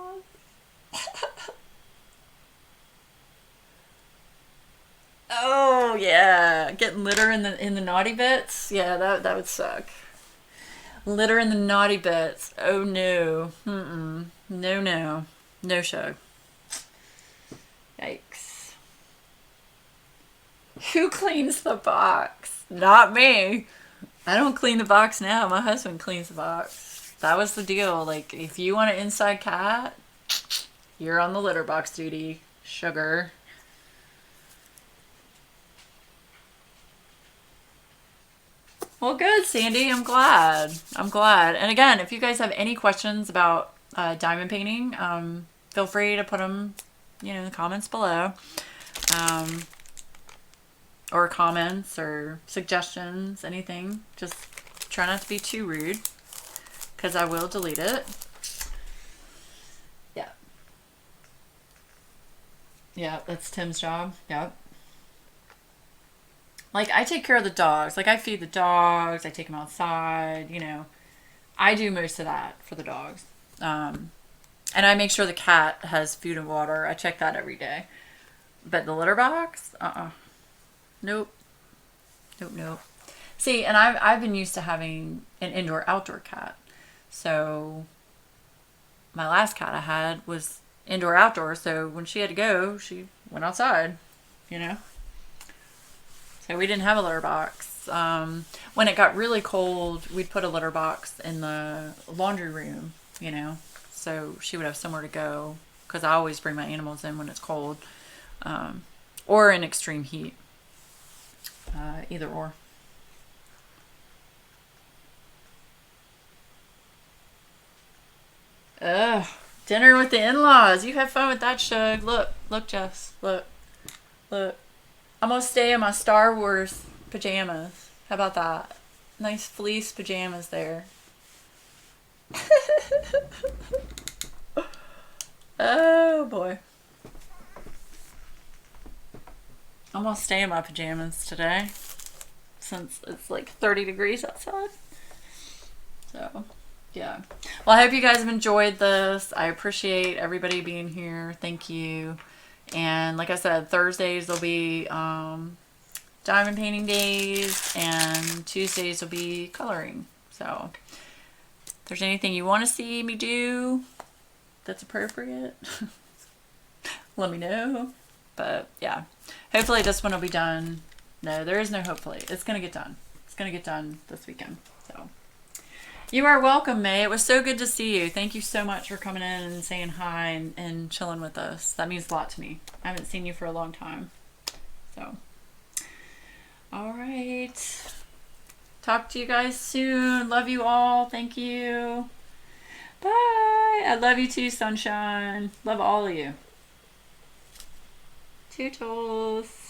Oh yeah, getting litter in the naughty bits. Yeah, that would suck. Litter in the naughty bits. Oh no. Mm-mm. No, no. No show. Yikes. Who cleans the box? Not me. I don't clean the box now. My husband cleans the box. That was the deal. Like, if you want an inside cat, you're on the litter box duty. Sugar. Well, good, Sandy. I'm glad. I'm glad. And again, if you guys have any questions about diamond painting, feel free to put them, in the comments below. Or comments or suggestions, anything. Just try not to be too rude, because I will delete it. Yeah. Yeah, that's Tim's job. Yep. Like, I take care of the dogs. Like, I feed the dogs. I take them outside, I do most of that for the dogs. And I make sure the cat has food and water. I check that every day. But the litter box? Nope. Nope, nope. See, and I've been used to having an indoor-outdoor cat. So my last cat I had was indoor-outdoor. So when she had to go, she went outside, So we didn't have a litter box. When it got really cold, we'd put a litter box in the laundry room, so she would have somewhere to go, because I always bring my animals in when it's cold, or in extreme heat. Either or. Ugh. Dinner with the in-laws. You have fun with that, Shug. Look, Jess. Look. I'm gonna stay in my Star Wars pajamas. How about that? Nice fleece pajamas there. Oh boy. I'm gonna stay in my pajamas today, since it's like 30 degrees outside. So, yeah. Well, I hope you guys have enjoyed this. I appreciate everybody being here. Thank you. And like I said, Thursdays will be diamond painting days, and Tuesdays will be coloring. So if there's anything you want to see me do that's appropriate, let me know. But yeah, hopefully this one will be done. No, there is no hopefully. It's going to get done. It's going to get done this weekend. So you are welcome, May. It was so good to see you. Thank you so much for coming in and saying hi and chilling with us. That means a lot to me. I haven't seen you for a long time. So, all right. Talk to you guys soon. Love you all. Thank you. Bye. I love you too, sunshine. Love all of you. Toodles.